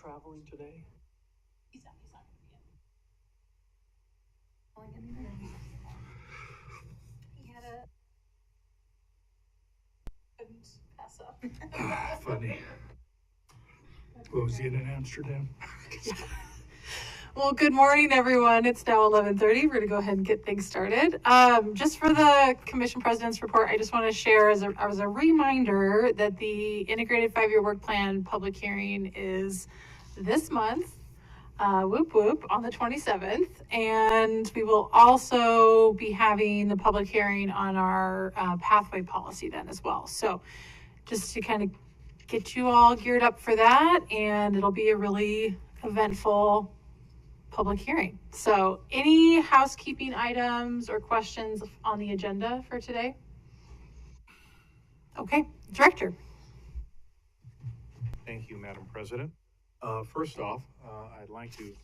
traveling today? He's not going to be in. He had a couldn't pass up. Funny. What was he in Amsterdam? Well, good morning, everyone. It's now 11:30. We're going to go ahead and get things started. Just for the Commission President's report, I just want to share as a reminder that the Integrated 5-Year Work Plan public hearing is this month, whoop whoop, on the 27th. And we will also be having the public hearing on our pathway policy then as well. So just to kind of get you all geared up for that, and it'll be a really eventful public hearing. So any housekeeping items or questions on the agenda for today? Okay, Director. Thank you, Madam President. First off, I'd like to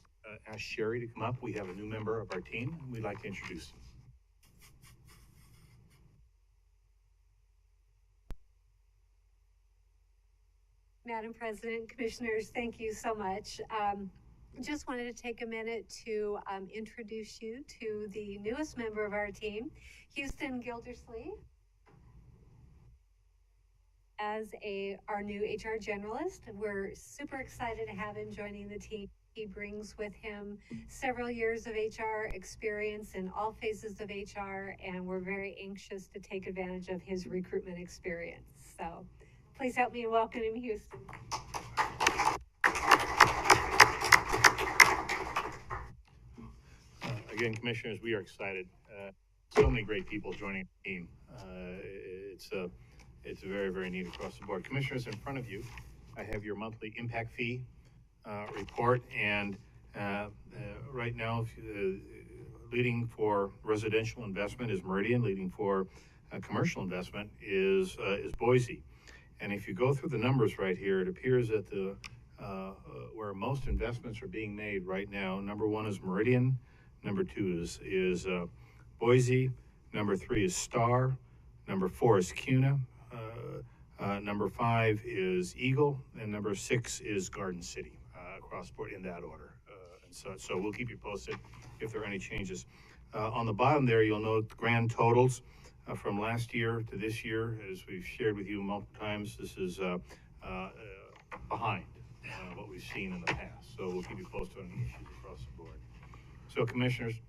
ask Sherry to come up. We have a new member of our team, and we'd like to introduce him. Madam President, Commissioners, thank you so much. Just wanted to take a minute to introduce you to the newest member of our team, Houston Gildersleeve, as our new HR generalist. We're super excited to have him joining the team. He brings with him several years of HR experience in all phases of HR, and we're very anxious to take advantage of his recruitment experience. So please help me in welcoming Houston. Again, Commissioners, we are excited. So many great people joining the team. It's very, very neat across the board. Commissioners, in front of you, I have your monthly impact fee report, and right now, leading for residential investment is Meridian. Leading for commercial investment is Boise. And if you go through the numbers right here, it appears that where most investments are being made right now, number one is Meridian, number two is Boise, number three is Star, number four is CUNA, number five is Eagle, and number six is Garden City, across the board in that order. And so we'll keep you posted if there are any changes. On the bottom there, you'll note the grand totals from last year to this year. As we've shared with you multiple times, this is behind what we've seen in the past. So we'll keep you posted on the issues across the board. So, Commissioners,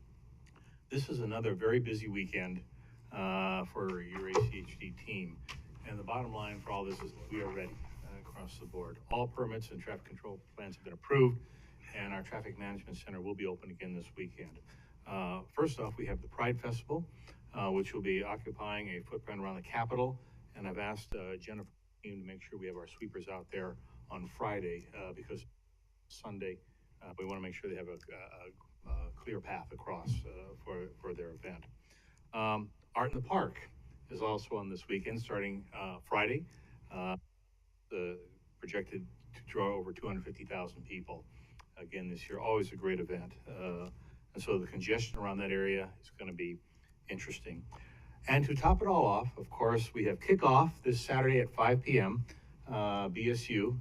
this is another very busy weekend for your ACHD team. And the bottom line for all this is that we are ready across the board. All permits and traffic control plans have been approved, and our traffic management center will be open again this weekend. First off, we have the Pride Festival, which will be occupying a footprint around the Capitol. And I've asked Jennifer to make sure we have our sweepers out there on Friday because Sunday we want to make sure they have a clear path across for their event. Art in the Park is also on this weekend, starting Friday. Projected to draw over 250,000 people again this year. Always a great event. And so the congestion around that area is going to be interesting. And to top it all off, of course, we have kickoff this Saturday at 5 p.m. BSU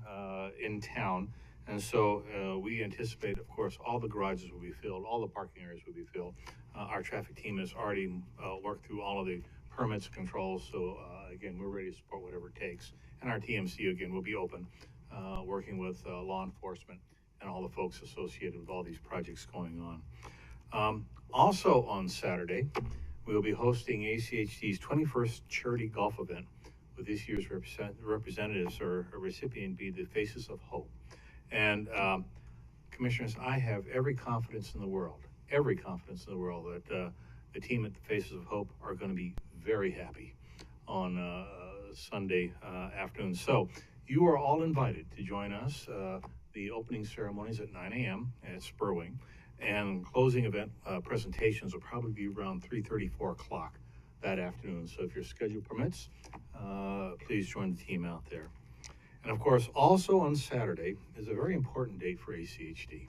in town. And so we anticipate, of course, all the garages will be filled, all the parking areas will be filled. Our traffic team has already worked through all of the permits and controls. So again, we're ready to support whatever it takes. And our TMC, again, will be open, working with law enforcement and all the folks associated with all these projects going on. Also on Saturday, we will be hosting ACHD's 21st charity golf event, with this year's representatives or recipient be the Faces of Hope. And Commissioners, I have every confidence in the world that the team at the Faces of Hope are going to be very happy on Sunday afternoon. So you are all invited to join us. The opening ceremonies at 9 a.m. at Spurwing, and closing event presentations will probably be around 3:30, 4 o'clock that afternoon. So if your schedule permits, please join the team out there. And of course, also on Saturday is a very important date for ACHD.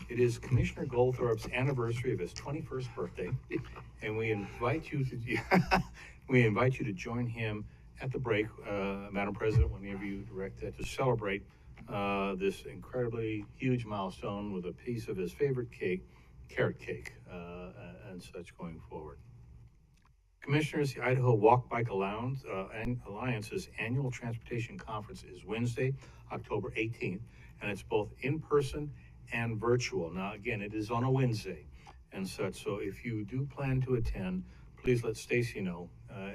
It is Commissioner Goldthorpe's anniversary of his 21st birthday, and we invite you to join him at the break, Madam President, whenever you direct that, to celebrate this incredibly huge milestone with a piece of his favorite cake, carrot cake, and such going forward. Commissioners, the Idaho Walk Bike Alliance's annual transportation conference is Wednesday, October 18th, and it's both in person and virtual. Now, again, it is on a Wednesday and such, so if you do plan to attend, please let Stacy know,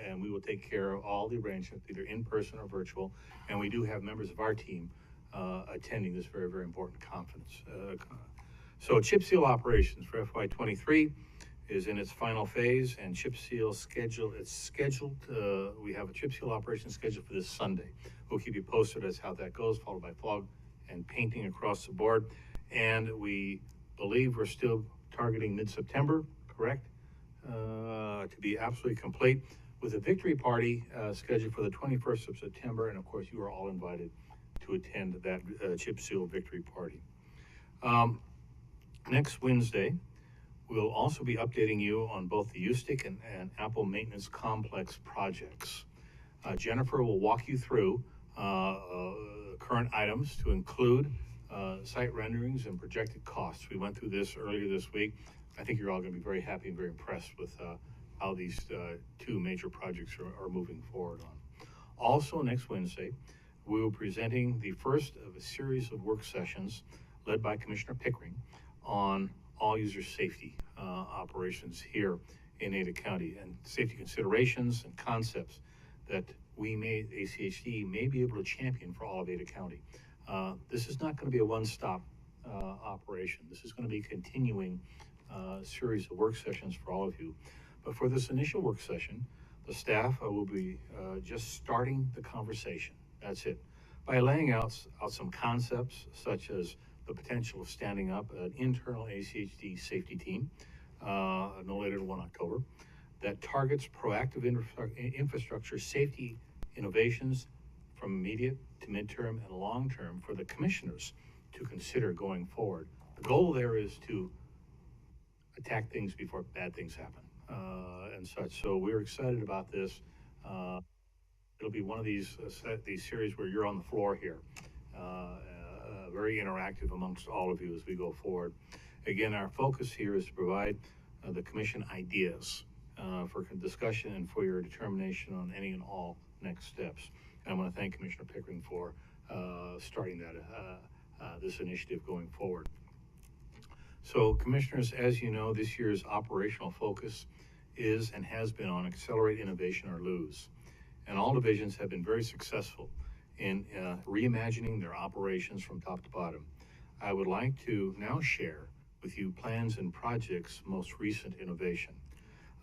and we will take care of all the arrangements, either in person or virtual. And we do have members of our team attending this very, very important conference. So chip seal operations for FY23 is in its final phase, and chip seal it's scheduled, we have a chip seal operation scheduled for this Sunday. We'll keep you posted as how that goes, followed by fog and painting across the board. And we believe we're still targeting mid-September, correct? To be absolutely complete, with a victory party scheduled for the 21st of September. And of course, you are all invited to attend that chip seal victory party. Next Wednesday, we'll also be updating you on both the USTIC and Apple Maintenance Complex projects. Jennifer will walk you through current items to include site renderings and projected costs. We went through this earlier this week. I think you're all going to be very happy and very impressed with how these two major projects are moving forward on. Also, next Wednesday, we will be presenting the first of a series of work sessions led by Commissioner Pickering on all user safety operations here in Ada County, and safety considerations and concepts that ACHD may be able to champion for all of Ada County. This is not going to be a one-stop operation. This is going to be a continuing series of work sessions for all of you. But for this initial work session, the staff will be just starting the conversation. That's it. By laying out some concepts such as the potential of standing up an internal ACHD safety team, no later than 1 October, that targets proactive infrastructure safety innovations from immediate to midterm and long term for the commissioners to consider going forward. The goal there is to attack things before bad things happen and such. So we're excited about this. It'll be one of these series where you're on the floor here. Very interactive amongst all of you as we go forward. Again, our focus here is to provide the commission ideas for discussion and for your determination on any and all next steps. And I want to thank Commissioner Pickering for starting this initiative going forward. So, commissioners, as you know, this year's operational focus is and has been on Accelerate Innovation or LOOS. And all divisions have been very successful in reimagining their operations from top to bottom. I would like to now share with you plans and projects' most recent innovation.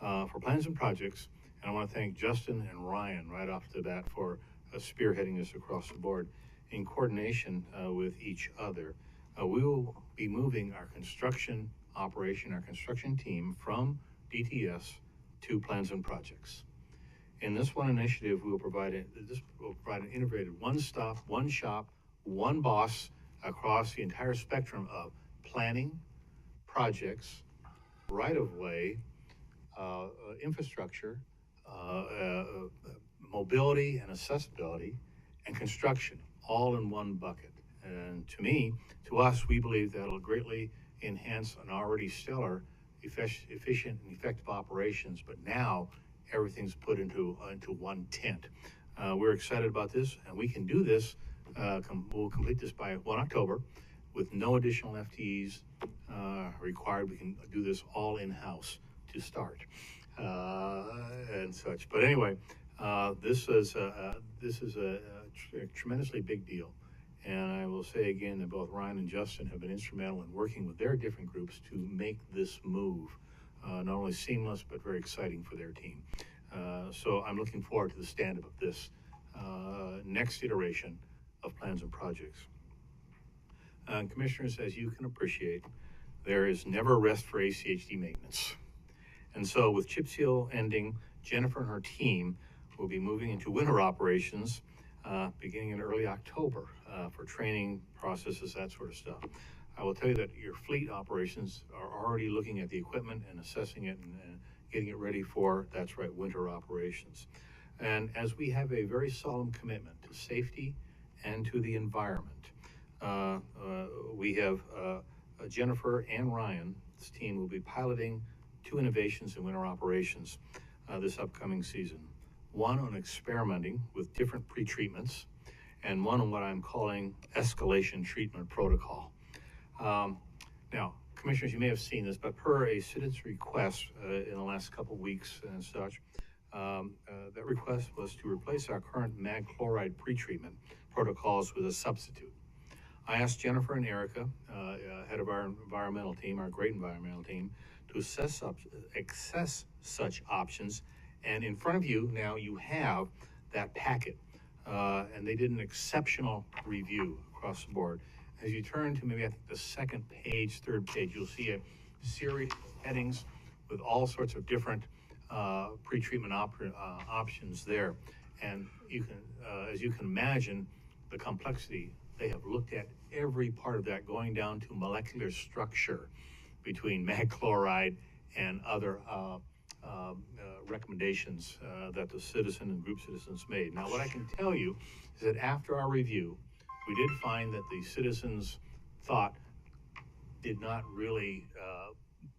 For plans and projects, and I want to thank Justin and Ryan right off the bat for spearheading this across the board in coordination with each other. We will be moving our construction operation, our construction team from DTS to plans and projects. In this one initiative, we will provide an integrated one-stop, one-shop, one boss across the entire spectrum of planning, projects, right-of-way, infrastructure, mobility and accessibility, and construction, all in one bucket. And to us, we believe that'll greatly enhance an already stellar, efficient and effective operations, but now everything's put into one tent. We're excited about this, and we can do this. We'll complete this by 1 October with no additional FTEs required. We can do this all in-house to start and such. But anyway, this is a tremendously big deal. And I will say again that both Ryan and Justin have been instrumental in working with their different groups to make this move not only seamless, but very exciting for their team. So I'm looking forward to the stand-up of this next iteration of plans and projects. Commissioners, as you can appreciate, there is never rest for ACHD maintenance. And so with chip seal ending, Jennifer and her team will be moving into winter operations beginning in early October for training processes, that sort of stuff. I will tell you that your fleet operations are already looking at the equipment and assessing it and getting it ready for, that's right, winter operations. And as we have a very solemn commitment to safety and to the environment, we have Jennifer and Ryan's team will be piloting 2 innovations in winter operations this upcoming season. One on experimenting with different pretreatments, and one on what I'm calling escalation treatment protocol. Now, Commissioners, you may have seen this, but per a citizen's request in the last couple of weeks and such, that request was to replace our current mag chloride pretreatment protocols with a substitute. I asked Jennifer and Erica, head of our environmental team, our great environmental team, to assess such options. And in front of you now, you have that packet. And they did an exceptional review across the board. As you turn to maybe I think the second page, third page, you'll see a series of headings with all sorts of different pretreatment options there. And you can, as you can imagine, the complexity, they have looked at every part of that, going down to molecular structure between mag chloride and other recommendations that the citizen and group citizens made. Now, what I can tell you is that after our review, we did find that the citizens' thought did not really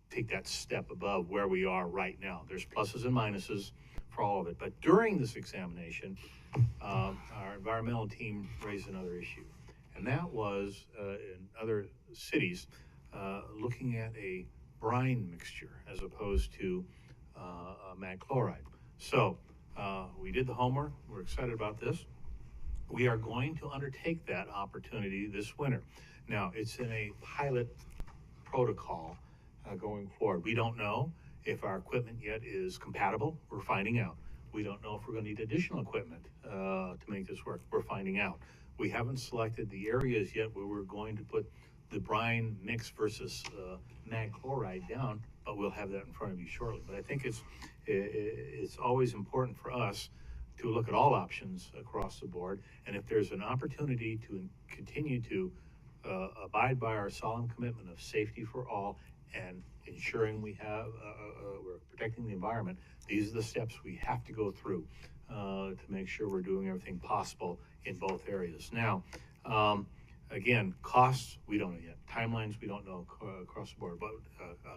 take that step above where we are right now. There's pluses and minuses for all of it. But during this examination, our environmental team raised another issue. And that was in other cities looking at a brine mixture as opposed to mag chloride. So we did the homework. We're excited about this. We are going to undertake that opportunity this winter. Now, it's in a pilot protocol going forward. We don't know if our equipment yet is compatible. We're finding out. We don't know if we're going to need additional equipment to make this work. We're finding out. We haven't selected the areas yet where we're going to put the brine mix versus mag chloride down, but we'll have that in front of you shortly. But I think it's always important for us to look at all options across the board, and if there's an opportunity to continue to abide by our solemn commitment of safety for all and ensuring we have we're protecting the environment, these are the steps we have to go through to make sure we're doing everything possible in both areas. Now, again, costs, we don't know yet. Timelines, we don't know across the board, but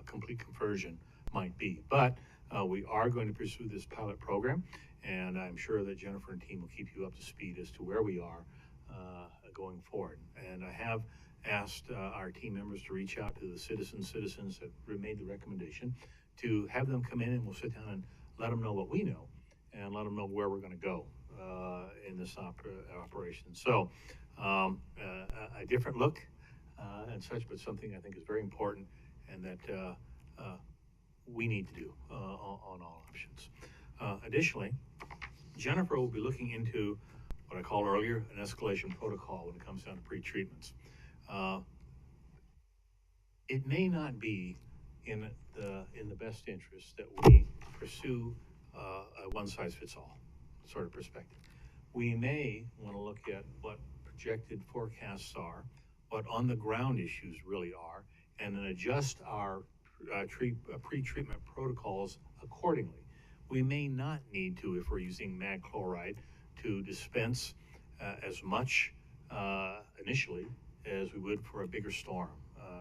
a complete conversion might be. But we are going to pursue this pilot program, and I'm sure that Jennifer and team will keep you up to speed as to where we are going forward. And I have asked our team members to reach out to the citizens that made the recommendation, to have them come in, and we'll sit down and let them know what we know and let them know where we're going to go in this operation. So a different look and such, but something I think is very important and that we need to do on all options. Additionally, Jennifer will be looking into what I called earlier an escalation protocol when it comes down to pre-treatments. It may not be in the best interest that we pursue a one-size-fits-all sort of perspective. We may want to look at what projected forecasts are, what on-the-ground issues really are, and then adjust our pre-treatment protocols accordingly. We may not need to, if we're using mag chloride, to dispense as much initially as we would for a bigger storm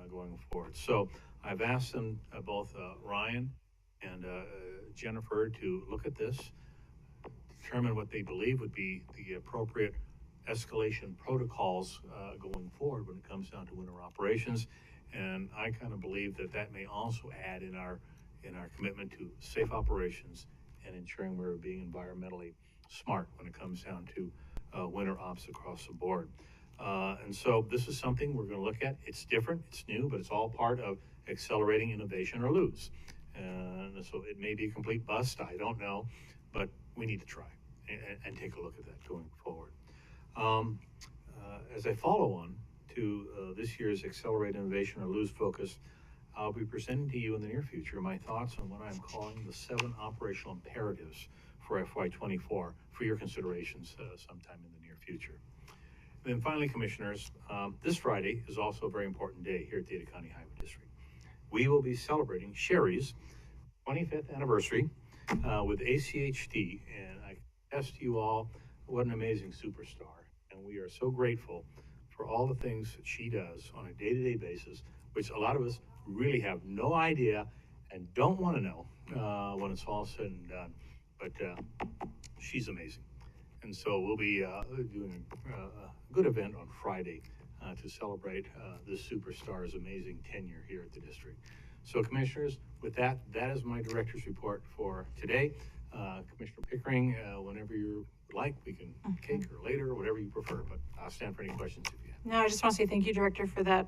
going forward. So I've asked them, both Ryan and Jennifer, to look at this, determine what they believe would be the appropriate escalation protocols going forward when it comes down to winter operations. And I kind of believe that that may also add in our commitment to safe operations and ensuring we're being environmentally smart when it comes down to winter ops across the board. And so this is something we're going to look at. It's different, it's new, but it's all part of accelerating innovation or lose. And so it may be a complete bust, I don't know, but we need to try and take a look at that going forward. As I follow on to this year's Accelerate Innovation or Lose focus, I'll be presenting to you in the near future my thoughts on what I'm calling the 7 operational imperatives for FY24 for your considerations sometime in the near future. And then finally, Commissioners, this Friday is also a very important day here at the Ada County Highway District. We will be celebrating Sherry's 25th anniversary with ACHD, and I attest to you all what an amazing superstar. And we are so grateful for all the things that she does on a day-to-day basis, which a lot of us really have no idea and don't want to know when it's all said and done. But she's amazing. And so we'll be doing a good event on Friday to celebrate this superstar's amazing tenure here at the district. So commissioners, with that, that is my director's report for today. Commissioner Pickering, whenever you like, we can cake or later, or whatever you prefer, but I'll stand for any questions if you have. No, I just want to say thank you, Director, for that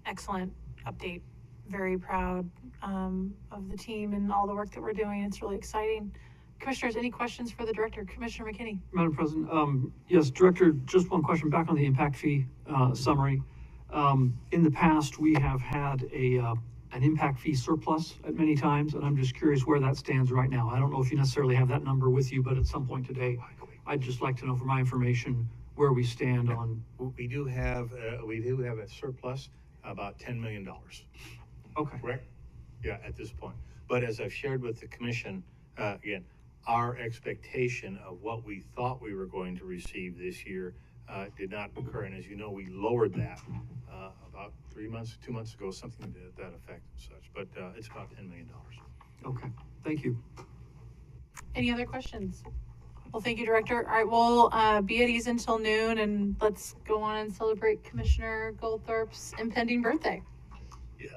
excellent update. Very proud of the team and all the work that we're doing. It's really exciting. Commissioners, any questions for the Director? Commissioner McKinney? Madam President, yes, Director, just one question back on the impact fee summary. In the past, we have had an impact fee surplus at many times, and I'm just curious where that stands right now. I don't know if you necessarily have that number with you, but at some point today, I'd just like to know for my information where we stand on. We do have a surplus, about $10 million. Okay. Correct? Yeah, at this point. But as I've shared with the commission, again, our expectation of what we thought we were going to receive this year did not occur. And as you know, we lowered that about 2 months ago, something to that effect and such. But it's about $10 million. Okay, thank you. Any other questions? Well, thank you, Director. All right, we'll be at ease until noon, and let's go on and celebrate Commissioner Goldthorpe's impending birthday. Yeah.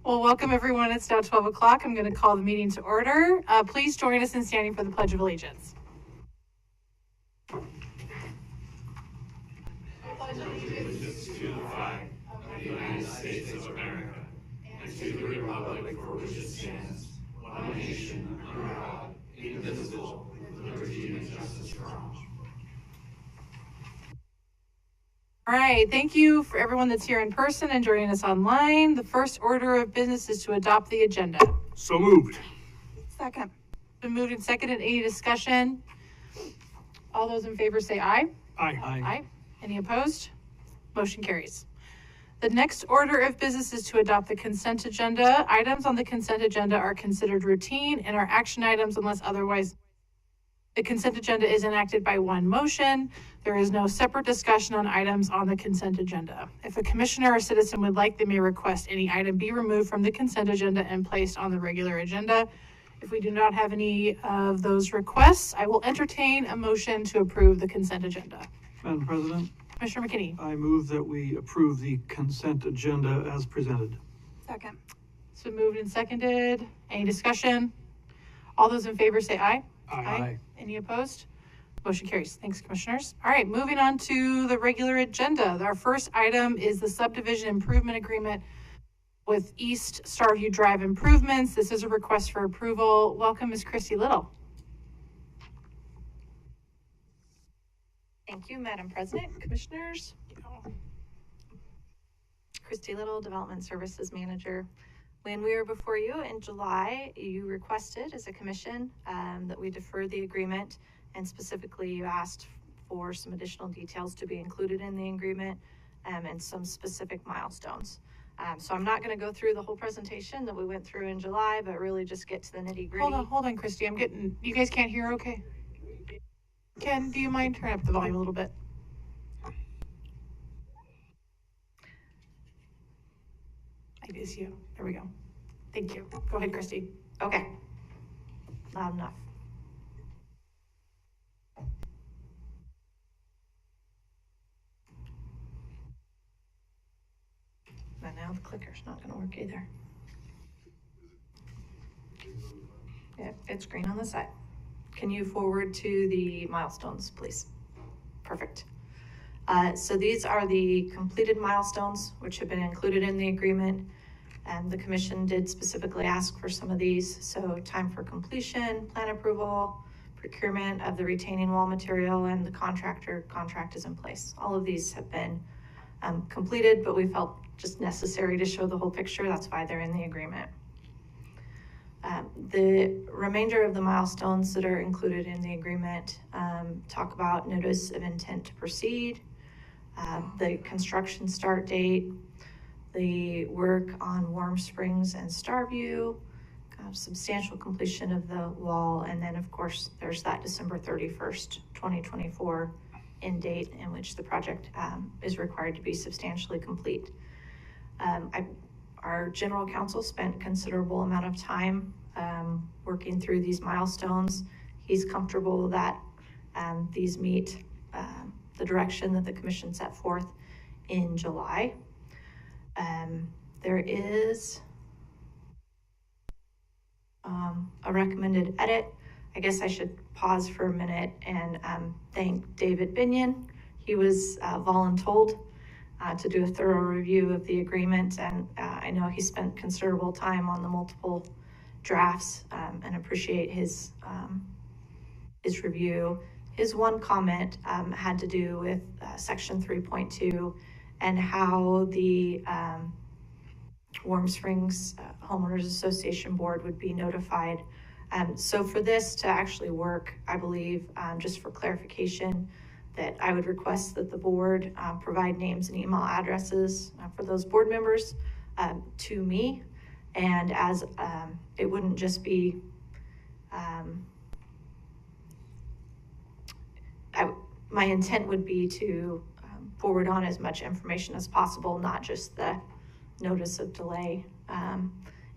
Well, welcome everyone. It's now 12 o'clock. I'm going to call the meeting to order. Please join us in standing for the Pledge of Allegiance. All right, thank you for everyone that's here in person and joining us online. The first order of business is to adopt the agenda. So moved. Second. Been moved and seconded. Any discussion? All those in favor say aye. Aye. Aye. Any opposed? Motion carries. The next order of business is to adopt the consent agenda. Items on the consent agenda are considered routine and are action items unless otherwise. The consent agenda is enacted by one motion. There is no separate discussion on items on the consent agenda. If a commissioner or citizen would like, they may request any item be removed from the consent agenda and placed on the regular agenda. If we do not have any of those requests, I will entertain a motion to approve the consent agenda. Madam President, Commissioner McKinney. I move that we approve the consent agenda as presented. Second. It's been moved and seconded. Any discussion? All those in favor say aye. Aye. Any opposed? Motion carries. Thanks, commissioners. All right, moving on to the regular agenda. Our first item is the subdivision improvement agreement with East Starview Drive improvements. This is a request for approval. Welcome, Ms. Christy Little. Thank you, Madam President, Commissioners. Christy Little, Development Services Manager. When we were before you in July, you requested as a commission that we defer the agreement, and specifically you asked for some additional details to be included in the agreement and some specific milestones. So I'm not going to go through the whole presentation that we went through in July, but really just get to the nitty gritty. Hold on, Christy. You guys can't hear okay? Ken, do you mind turning up the volume a little bit? It is you. There we go. Thank you. Go ahead, Christy. Okay. Loud enough. But now the clicker's not gonna work either. Yep, it's green on the side. Can you forward to the milestones, please? Perfect. So these are the completed milestones, which have been included in the agreement. And the commission did specifically ask for some of these. So time for completion, plan approval, procurement of the retaining wall material, and the contract is in place. All of these have been completed, but we felt just necessary to show the whole picture. That's why they're in the agreement. The remainder of the milestones that are included in the agreement talk about notice of intent to proceed, the construction start date, the work on Warm Springs and Starview, substantial completion of the wall, and then of course there's that December 31st, 2024 end date in which the project is required to be substantially complete. Our general counsel spent a considerable amount of time working through these milestones. He's comfortable that these meet the direction that the commission set forth in July. There is a recommended edit. I guess I should pause for a minute and thank David Binion. He was voluntold to do a thorough review of the agreement, and I know he spent considerable time on the multiple drafts and appreciate his review. His one comment had to do with section 3.2 and how the Warm Springs Homeowners Association Board would be notified So for this to actually work, I believe, just for clarification, that I would request that the board provide names and email addresses for those board members to me. And as it wouldn't just be, my intent would be to forward on as much information as possible, not just the notice of delay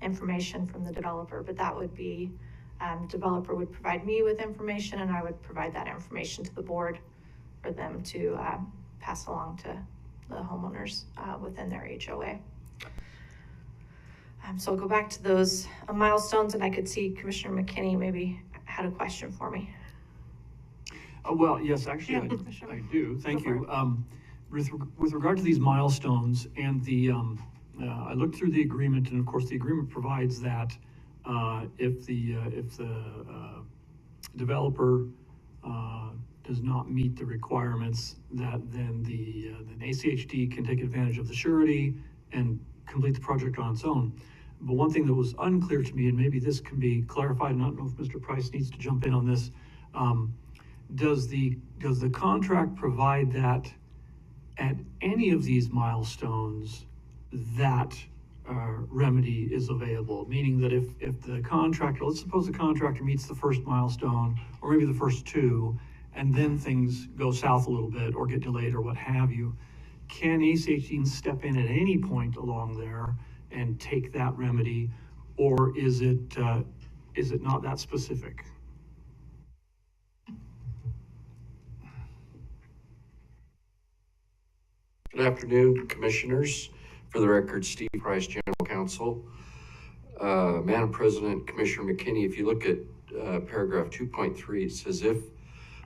information from the developer, but that would be, developer would provide me with information and I would provide that information to the board for them to pass along to the homeowners within their HOA. So I'll go back to those milestones, and I could see Commissioner McKinney maybe had a question for me. Well, yes, actually, Yeah, sure. I do. Thank Go you. With regard to these milestones and the, I looked through the agreement, and of course, the agreement provides that if the developer does not meet the requirements, that then then ACHD can take advantage of the surety and complete the project on its own. But one thing that was unclear to me, and maybe this can be clarified, and I don't know if Mr. Price needs to jump in on this, does the contract provide that at any of these milestones that remedy is available? Meaning that if the contractor, let's suppose the contractor meets the first milestone, or maybe the first two, and then things go south a little bit or get delayed or what have you, can ACHD step in at any point along there and take that remedy, or is it not that specific? Good afternoon, Commissioners. For the record, Steve Price, General Counsel. Madam President, Commissioner McKinney, if you look at paragraph 2.3, it says if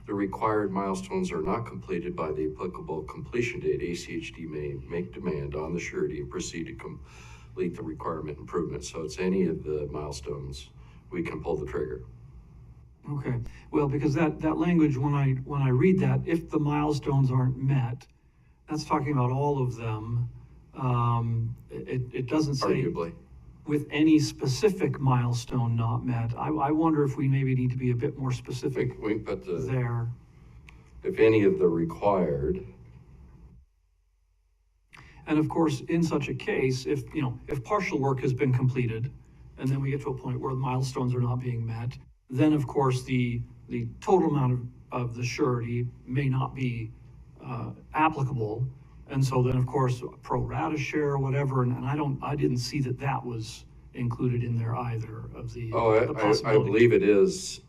the required milestones are not completed by the applicable completion date, ACHD may make demand on the surety and proceed to complete the requirement improvement. So it's any of the milestones, we can pull the trigger. Okay, well, because that language, when I read that, if the milestones aren't met, that's talking about all of them. It doesn't say Arguably. with any specific milestone not met. I wonder if we maybe need to be a bit more specific We can put the, there. if any of the required. And of course, in such a case, if partial work has been completed, and then we get to a point where the milestones are not being met, then of course the total amount of the surety may not be applicable. And so then of course, pro rata share or whatever, and I didn't see that was included in there either of the I possibilities. believe it is.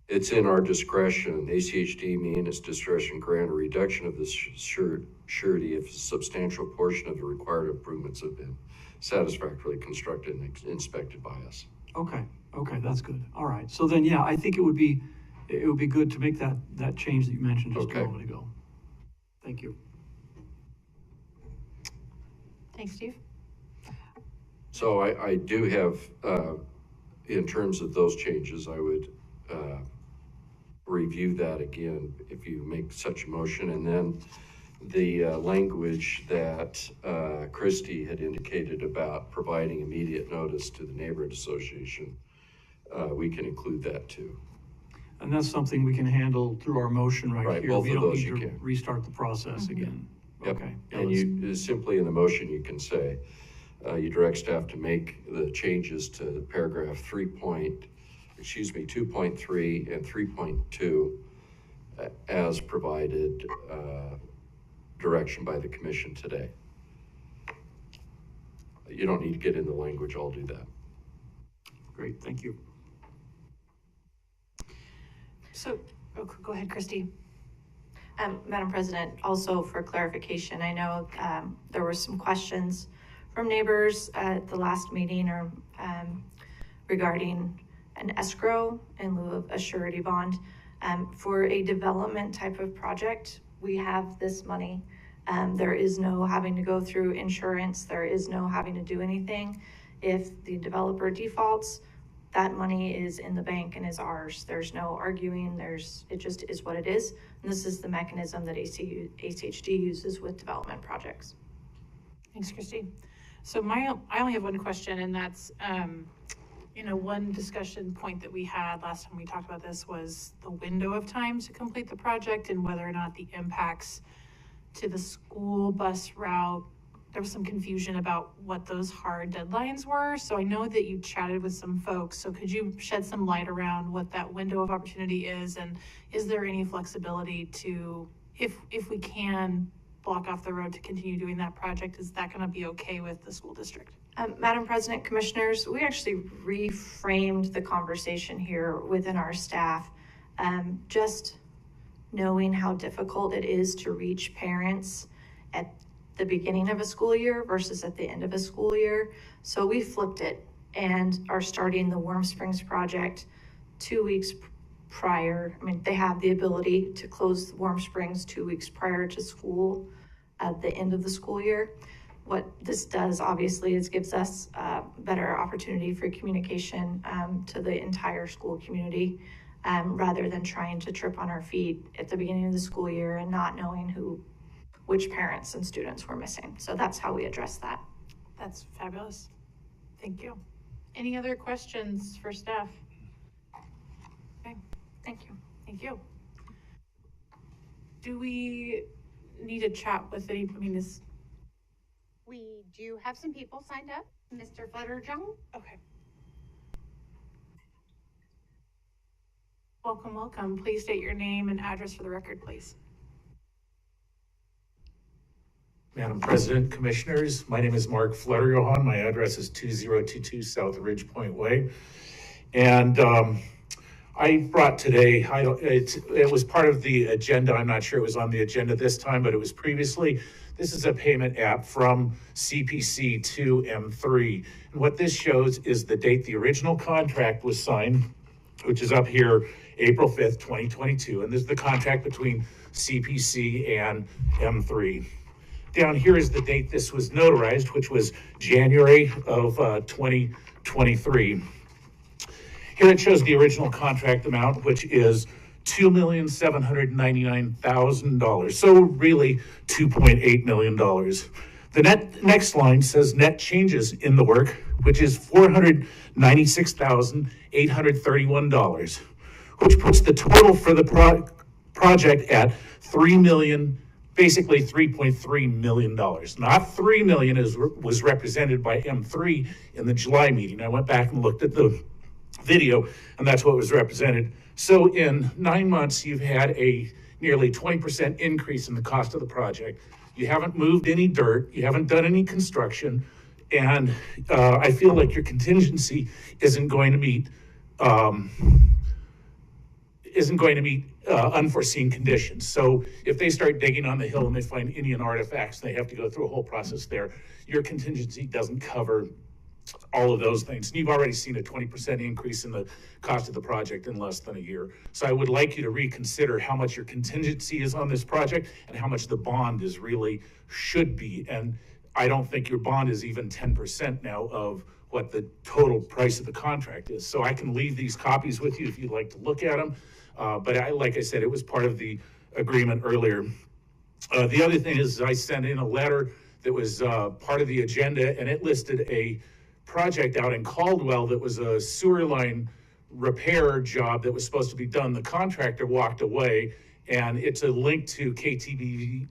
It's in our discretion. ACHD may in its discretion grant a reduction of the surety if a substantial portion of the required improvements have been satisfactorily constructed and inspected by us. Okay, that's good. All right. So then, yeah, I think it would be good to make that change that you mentioned just a moment ago. Thank you. Thanks, Steve. So I do have, in terms of those changes, I would review that again if you make such a motion. And then the language that Christy had indicated about providing immediate notice to the neighborhood association, we can include that too. And that's something we can handle through our motion right here. Both We of don't those need you to can. restart the process again. Yep. Okay. Yeah, And you simply in the motion, you can say, you direct staff to make the changes to paragraph 2.3 and 3.2 as provided direction by the commission today. You don't need to get in the language, I'll do that. Great, thank you. So, go ahead, Christy. Madam President, also for clarification, I know there were some questions from neighbors at the last meeting or regarding an escrow in lieu of a surety bond. For a development type of project, we have this money. There is no having to go through insurance. There is no having to do anything. If the developer defaults, that money is in the bank and is ours. There's no arguing. It just is what it is. And this is the mechanism that ACHD uses with development projects. Thanks, Christy. So I only have one question, and that's You know, one discussion point that we had last time we talked about this was the window of time to complete the project and whether or not the impacts to the school bus route, there was some confusion about what those hard deadlines were. So I know that you chatted with some folks. So could you shed some light around what that window of opportunity is? And is there any flexibility to, if we can block off the road to continue doing that project, is that gonna be okay with the school district? Madam President, Commissioners, we actually reframed the conversation here within our staff. Just knowing how difficult it is to reach parents at the beginning of a school year versus at the end of a school year. So we flipped it and are starting the Warm Springs project 2 weeks prior. I mean, they have the ability to close Warm Springs 2 weeks prior to school at the end of the school year. What this does, obviously, is gives us better opportunity for communication to the entire school community, rather than trying to trip on our feet at the beginning of the school year and not knowing which parents and students were missing. So that's how we address that. That's fabulous. Thank you. Any other questions for staff? Okay, Thank you. thank you. Do we need to chat with any, I mean, is, We do have some people signed up. Mr. Flutterjung. okay. Welcome, welcome. Please state your name and address for the record, please. Madam President, Commissioners, my name is Mark Flutterjohann. My address is 2022 South Ridge Point Way. And I brought today, it was part of the agenda. I'm not sure it was on the agenda this time, but it was previously. This is a payment app from CPC to M3. And what this shows is the date the original contract was signed, which is up here, April 5th, 2022. And this is the contract between CPC and M3. Down here is the date this was notarized, which was January of 2023. Here it shows the original contract amount, which is $2,799,000. So really $2.8 million. The next line says net changes in the work, which is $496,831, which puts the total for the project at basically $3.3 million. Not $3 million as was represented by M3 in the July meeting. I went back and looked at the video, and that's what was represented. So in 9 months, you've had a nearly 20% increase in the cost of the project. You haven't moved any dirt, you haven't done any construction, and I feel like your contingency isn't going to meet unforeseen conditions. So if they start digging on the hill and they find Indian artifacts, they have to go through a whole process there. Your contingency doesn't cover all of those things. And you've already seen a 20% increase in the cost of the project in less than a year. So I would like you to reconsider how much your contingency is on this project and how much the bond is really should be. And I don't think your bond is even 10% now of what the total price of the contract is. So I can leave these copies with you if you'd like to look at them. But like I said, it was part of the agreement earlier. The other thing is I sent in a letter that was part of the agenda, and it listed a project out in Caldwell that was a sewer line repair job that was supposed to be done. The contractor walked away, and it's a link to KTVB's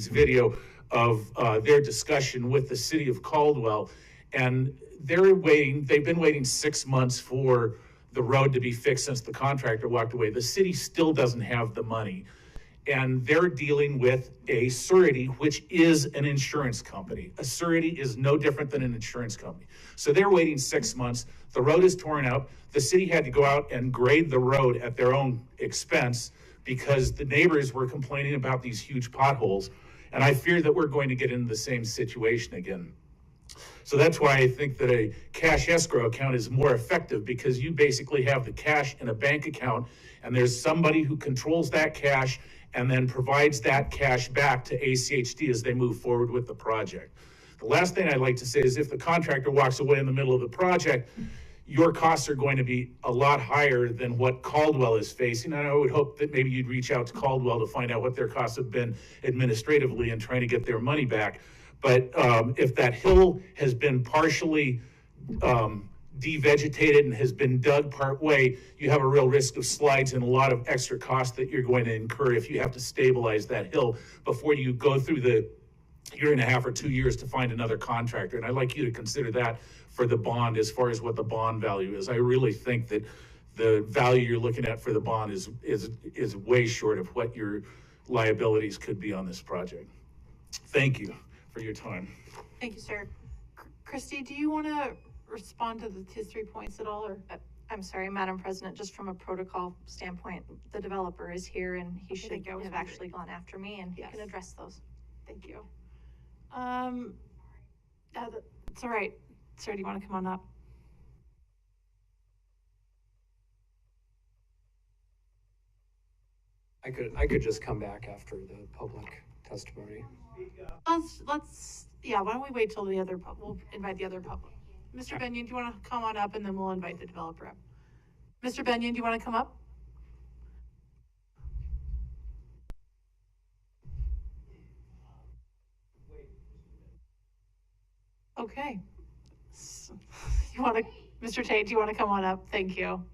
video of their discussion with the city of Caldwell. And they've been waiting 6 months for the road to be fixed since the contractor walked away. The city still doesn't have the money. And they're dealing with a surety, which is an insurance company. A surety is no different than an insurance company. So they're waiting 6 months. The road is torn out. The city had to go out and grade the road at their own expense because the neighbors were complaining about these huge potholes. And I fear that we're going to get into the same situation again. So that's why I think that a cash escrow account is more effective, because you basically have the cash in a bank account and there's somebody who controls that cash and then provides that cash back to ACHD as they move forward with the project. The last thing I'd like to say is if the contractor walks away in the middle of the project, your costs are going to be a lot higher than what Caldwell is facing. And I would hope that maybe you'd reach out to Caldwell to find out what their costs have been administratively and trying to get their money back. But if that hill has been partially devegetated and has been dug part way, you have a real risk of slides and a lot of extra cost that you're going to incur if you have to stabilize that hill before you go through the year and a half or 2 years to find another contractor. And I'd like you to consider that for the bond as far as what the bond value is. I really think that the value you're looking at for the bond is way short of what your liabilities could be on this project. Thank you for your time. Thank you, sir. Christy, do you want to respond to his 3 points at all, or? I'm sorry, Madam President, just from a protocol standpoint, the developer is here and he should think I was have actually gone after me and he Yes. can address those. Thank you. It's all right. Sir, do you want to come on up? I could just come back after the public testimony. Yeah, why don't we wait till the other, we'll invite the other public. Mr. Benyon, do you want to come on up and then we'll invite the developer up? Mr. Benyon, do you want to come up? Okay. You want to, Mr. Tate, do you want to come on up? Thank you.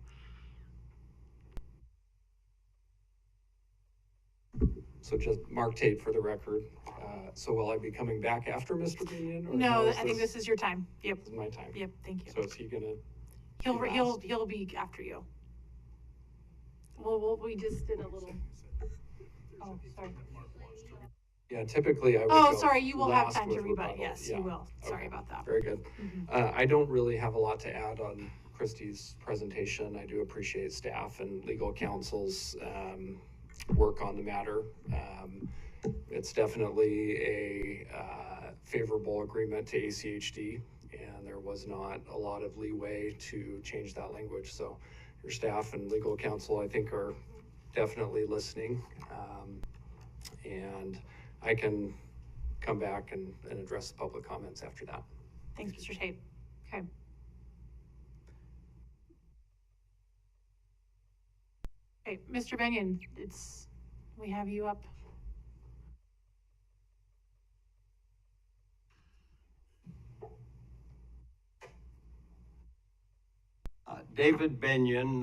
So just Mark Tate for the record. So will I be coming back after Mr. Benyon? Or No, how I think this is your time. Yep. This is my time. Yep, thank you. So is he gonna? He'll be after you. Well, we just did a little. Oh, sorry. Yeah, typically I would Oh, go sorry, you will have last time to with rebut. rebuttal. Yes, Yeah. you will. Sorry Okay. about that. Very good. Mhm. I don't really have a lot to add on Christie's presentation. I do appreciate staff and legal counsel's work on the matter. It's definitely a favorable agreement to ACHD, and there was not a lot of leeway to change that language. So your staff and legal counsel, I think, are definitely listening. And I can come back and address the public comments after that. Thanks, Mr. Tate. Okay. Okay, Mr. Benyon, we have you up. David Benyon,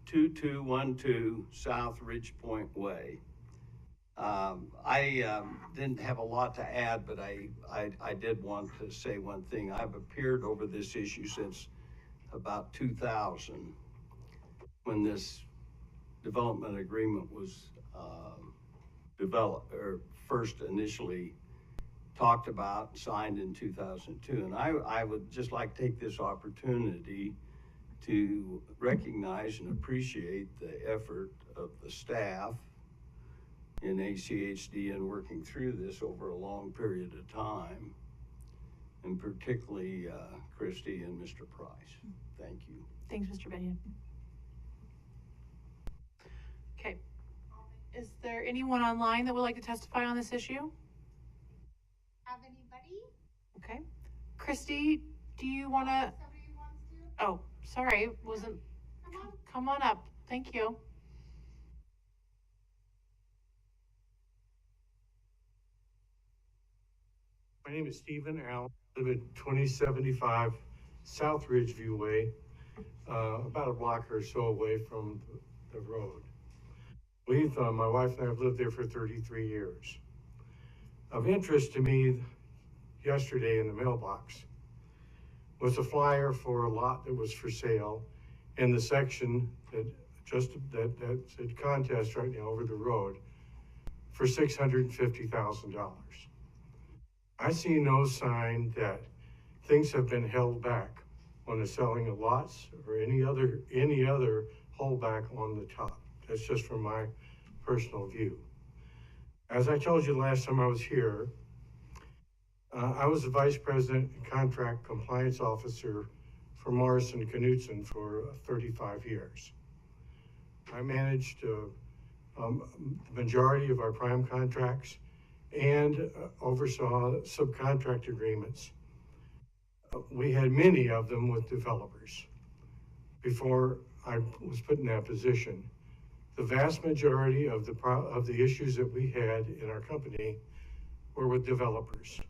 2212 South Ridge Point Way. I didn't have a lot to add, but I did want to say one thing. I've appeared over this issue since about 2000, when this development agreement was developed, or first initially talked about, signed in 2002. And I would just like to take this opportunity to recognize and appreciate the effort of the staff in ACHD in working through this over a long period of time, and particularly Christy and Mr. Price. Thank you. Thanks, Mr. Benyon. Okay. Is there anyone online that would like to testify on this issue? Have anybody? Okay. Christy, do you want to? Somebody wants to? Oh, sorry, wasn't. Come on up. Thank you. My name is Stephen Allen. I live at 2075 South Ridgeview Way, about a block or so away from the road. My wife and I have lived there for 33 years. Of interest to me yesterday in the mailbox was a flyer for a lot that was for sale in the section that said contest right now over the road for $650,000. I see no sign that things have been held back on the selling of lots or any other holdback on the top. That's just from my personal view. As I told you last time I was here, I was the Vice President and Contract Compliance Officer for Morrison Knudsen for 35 years. I managed the majority of our prime contracts and oversaw subcontract agreements. We had many of them with developers before I was put in that position. The vast majority of the issues that we had in our company were with developers.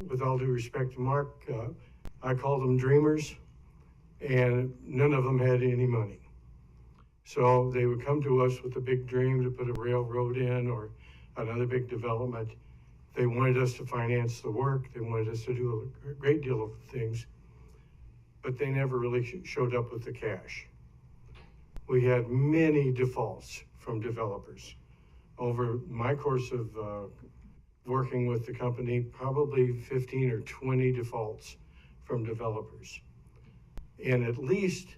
With all due respect to Mark, I called them dreamers, and none of them had any money. So they would come to us with a big dream to put a railroad in or another big development. They wanted us to finance the work. They wanted us to do a great deal of things, but they never really showed up with the cash. We had many defaults from developers. Over my course of working with the company, probably 15 or 20 defaults from developers. And at least,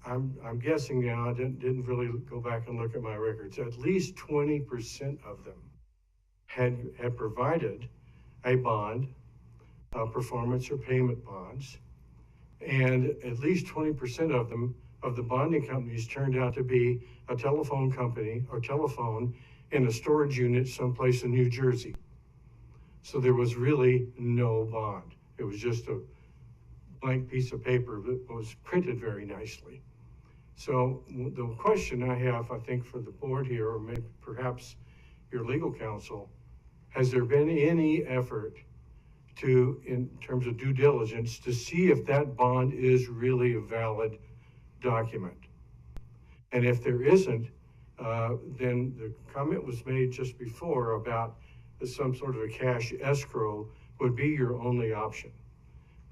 I'm guessing now, I didn't really go back and look at my records, at least 20% of them had provided a bond, performance or payment bonds, and at least 20% of them, of the bonding companies, turned out to be a telephone company or telephone in a storage unit someplace in New Jersey. So there was really no bond. It was just a blank piece of paper that was printed very nicely. So the question I have, I think, for the board here, or maybe perhaps your legal counsel, has there been any effort to, in terms of due diligence, to see if that bond is really a valid document? And if there isn't, then the comment was made just before about some sort of a cash escrow would be your only option.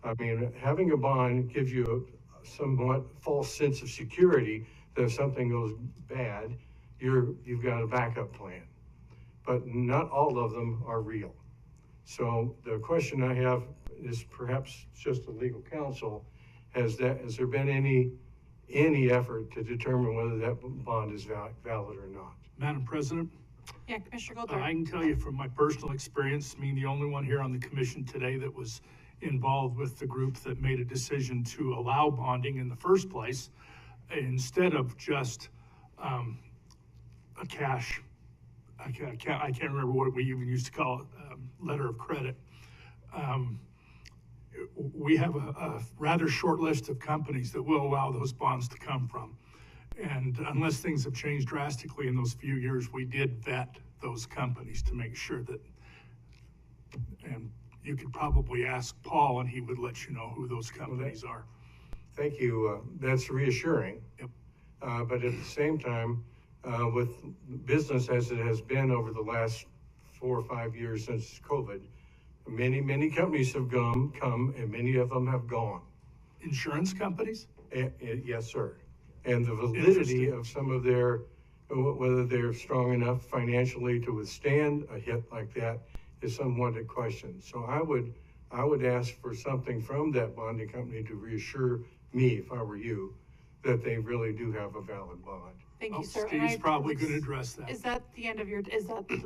I mean, having a bond gives you a somewhat false sense of security that if something goes bad, you've got a backup plan. But not all of them are real. So the question I have is perhaps just the legal counsel, has there been any effort to determine whether that bond is valid or not? Madam President, Yeah, Commissioner Goldberg. I can tell you from my personal experience, being the only one here on the commission today that was involved with the group that made a decision to allow bonding in the first place, instead of just a cash, I can't remember what we even used to call it, letter of credit. We have a rather short list of companies that will allow those bonds to come from. And unless things have changed drastically in those few years, we did vet those companies to make sure that, and you could probably ask Paul and he would let you know who those companies are. Thank you. That's reassuring. Yep. But at the same time, with business as it has been over the last 4 or 5 years since COVID, many companies have come and many of them have gone. Insurance companies? Yes, sir. And the validity of some of their, whether they're strong enough financially to withstand a hit like that is somewhat a question. So I would ask for something from that bonding company to reassure me, if I were you, that they really do have a valid bond. Thank you, sir. And Steve's I- probably going to address that. Is that the end of your talking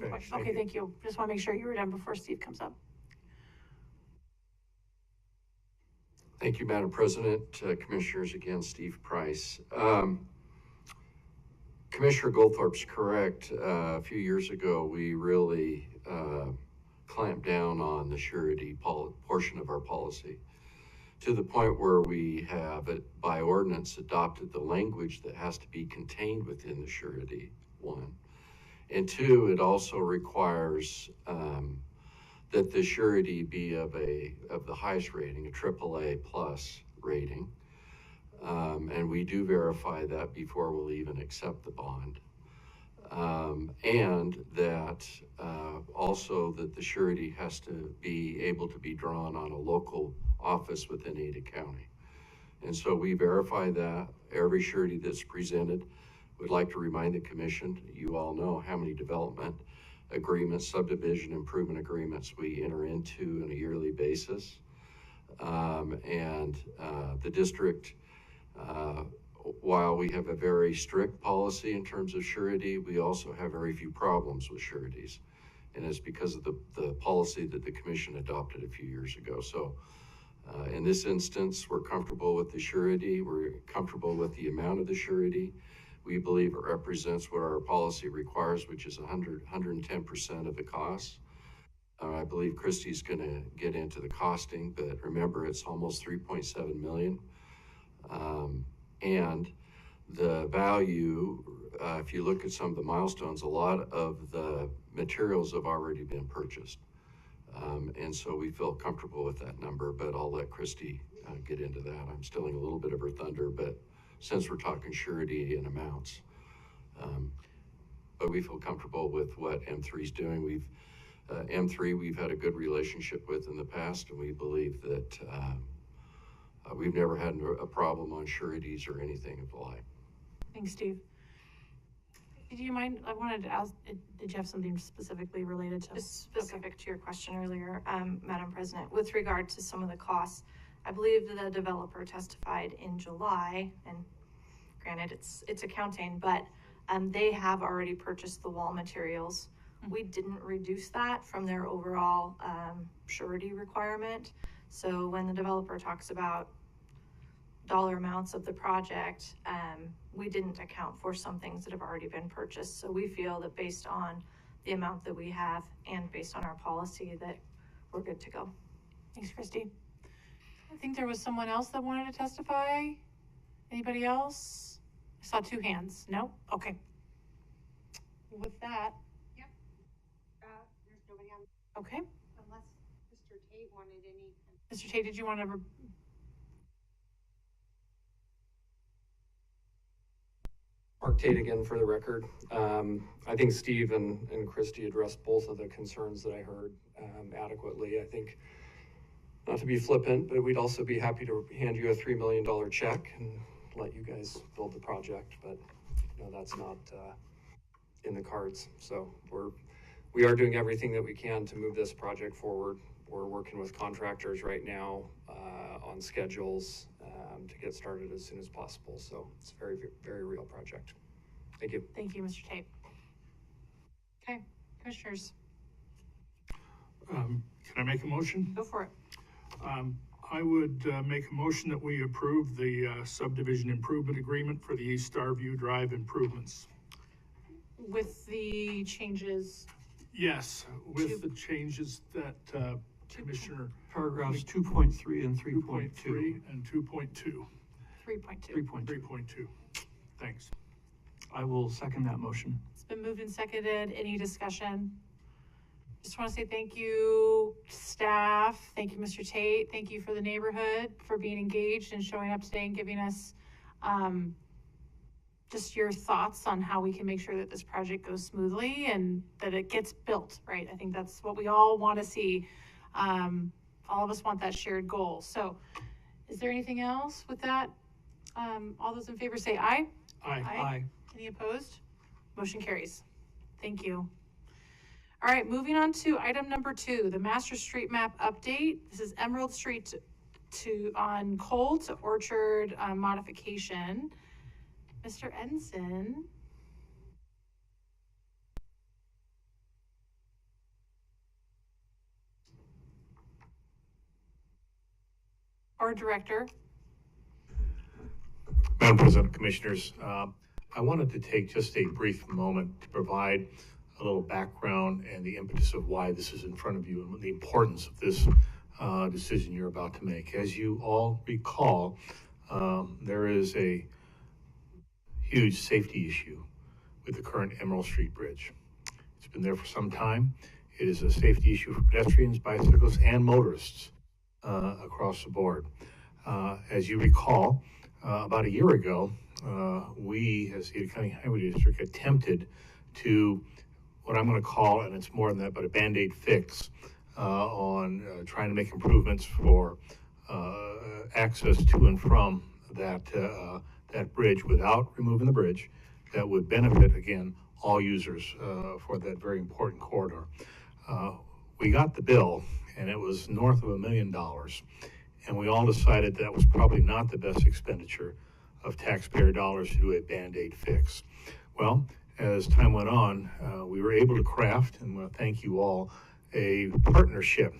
question? Okay, thank you. Just want to make sure you were done before Steve comes up. Thank you, Madam President. Commissioners, again, Steve Price. Commissioner Goldthorpe's correct. A few years ago, we really clamped down on the surety portion of our policy, to the point where we have, by ordinance, adopted the language that has to be contained within the surety, one. And two, it also requires that the surety be of the highest rating, a AAA plus rating. And we do verify that before we'll even accept the bond. And that also that the surety has to be able to be drawn on a local office within Ada County. And so we verify that every surety that's presented. Would like to remind the commission, you all know how many development agreements, subdivision improvement agreements we enter into on a yearly basis. And the district, while we have a very strict policy in terms of surety, we also have very few problems with sureties. And it's because of the policy that the commission adopted a few years ago. So in this instance, we're comfortable with the surety. We're comfortable with the amount of the surety. We believe it represents what our policy requires, which is 110% of the cost. I believe Christy's going to get into the costing, but remember, it's almost 3.7 million. And the value, if you look at some of the milestones, a lot of the materials have already been purchased. And so we feel comfortable with that number, but I'll let Christy get into that. I'm stealing a little bit of her thunder, but since we're talking surety and amounts. But we feel comfortable with what M3 is doing. M3 we've had a good relationship with in the past, and we believe that we've never had a problem on sureties or anything of the like. Thanks, Steve. Did you mind, I wanted to ask, did you have something specifically related to? Just specific to your question earlier, Madam President, with regard to some of the costs, I believe the developer testified in July, and granted it's accounting, but they have already purchased the wall materials. We didn't reduce that from their overall surety requirement. So when the developer talks about dollar amounts of the project, we didn't account for some things that have already been purchased. So we feel that based on the amount that we have and based on our policy that we're good to go. Thanks, Christy. I think there was someone else that wanted to testify. Anybody else? I saw two hands. No? Okay. With that. Yep. There's nobody on, Okay. unless Mr. Tate wanted any. Mr. Tate, did you want to? Mark Tate again for the record. I think Steve and Christy addressed both of the concerns that I heard adequately. I think, not to be flippant, but we'd also be happy to hand you a $3 million check and let you guys build the project, but you know, that's not in the cards. So we are doing everything that we can to move this project forward. We're working with contractors right now on schedules to get started as soon as possible. So it's a very, very real project. Thank you. Thank you, Mr. Tate. Okay, commissioners, Can I make a motion? go for it. I would make a motion that we approve the subdivision improvement agreement for the East Starview Drive improvements. With the changes, Yes, with the changes that Commissioner Paragraphs 2.3 and 3.2. 2.3 and 2.2. 3.2. 3.2. Thanks. I will second that motion. It's been moved and seconded. Any discussion? Just want to say thank you, staff. Thank you, Mr. Tate. Thank you for the neighborhood for being engaged and showing up today and giving us just your thoughts on how we can make sure that this project goes smoothly and that it gets built, right? I think that's what we all want to see. All of us want that shared goal. So is there anything else with that? All those in favor say aye. Aye. Aye. Any opposed? Motion carries. Thank you. All right, moving on to item number 2, the master street map update. This is Emerald Street on Cole to Orchard modification. Mr. Ensign. Our director. Madam President, Commissioners, I wanted to take just a brief moment to provide a little background and the impetus of why this is in front of you and the importance of this decision you're about to make. As you all recall, there is a huge safety issue with the current Emerald Street Bridge. It's been there for some time. It is a safety issue for pedestrians, bicyclists, and motorists across the board. As you recall, about a year ago, we, as the Ada County Highway District, attempted to, what I'm going to call, and it's more than that, but a Band-Aid fix on trying to make improvements for access to and from that bridge without removing the bridge that would benefit, again, all users for that very important corridor. We got the bill, and it was north of $1 million, and we all decided that was probably not the best expenditure of taxpayer dollars to do a Band-Aid fix. Well, as time went on, we were able to craft, and I want to thank you all, a partnership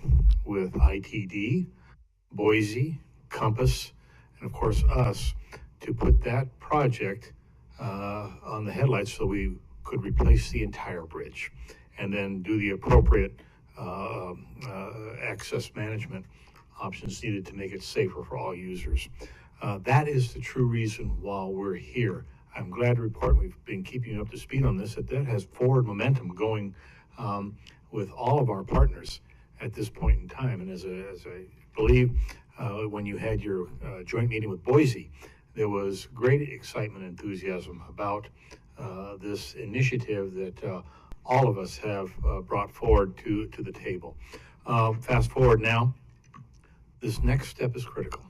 with ITD, Boise, Compass, and of course us, to put that project on the headlights so we could replace the entire bridge and then do the appropriate access management options needed to make it safer for all users. That is the true reason why we're here. I'm glad to report, we've been keeping you up to speed on this, that has forward momentum going with all of our partners. at this point in time. And as I believe, when you had your joint meeting with Boise, there was great excitement and enthusiasm about this initiative that all of us have brought forward to the table. Fast forward now, this next step is critical,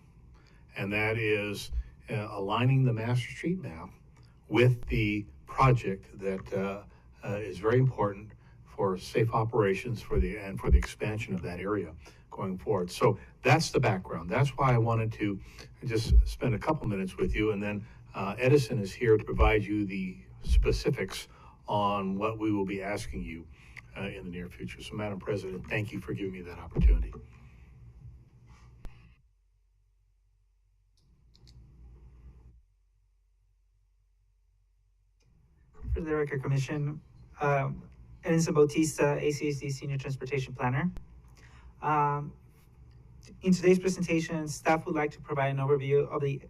and that is aligning the Master Street map with the project that is very important for safe operations for the expansion of that area going forward. So that's the background. That's why I wanted to just spend a couple minutes with you, and then Edison is here to provide you the specifics on what we will be asking you in the near future. So, Madam President, thank you for giving me that opportunity. For the Record Commission, Edison Bautista, ACHD Senior Transportation Planner. In today's presentation, staff would like to provide an overview of the,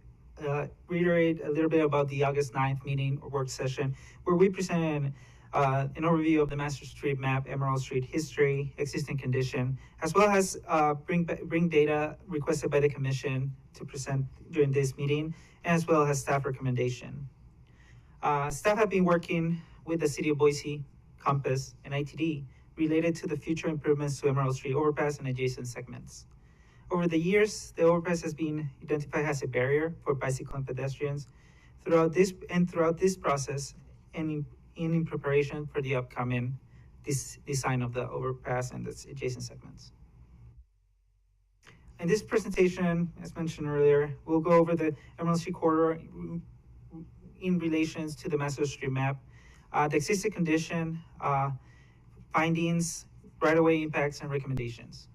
reiterate a little bit about the August 9th meeting or work session, where we presented an overview of the Master Street map, Emerald Street history, existing condition, as well as bring data requested by the Commission to present during this meeting, as well as staff recommendation. Staff have been working with the City of Boise, Compass, and ITD related to the future improvements to Emerald Street overpass and adjacent segments. Over the years, the overpass has been identified as a barrier for bicycle and pedestrians throughout this process and in preparation for the upcoming design of the overpass and its adjacent segments. In this presentation, as mentioned earlier, we'll go over the Emerald Street corridor in relations to the Master Street map, the existing condition, findings, right-of-way impacts, and recommendations.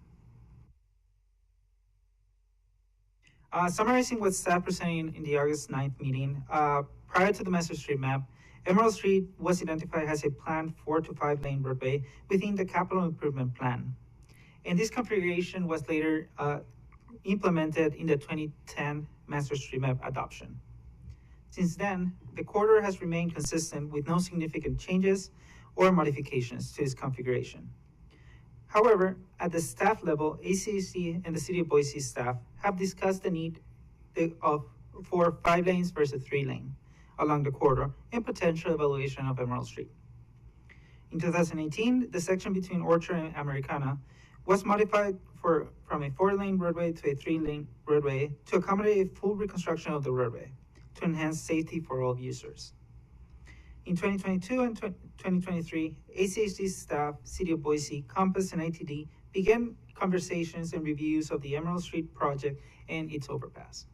Summarizing what staff presented in the August 9th meeting, prior to the Master Street map, Emerald Street was identified as a planned 4 to 5 lane roadway within the capital improvement plan. And this configuration was later implemented in the 2010 Master Street map adoption. Since then, the corridor has remained consistent with no significant changes or modifications to its configuration. However, at the staff level, ACHD and the City of Boise staff have discussed the need for 5 lanes versus 3 lane along the corridor and potential evaluation of Emerald Street. In 2018, the section between Orchard and Americana was modified from a 4-lane roadway to a 3-lane roadway to accommodate a full reconstruction of the roadway to enhance safety for all users. In 2022 and 2023, ACHD staff, City of Boise, Compass, and ITD began conversations and reviews of the Emerald Street project and its overpass.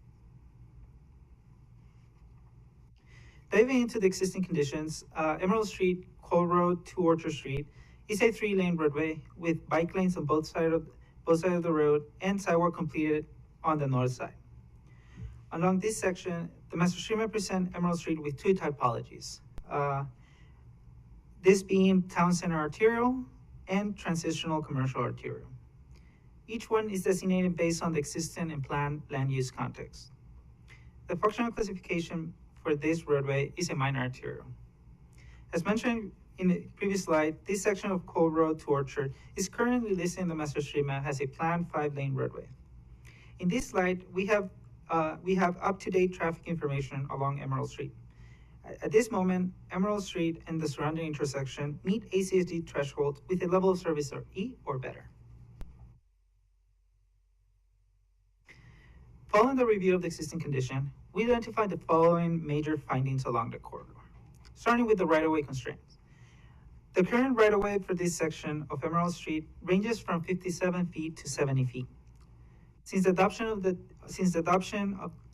Diving into the existing conditions, Emerald Street, Cole Road to Orchard Street is a 3-lane roadway with bike lanes on both sides of the road and sidewalk completed on the north side. Along this section, the Master Street map presents Emerald Street with 2 typologies. This being town center arterial and transitional commercial arterial. Each one is designated based on the existing and planned land use context. The functional classification for this roadway is a minor arterial. As mentioned in the previous slide, this section of Cole Road to Orchard is currently listed in the Master Street map as a planned 5-lane roadway. In this slide, we have up-to-date traffic information along Emerald Street. At this moment, Emerald Street and the surrounding intersection meet ACHD thresholds with a level of service of E or better. Following the review of the existing condition, we identified the following major findings along the corridor, starting with the right-of-way constraints. The current right-of-way for this section of Emerald Street ranges from 57 feet to 70 feet. Since the adoption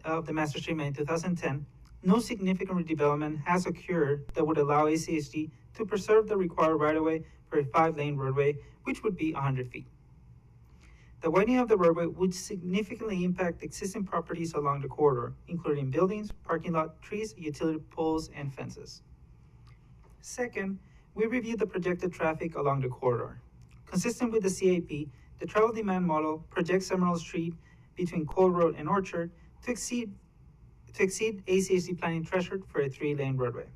of the Master Street map in 2010, no significant redevelopment has occurred that would allow ACHD to preserve the required right-of-way for a 5-lane roadway, which would be 100 feet. The widening of the roadway would significantly impact existing properties along the corridor, including buildings, parking lot, trees, utility poles, and fences. Second, we reviewed the projected traffic along the corridor. Consistent with the CIP, the travel demand model projects Emerald Street between Cole Road and Orchard to exceed ACHD planning threshold for a 3-lane roadway.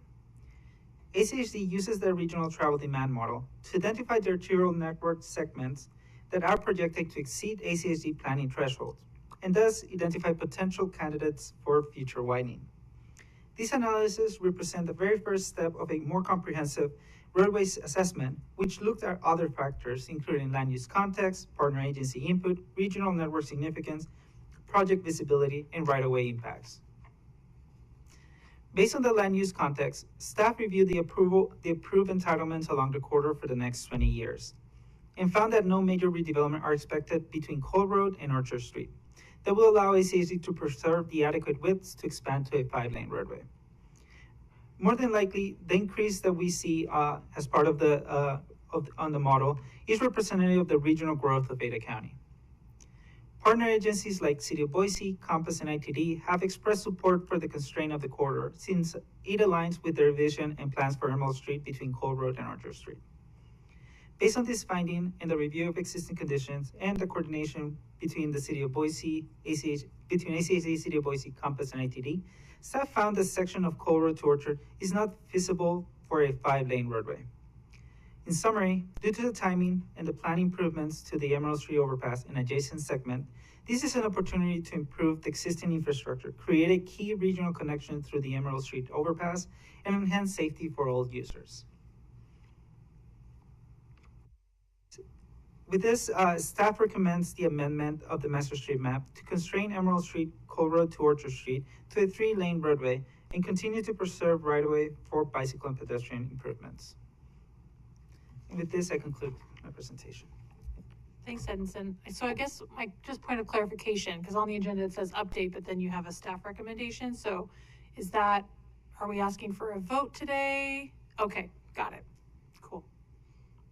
ACHD uses the regional travel demand model to identify the arterial network segments that are projected to exceed ACHD planning thresholds, and thus identify potential candidates for future widening. These analyses represent the very first step of a more comprehensive roadways assessment, which looked at other factors, including land use context, partner agency input, regional network significance, project visibility, and right-of-way impacts. Based on the land use context, staff reviewed the approved entitlements along the corridor for the next 20 years and found that no major redevelopment are expected between Cole Road and Orchard Street that will allow ACHD to preserve the adequate widths to expand to a 5-lane roadway. More than likely, the increase that we see as part of on the model is representative of the regional growth of Ada County. Partner agencies like City of Boise, Compass, and ITD have expressed support for the constraint of the corridor since it aligns with their vision and plans for Emerald Street between Cole Road and Orchard Street. Based on this finding and the review of existing conditions and the coordination between the City of Boise, between ACHD, City of Boise, Compass, and ITD, staff found the section of Cole Road to Orchard is not feasible for a 5-lane roadway. In summary, due to the timing and the planned improvements to the Emerald Street overpass and adjacent segment, this is an opportunity to improve the existing infrastructure, create a key regional connection through the Emerald Street overpass, and enhance safety for all users. With this, staff recommends the amendment of the master street map to constrain Emerald Street, Cole Road to Orchard Street to a 3-lane roadway and continue to preserve right-of-way for bicycle and pedestrian improvements. And with this, I conclude my presentation. Thanks, Edinson. So I guess my just point of clarification, because on the agenda it says update, but then you have a staff recommendation. So is that, are we asking for a vote today? Okay, got it. Cool.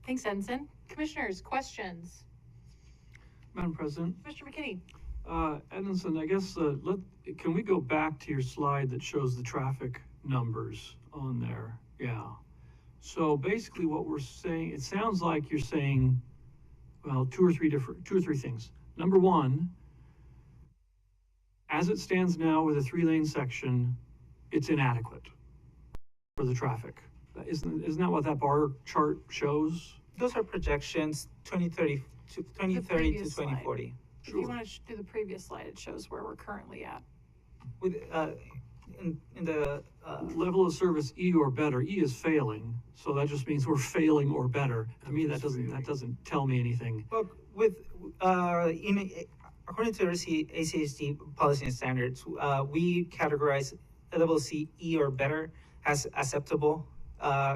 Thanks, Edinson. Commissioners, questions? Madam President, Commissioner McKinney. Edinson, I guess, can we go back to your slide that shows the traffic numbers on there? Yeah. So basically what we're saying, it sounds like you're saying, well, two or three things. Number one, as it stands now with a 3-lane section, it's inadequate for the traffic. Isn't that what that bar chart shows? Those are projections 2030 to 2040. If you want to do the previous slide, it shows where we're currently at. With in the level of service E or better. E is failing, so that just means we're failing or better. To me, that doesn't tell me anything. Well, with according to ACHD policy and standards, we categorize level C, E or better as acceptable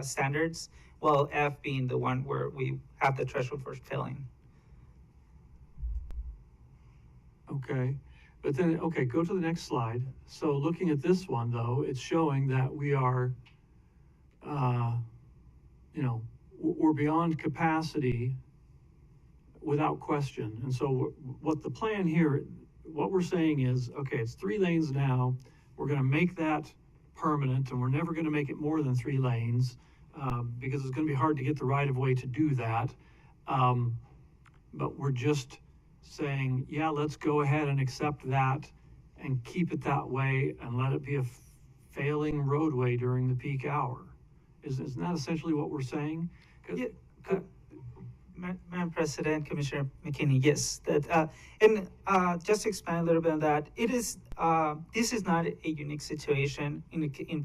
standards, while F being the one where we have the threshold for failing. Okay, but then, okay, go to the next slide. So looking at this one though, it's showing that we are, we're beyond capacity without question. And so what the plan here, what we're saying is, okay, it's 3 lanes now. We're gonna make that permanent, and we're never gonna make it more than 3 lanes because it's gonna be hard to get the right of way to do that. But we're just saying, yeah, let's go ahead and accept that and keep it that way and let it be a failing roadway during the peak hour. Isn't that essentially what we're saying? Yeah, Madam President, Commissioner McKinney, yes. That and just to expand a little bit on that, it is this is not a unique situation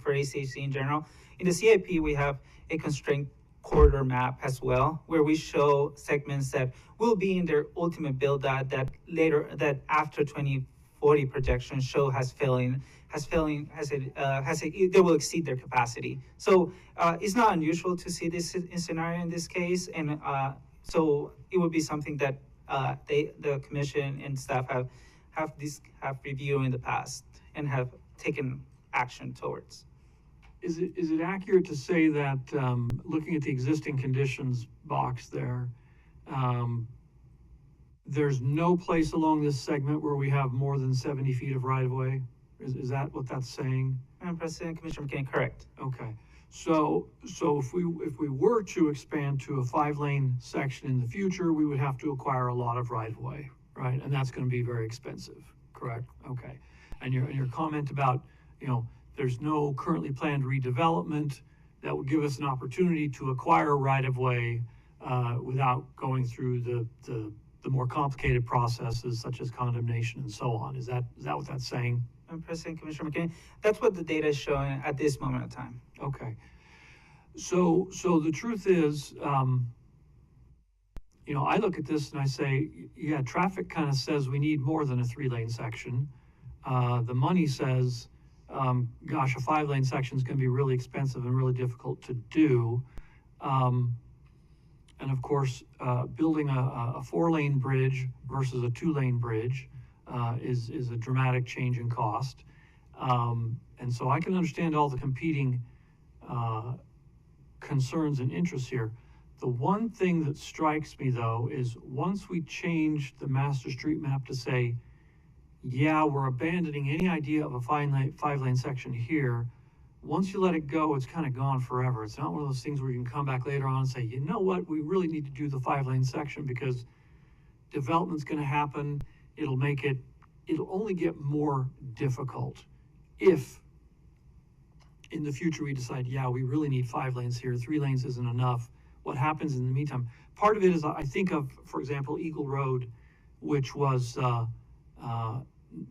for ACHD in general. In the CIP, we have a constraint corridor map as well, where we show segments that will be in their ultimate build out that after 2040 projections show they will exceed their capacity. So it's not unusual to see this scenario in this case, and so it would be something that the commission and staff have reviewed in the past and have taken action towards. Is it accurate to say that looking at the existing conditions box there, there's no place along this segment where we have more than 70 feet of right-of-way? Is that what that's saying? Madam President, Commissioner McKinney, correct. Okay. So if we were to expand to a 5-lane section in the future, we would have to acquire a lot of right-of-way, right? And that's going to be very expensive, correct? Okay. And your comment about, there's no currently planned redevelopment that would give us an opportunity to acquire right-of-way without going through the the more complicated processes such as condemnation and so on. Is that what that's saying? President, Commissioner McKinney, that's what the data is showing at this moment in time. Okay. So the truth is, you know, I look at this and I say, yeah, traffic kind of says we need more than a 3-lane section. The money says, gosh, a 5-lane section is going to be really expensive and really difficult to do. And of course, building a 4-lane bridge versus a 2-lane bridge is a dramatic change in cost. And so I can understand all the competing concerns and interests here. The one thing that strikes me, though, is once we change the master street map to say, yeah, we're abandoning any idea of a 5-lane section here, once you let it go, it's kind of gone forever. It's not one of those things where you can come back later on and say, you know what, we really need to do the 5-lane section because development's going to happen. It'll only get more difficult if in the future we decide, yeah, we really need 5 lanes here, 3 lanes isn't enough. What happens in the meantime? Part of it is I think of, for example, Eagle Road, which was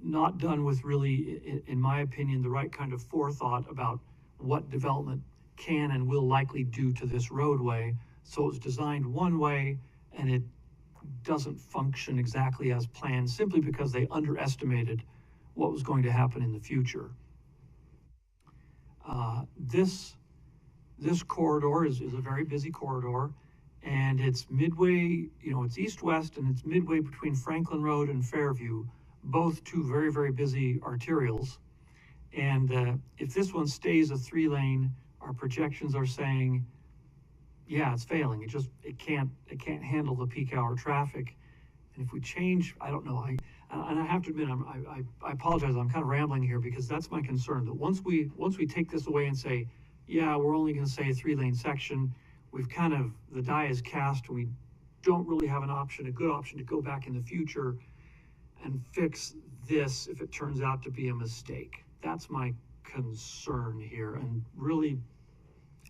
not done with really, in my opinion, the right kind of forethought about what development can and will likely do to this roadway. So it was designed one way and it doesn't function exactly as planned simply because they underestimated what was going to happen in the future. This corridor is a very busy corridor, and it's midway, you know, it's east-west, and it's midway between Franklin Road and Fairview, both two very, very busy arterials. And if this one stays a 3-lane, our projections are saying, yeah, it's failing. It can't handle the peak hour traffic. And if we change, I don't know, and I have to admit, I apologize, I'm kind of rambling here because that's my concern, that once we take this away and say, yeah, we're only going to say a 3-lane section, we've kind of, the die is cast, and we don't really have a good option to go back in the future and fix this if it turns out to be a mistake. That's my concern here. And really,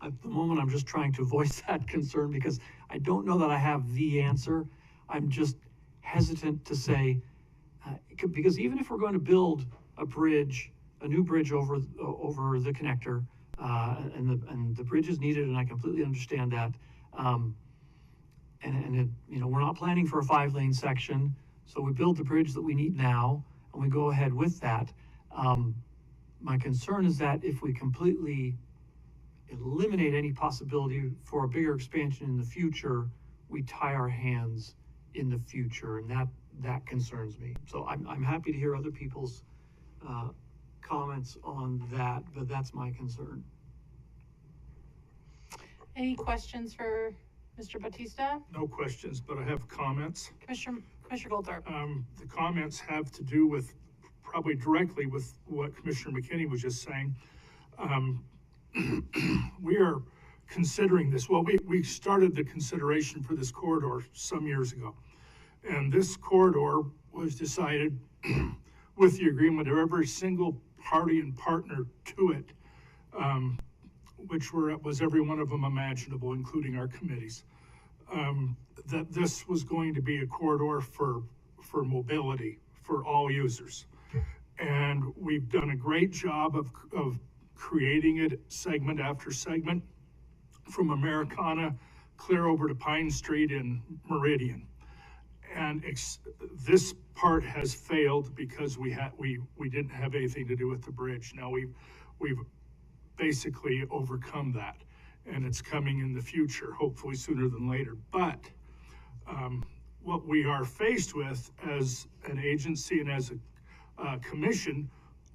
at the moment, I'm just trying to voice that concern because I don't know that I have the answer. I'm just hesitant to say, because even if we're going to build a new bridge over the connector, and the bridge is needed, and I completely understand that. You know, we're not planning for a 5-lane section, so we build the bridge that we need now, and we go ahead with that. My concern is that if we completely eliminate any possibility for a bigger expansion in the future, we tie our hands in the future, and that concerns me. So I'm happy to hear other people's comments on that, but that's my concern. Any questions for Mr. Bautista? No questions, but I have comments. Commissioner Goldthorpe. The comments have to do with, probably directly with what Commissioner McKinney was just saying. We are considering this. Well, we started the consideration for this corridor some years ago. And this corridor was decided with the agreement of every single party and partner to it, which was every one of them imaginable, including our committees, that this was going to be a corridor for mobility for all users. And we've done a great job of creating it segment after segment from Americana clear over to Pine Street and Meridian. And this part has failed because we didn't have anything to do with the bridge. Now we've basically overcome that, and it's coming in the future, hopefully sooner than later. But what we are faced with as an agency and as a commission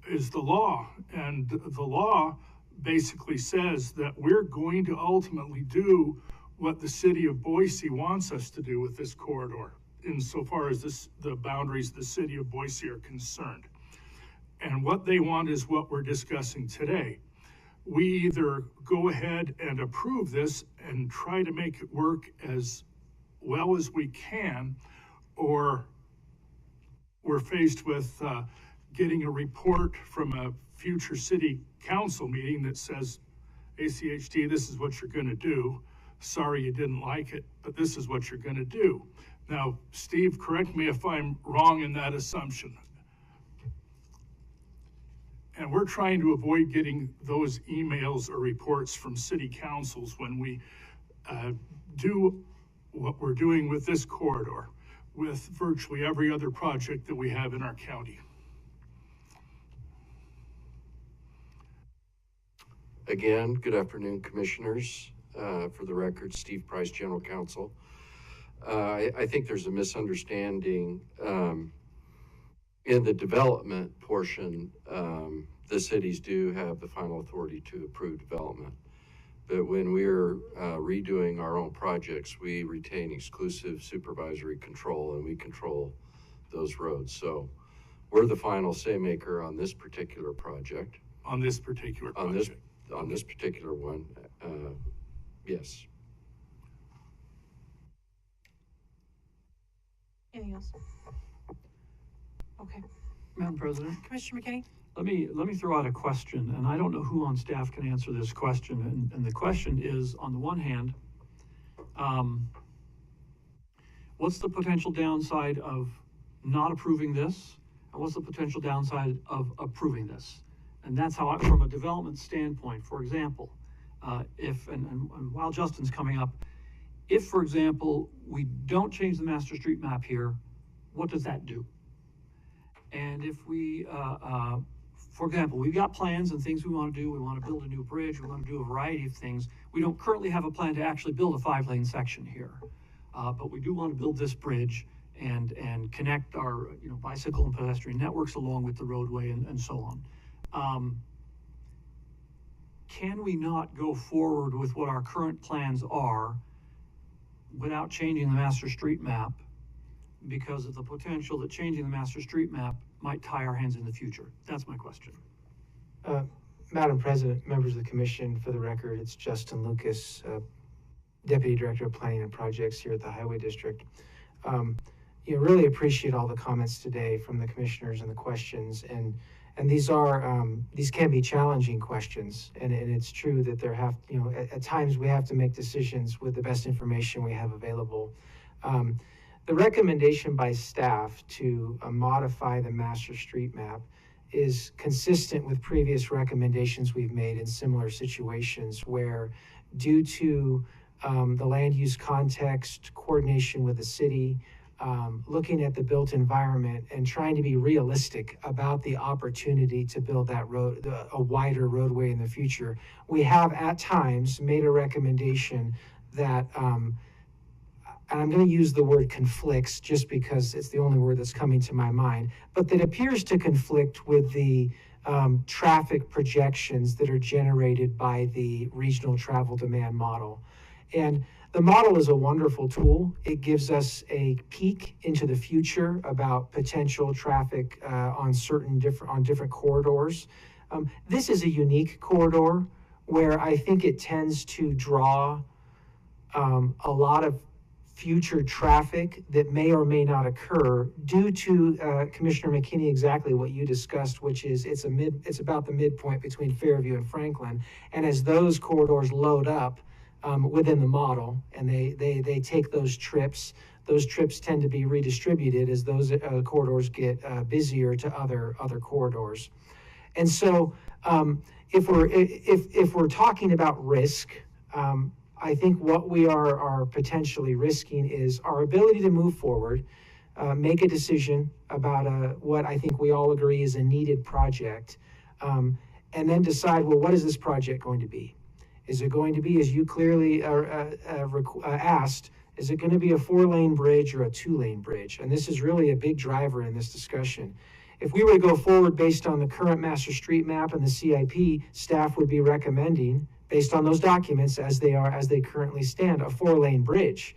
is the law, and the law basically says that we're going to ultimately do what the city of Boise wants us to do with this corridor, insofar as the boundaries of the city of Boise are concerned. And what they want is what we're discussing today. We either go ahead and approve this and try to make it work as well as we can, or we're faced with getting a report from a future city council meeting that says, ACHD, this is what you're going to do. Sorry you didn't like it, but this is what you're going to do. Now, Steve, correct me if I'm wrong in that assumption. And we're trying to avoid getting those emails or reports from city councils when we do what we're doing with this corridor, with virtually every other project that we have in our county. Again, good afternoon, commissioners. For the record, Steve Price, General Counsel. I think there's a misunderstanding in the development portion. The cities do have the final authority to approve development. But when we're redoing our own projects, we retain exclusive supervisory control and we control those roads. So we're the final say maker on this particular project. On this particular project. On this particular one, yes. Anything else? Okay. Madam President, Commissioner McKinney? let me throw out a question, and I don't know who on staff can answer this question. And the question is, on the one hand, what's the potential downside of not approving this? And what's the potential downside of approving this? And that's how, from a development standpoint, for example, if, and while Justin's coming up, if, for example, we don't change the master street map here, what does that do? And if we, for example, we've got plans and things we want to do. We want to build a new bridge. We want to do a variety of things. We don't currently have a plan to actually build a 5-lane section here. But we do want to build this bridge and connect our, bicycle and pedestrian networks along with the roadway and so on. Can we not go forward with what our current plans are without changing the master street map because of the potential that changing the master street map might tie our hands in the future? That's my question. Madam President, members of the commission, for the record, it's Justin Lucas, Deputy Director of Planning and Projects here at the Highway District. Really appreciate all the comments today from the commissioners and the questions, and these can be challenging questions, and it's true that at times we have to make decisions with the best information we have available. The recommendation by staff to modify the master street map is consistent with previous recommendations we've made in similar situations where, due to the land use context, coordination with the city, looking at the built environment and trying to be realistic about the opportunity to build that road, a wider roadway in the future, we have at times made a recommendation that, and I'm going to use the word conflicts just because it's the only word that's coming to my mind, but that appears to conflict with the traffic projections that are generated by the regional travel demand model. And the model is a wonderful tool. It gives us a peek into the future about potential traffic on different corridors. This is a unique corridor where I think it tends to draw a lot of future traffic that may or may not occur due to Commissioner McKinney, exactly what you discussed, which is it's about the midpoint between Fairview and Franklin. And as those corridors load up within the model and they take those trips tend to be redistributed as those corridors get busier to other corridors. And so if we're talking about risk, I think what we are potentially risking is our ability to move forward, make a decision about what I think we all agree is a needed project, and then decide, well, what is this project going to be? Is it going to be, as you clearly asked, is it going to be a 4-lane bridge or a 2-lane bridge? And this is really a big driver in this discussion. If we were to go forward based on the current master street map and the CIP, staff would be recommending, based on those documents as they currently stand, a 4-lane bridge.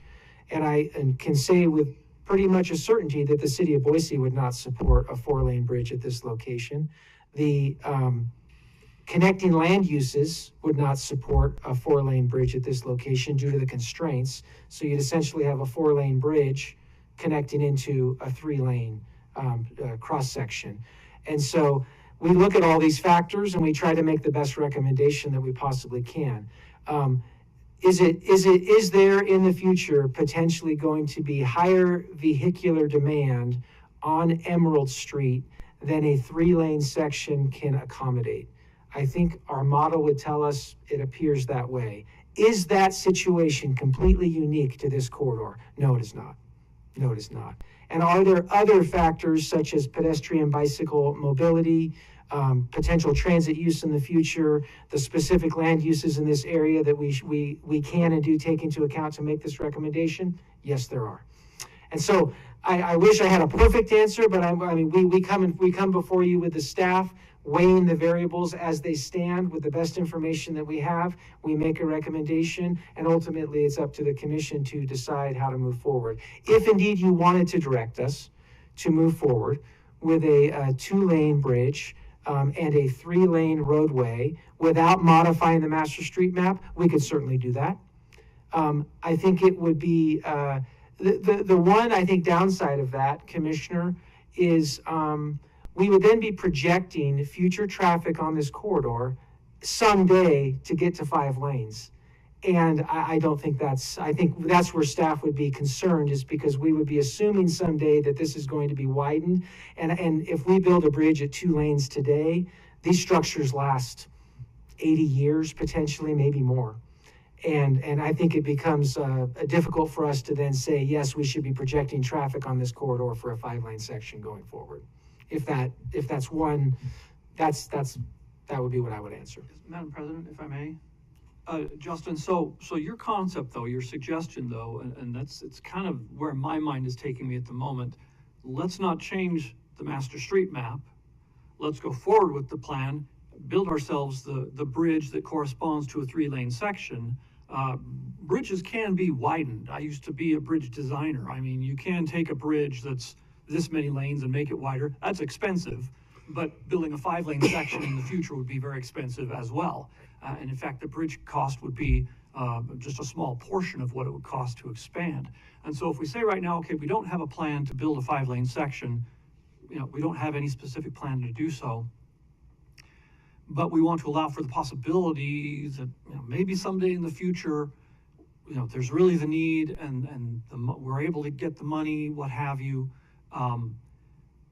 And I can say with pretty much a certainty that the city of Boise would not support a 4-lane bridge at this location. The connecting land uses would not support a 4-lane bridge at this location due to the constraints. So you'd essentially have a 4-lane bridge connecting into a 3-lane cross section. And so we look at all these factors and we try to make the best recommendation that we possibly can. Is there in the future potentially going to be higher vehicular demand on Emerald Street than a 3-lane section can accommodate? I think our model would tell us it appears that way. Is that situation completely unique to this corridor? No, it is not. No, it is not. And are there other factors such as pedestrian bicycle mobility, potential transit use in the future, the specific land uses in this area that we can and do take into account to make this recommendation? Yes, there are. And so I wish I had a perfect answer, but I mean, we come before you with the staff, weighing the variables as they stand with the best information that we have. We make a recommendation, and ultimately it's up to the commission to decide how to move forward. If indeed you wanted to direct us to move forward with a 2-lane bridge and a 3-lane roadway without modifying the master street map, we could certainly do that. I think it would be, the one, I think, downside of that, Commissioner, is we would then be projecting future traffic on this corridor someday to get to 5 lanes. And I don't think I think that's where staff would be concerned, is because we would be assuming someday that this is going to be widened. And if we build a bridge at 2 lanes today, these structures last 80 years, potentially, maybe more. And I think it becomes difficult for us to then say, yes, we should be projecting traffic on this corridor for a 5-lane section going forward. If that's one, that would be what I would answer. Madam President, if I may. Justin, so your concept though, your suggestion though, and it's kind of where my mind is taking me at the moment. Let's not change the master street map. Let's go forward with the plan, build ourselves the bridge that corresponds to a 3-lane section. Bridges can be widened. I used to be a bridge designer. I mean, you can take a bridge that's this many lanes and make it wider. That's expensive, but building a 5-lane section in the future would be very expensive as well. And in fact, the bridge cost would be just a small portion of what it would cost to expand. And so if we say right now, okay, we don't have a plan to build a 5-lane section, we don't have any specific plan to do so, but we want to allow for the possibility that maybe someday in the future, there's really the need and we're able to get the money, what have you.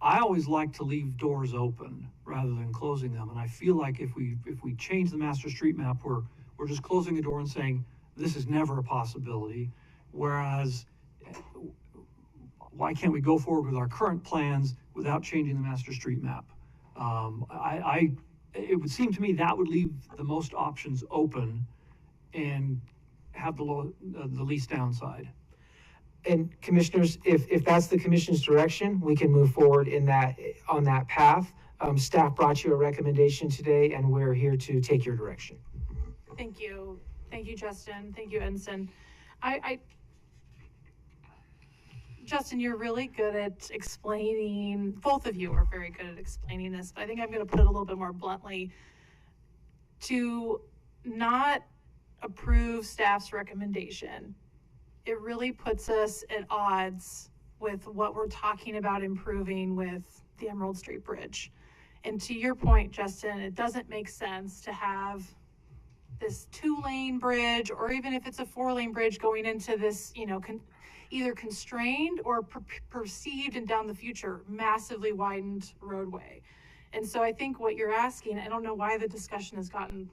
I always like to leave doors open rather than closing them. And I feel like if we change the master street map, we're just closing the door and saying, this is never a possibility. Whereas, why can't we go forward with our current plans without changing the master street map? It would seem to me that would leave the most options open and have the least downside. And commissioners, if that's the commission's direction, we can move forward on that path. Staff brought you a recommendation today, and we're here to take your direction. Thank you, Justin. Thank you, Ensign. Justin, you're really good at explaining. Both of you are very good at explaining this, but I think I'm going to put it a little bit more bluntly. To not approve staff's recommendation, it really puts us at odds with what we're talking about improving with the Emerald Street Bridge. And to your point, Justin, it doesn't make sense to have this 2-lane bridge, or even if it's a 4-lane bridge going into this, either constrained or perceived and down the future, massively widened roadway. And so I think what you're asking, I don't know why the discussion has gotten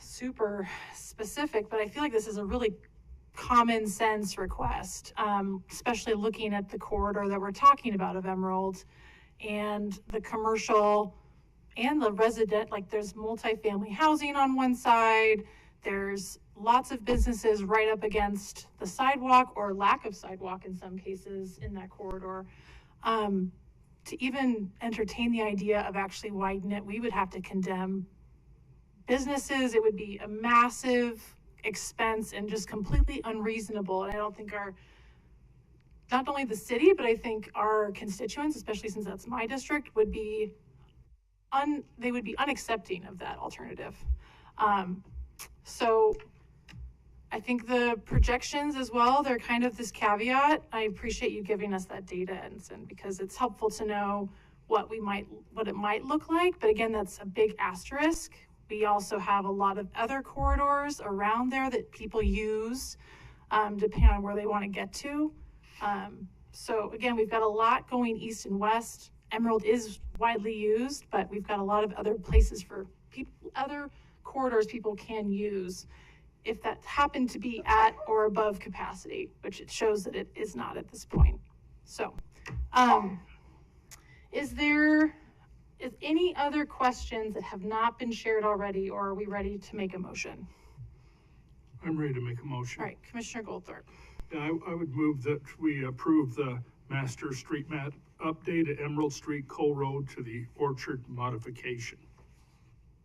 super specific, but I feel like this is a really common sense request, especially looking at the corridor that we're talking about of Emerald and the commercial and the resident, like there's multifamily housing on one side, there's lots of businesses right up against the sidewalk or lack of sidewalk in some cases in that corridor. To even entertain the idea of actually widening it, we would have to condemn businesses. It would be a massive expense and just completely unreasonable. And I don't think not only the city, but I think our constituents, especially since that's my district, would be unaccepting of that alternative. So I think the projections as well, they're kind of this caveat. I appreciate you giving us that data, Ensign, because it's helpful to know what it might look like. But again, that's a big asterisk. We also have a lot of other corridors around there that people use, depending on where they want to get to. So again, we've got a lot going east and west. Emerald is widely used, but we've got a lot of other places for people, other corridors people can use if that happened to be at or above capacity, which it shows that it is not at this point. So, is any other questions that have not been shared already, or are we ready to make a motion? I'm ready to make a motion. All right, Commissioner Goldthorpe. Yeah, I would move that we approve the master street map update at Emerald Street, Cole Road to the Orchard modification.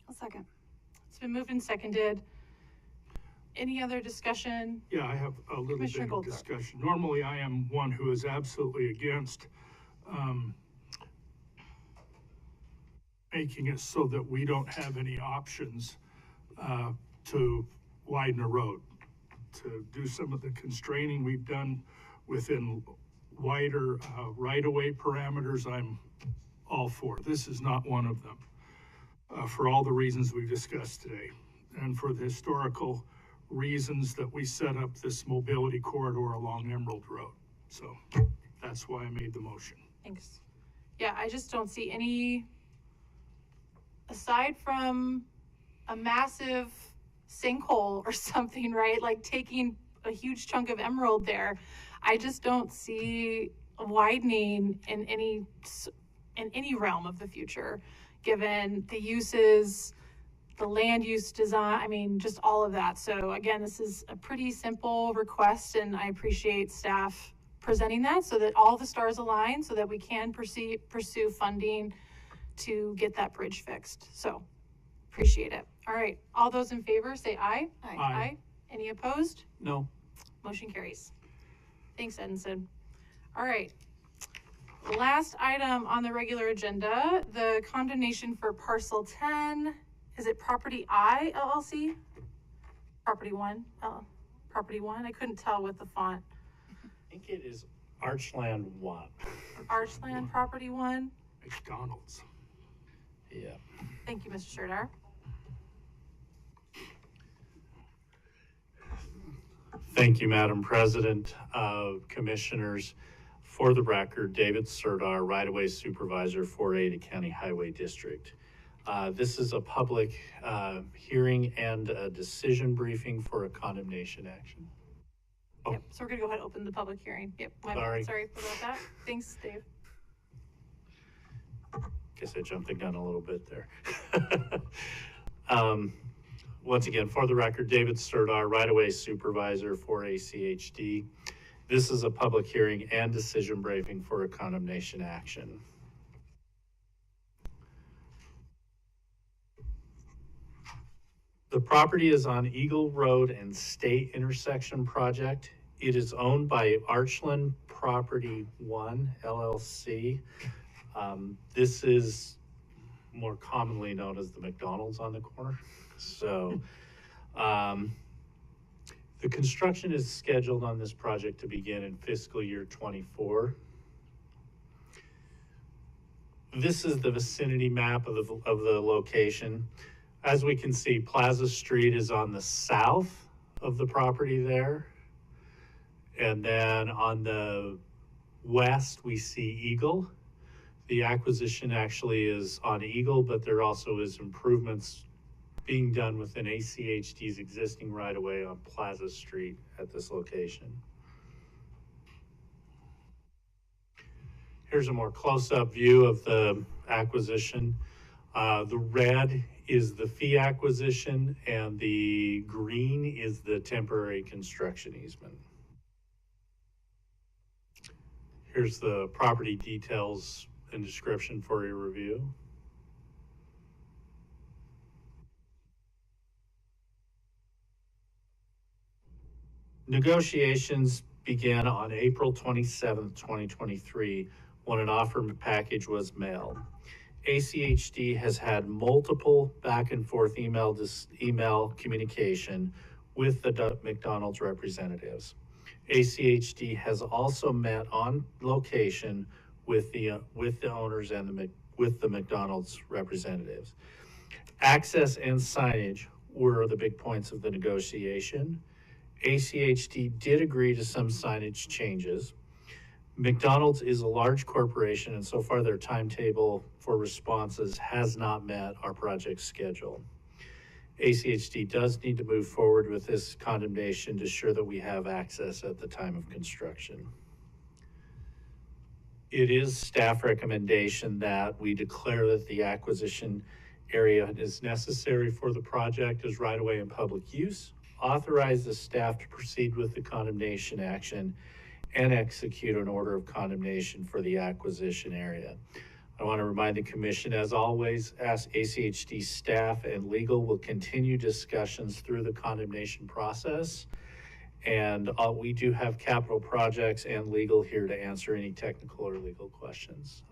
I'll second. It's been moved and seconded. Any other discussion? Yeah, I have a little bit Commissioner of Goldthorpe. discussion. Normally, I am one who is absolutely against making it so that we don't have any options to widen a road. To do some of the constraining we've done within wider right-of-way parameters, I'm all for. This is not one of them, for all the reasons we've discussed today, and for the historical reasons that we set up this mobility corridor along Emerald Road. So that's why I made the motion. Thanks. Yeah, I just don't see any, aside from a massive sinkhole or something, right? Like taking a huge chunk of Emerald there. I just don't see widening in any realm of the future, given the uses, the land use design, I mean, just all of that. So again, this is a pretty simple request, and I appreciate staff presenting that so that all the stars align so that we can pursue funding to get that bridge fixed. So appreciate it. All right, all those in favor say aye. Aye. Aye. Any opposed? No. Motion carries. Thanks, Edinson. All right. Last item on the regular agenda, the condemnation for parcel 10. Is it Property I LLC? Property 1? Property 1? I couldn't tell with the font. I think it is Archland 1. Archland Property 1. McDonald's. Yeah. Thank you, Mr. Serdar. Thank you, Madam President, Commissioners. For the record, David Serdar, Right-of-Way Supervisor for Ada County Highway District. This is a public hearing and a decision briefing for a condemnation action. Oh. Yep, so we're gonna go ahead and open the public hearing. Yep, my bad. Sorry. Sorry about that. Thanks, Dave. Guess I jumped the gun a little bit there. Once again, for the record, David Serdar, Right-of-Way Supervisor for ACHD. This is a public hearing and decision briefing for a condemnation action. The property is on Eagle Road and State Intersection Project. It is owned by Archland Property 1 LLC. This is more commonly known as the McDonald's on the corner. So the construction is scheduled on this project to begin in fiscal year 24. This is the vicinity map of the location. As we can see, Plaza Street is on the south of the property there. And then on the west, we see Eagle. The acquisition actually is on Eagle, but there also is improvements being done within ACHD's existing right-of-way on Plaza Street at this location. Here's a more close-up view of the acquisition. The red is the fee acquisition, and the green is the temporary construction easement. Here's the property details and description for your review. Negotiations began on April 27th, 2023, when an offer package was mailed. ACHD has had multiple back and forth email communication with the McDonald's representatives. ACHD has also met on location with the owners and with the McDonald's representatives. Access and signage were the big points of the negotiation. ACHD did agree to some signage changes. McDonald's is a large corporation, and so far their timetable for responses has not met our project schedule. ACHD does need to move forward with this condemnation to ensure that we have access at the time of construction. It is staff recommendation that we declare that the acquisition area is necessary for the project as right-of-way and public use, authorize the staff to proceed with the condemnation action, and execute an order of condemnation for the acquisition area. I want to remind the commission, as always, ACHD staff and legal will continue discussions through the condemnation process. And we do have capital projects and legal here to answer any technical or legal questions.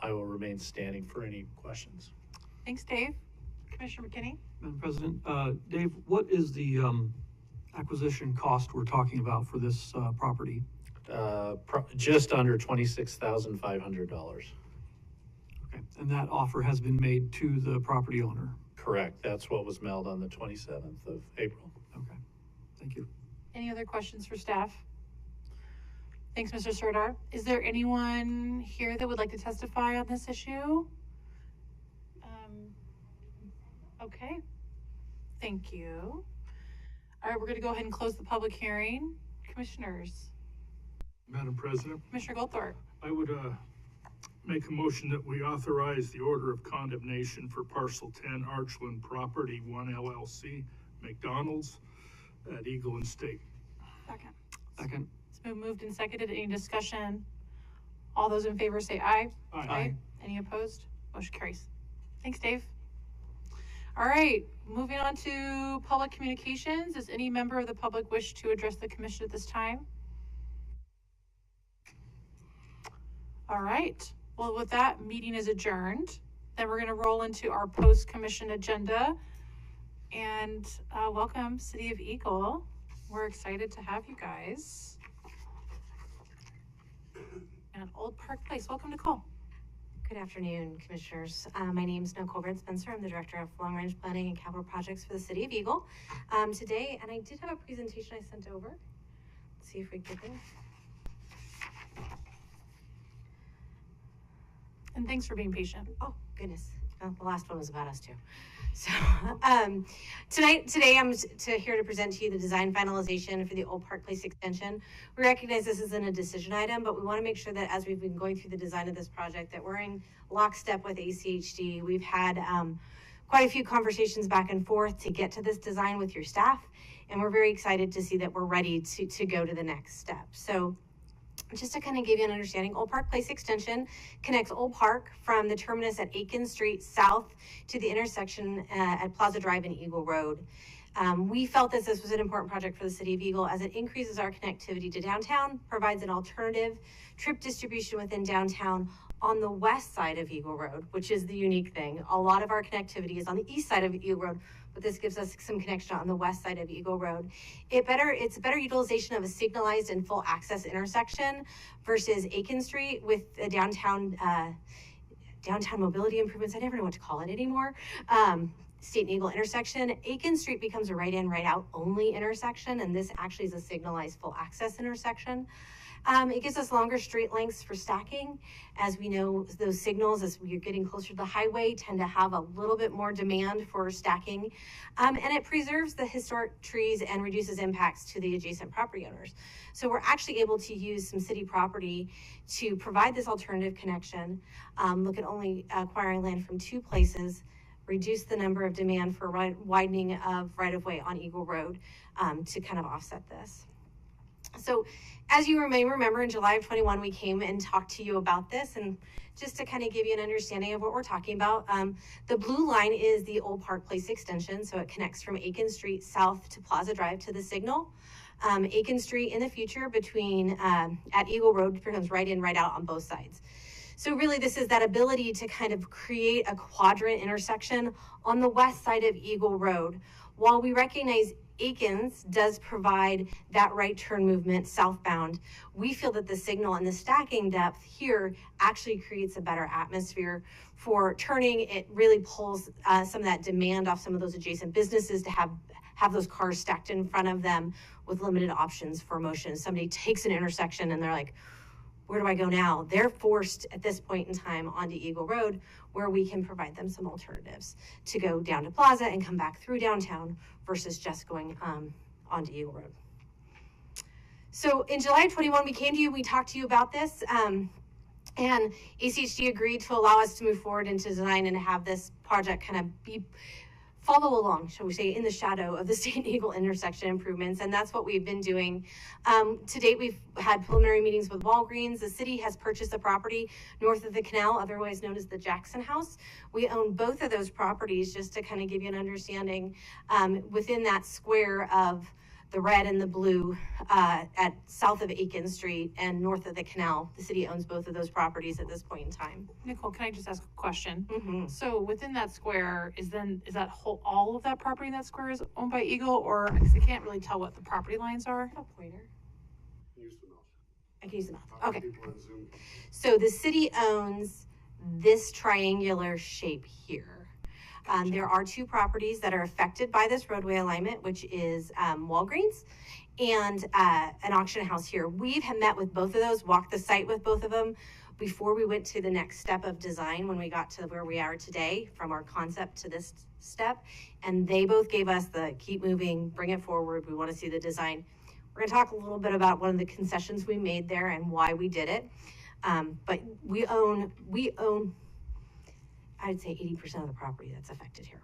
I will remain standing for any questions. Thanks, Dave. Commissioner McKinney? Madam President, Dave, what is the acquisition cost we're talking about for this property? Just under $26,500. Okay, and that offer has been made to the property owner? Correct. That's what was mailed on the 27th of April. Okay, thank you. Any other questions for staff? Thanks, Mr. Serdar. Is there anyone here that would like to testify on this issue? Okay, thank you. All right, we're gonna go ahead and close the public hearing. Commissioners, Madam President, Commissioner Goldthorpe. I would make a motion that we authorize the order of condemnation for parcel 10 Archland Property 1 LLC, McDonald's at Eagle and State. Second. Second. It's been moved and seconded. Any discussion? All those in favor say aye. Aye. Any opposed? Motion carries. Thanks, Dave. All right, moving on to public communications. Does any member of the public wish to address the commission at this time? All right, well, with that, meeting is adjourned. Then we're gonna roll into our post-commission agenda. And welcome, City of Eagle. We're excited to have you guys. And Old Park Place, welcome, Nicole. Good afternoon, Commissioners. My name is Nicole Brent-Spencer. I'm the Director of Long Range Planning and Capital Projects for the City of Eagle. Today, and I did have a presentation I sent over. Let's see if we get there. And thanks for being patient. Oh, goodness. Well, the last one was about us too. So today I'm here to present to you the design finalization for the Old Park Place extension. We recognize this isn't a decision item, but we want to make sure that as we've been going through the design of this project that we're in lockstep with ACHD. We've had quite a few conversations back and forth to get to this design with your staff, and we're very excited to see that we're ready to go to the next step. So just to kind of give you an understanding, Old Park Place Extension connects Old Park from the terminus at Aiken Street south to the intersection at Plaza Drive and Eagle Road. We felt that this was an important project for the City of Eagle as it increases our connectivity to downtown, provides an alternative trip distribution within downtown on the west side of Eagle Road, which is the unique thing. A lot of our connectivity is on the east side of Eagle Road, but this gives us some connection on the west side of Eagle Road. It's a better utilization of a signalized and full access intersection versus Aiken Street with the downtown mobility improvements. I never know what to call it anymore. State and Eagle intersection. Aiken Street becomes a right in, right out only intersection, and this actually is a signalized full access intersection. It gives us longer street lengths for stacking. As we know, those signals, as we're getting closer to the highway, tend to have a little bit more demand for stacking. And it preserves the historic trees and reduces impacts to the adjacent property owners. So we're actually able to use some city property to provide this alternative connection, look at only acquiring land from two places, reduce the number of demand for widening of right-of-way on Eagle Road to kind of offset this. So as you may remember, in July of 21, we came and talked to you about this, and just to kind of give you an understanding of what we're talking about, the blue line is the Old Park Place extension, so it connects from Aiken Street south to Plaza Drive to the signal. Aiken Street in the future between at Eagle Road becomes right in, right out on both sides. So really this is that ability to kind of create a quadrant intersection on the west side of Eagle Road. While we recognize Aikens does provide that right turn movement southbound, we feel that the signal and the stacking depth here actually creates a better atmosphere for turning. It really pulls some of that demand off some of those adjacent businesses to have those cars stacked in front of them with limited options for motion. Somebody takes an intersection and they're like, where do I go now? They're forced at this point in time onto Eagle Road, where we can provide them some alternatives to go down to Plaza and come back through downtown versus just going onto Eagle Road. So in July 21, we came to you, we talked to you about this, and ACHD agreed to allow us to move forward into design and have this project kind of follow along, shall we say, in the shadow of the State and Eagle intersection improvements, and that's what we've been doing. To date, we've had preliminary meetings with Walgreens. The city has purchased a property north of the canal, otherwise known as the Jackson House. We own both of those properties, just to kind of give you an understanding. Within that square of the red and the blue at south of Aiken Street and north of the canal, the city owns both of those properties at this point in time. Nicole, can I just ask a question? So within that square, is that all of that property in that square is owned by Eagle, or because I can't really tell what the property lines are? A pointer. I can use the mouse. Okay. So the city owns this triangular shape here. There are two properties that are affected by this roadway alignment, which is Walgreens and an auction house here. We have met with both of those, walked the site with both of them before we went to the next step of design when we got to where we are today, from our concept to this step. And they both gave us the keep moving, bring it forward. We want to see the design. We're going to talk a little bit about one of the concessions we made there and why we did it. But we own I'd say 80% of the property that's affected here.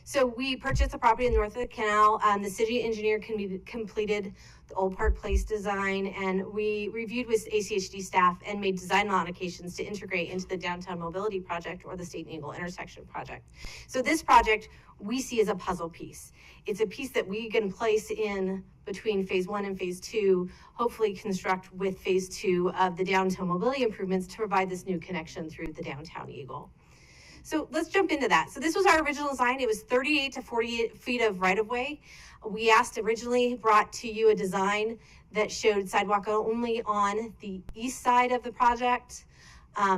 So we purchased the property north of the canal. The city engineer completed the Old Park Place design, and we reviewed with ACHD staff and made design modifications to integrate into the Downtown Mobility Project or the State and Eagle Intersection Project. So this project we see as a puzzle piece. It's a piece that we can place in between phase 1 and phase 2, hopefully construct with phase 2 of the downtown mobility improvements to provide this new connection through the downtown Eagle. So let's jump into that. So this was our original design. It was 38 to 48 feet of right-of-way. We brought to you a design that showed sidewalk only on the east side of the project.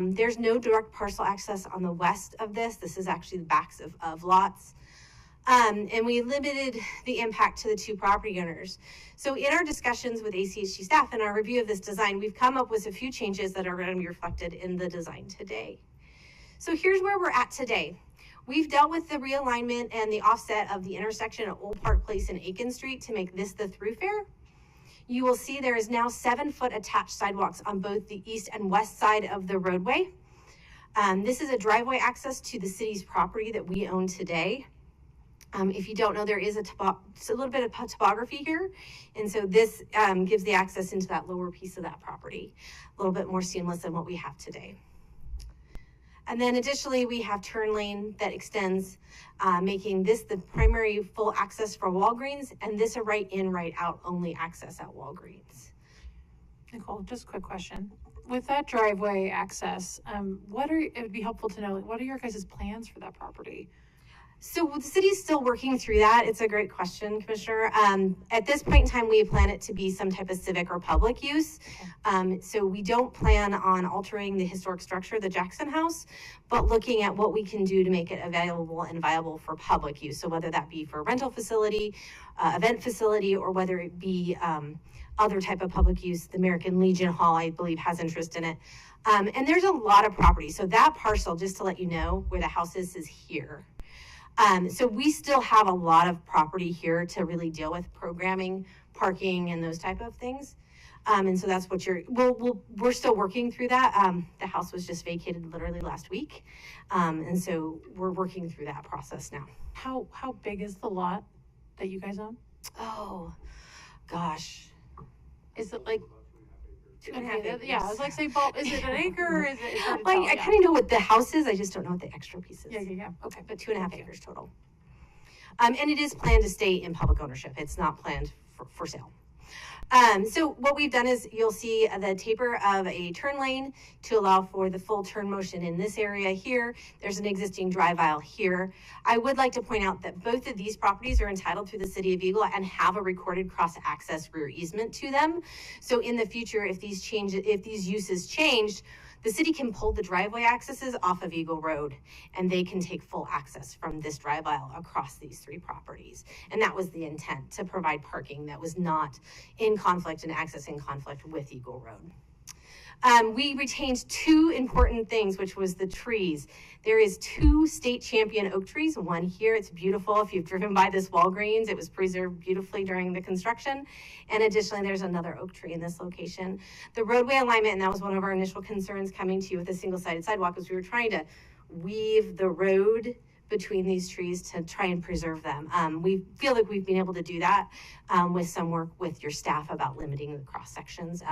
There's no direct parcel access on the west of this. This is actually the backs of lots. And we limited the impact to the two property owners. So in our discussions with ACHD staff and our review of this design, we've come up with a few changes that are going to be reflected in the design today. So here's where we're at today. We've dealt with the realignment and the offset of the intersection at Old Park Place and Aiken Street to make this the thoroughfare. You will see there is now 7-foot attached sidewalks on both the east and west side of the roadway. This is a driveway access to the city's property that we own today. If you don't know, there is a little bit of topography here. And so this gives the access into that lower piece of that property, a little bit more seamless than what we have today. And then additionally, we have turn lane that extends, making this the primary full access for Walgreens, and this a right in, right out only access at Walgreens. Nicole, just a quick question. With that driveway access, it would be helpful to know, what are your guys' plans for that property? So the city's still working through that. It's a great question, Commissioner. At this point in time, we plan it to be some type of civic or public use. So we don't plan on altering the historic structure, the Jackson House, but looking at what we can do to make it available and viable for public use. So whether that be for a rental facility, event facility, or whether it be other type of public use. The American Legion Hall, I believe, has interest in it. And there's a lot of property. So that parcel, just to let you know, where the house is here. So we still have a lot of property here to really deal with programming, parking, and those type of things. And so that's what we're still working through that. The house was just vacated literally last week. And so we're working through that process now. How big is the lot that you guys own? Oh, gosh. Is it like 2.5 acres? Yeah, I was like, say, is it an acre or is it? I kind of know what the house is. I just don't know what the extra piece is. Yeah. Okay, but 2.5 acres total. And it is planned to stay in public ownership. It's not planned for sale. So what we've done is you'll see the taper of a turn lane to allow for the full turn motion in this area here. There's an existing drive aisle here. I would like to point out that both of these properties are entitled through the City of Eagle and have a recorded cross-access rear easement to them. So in the future, if these uses changed, the city can pull the driveway accesses off of Eagle Road and they can take full access from this drive aisle across these three properties. And that was the intent, to provide parking that was not in conflict and access in conflict with Eagle Road. We retained two important things, which was the trees. There is 2 state champion oak trees, one here, it's beautiful. If you've driven by this Walgreens, it was preserved beautifully during the construction. And additionally, there's another oak tree in this location. The roadway alignment, and that was one of our initial concerns coming to you with a single-sided sidewalk, was we were trying to weave the road between these trees to try and preserve them. We feel like we've been able to do that with some work with your staff about limiting the cross sections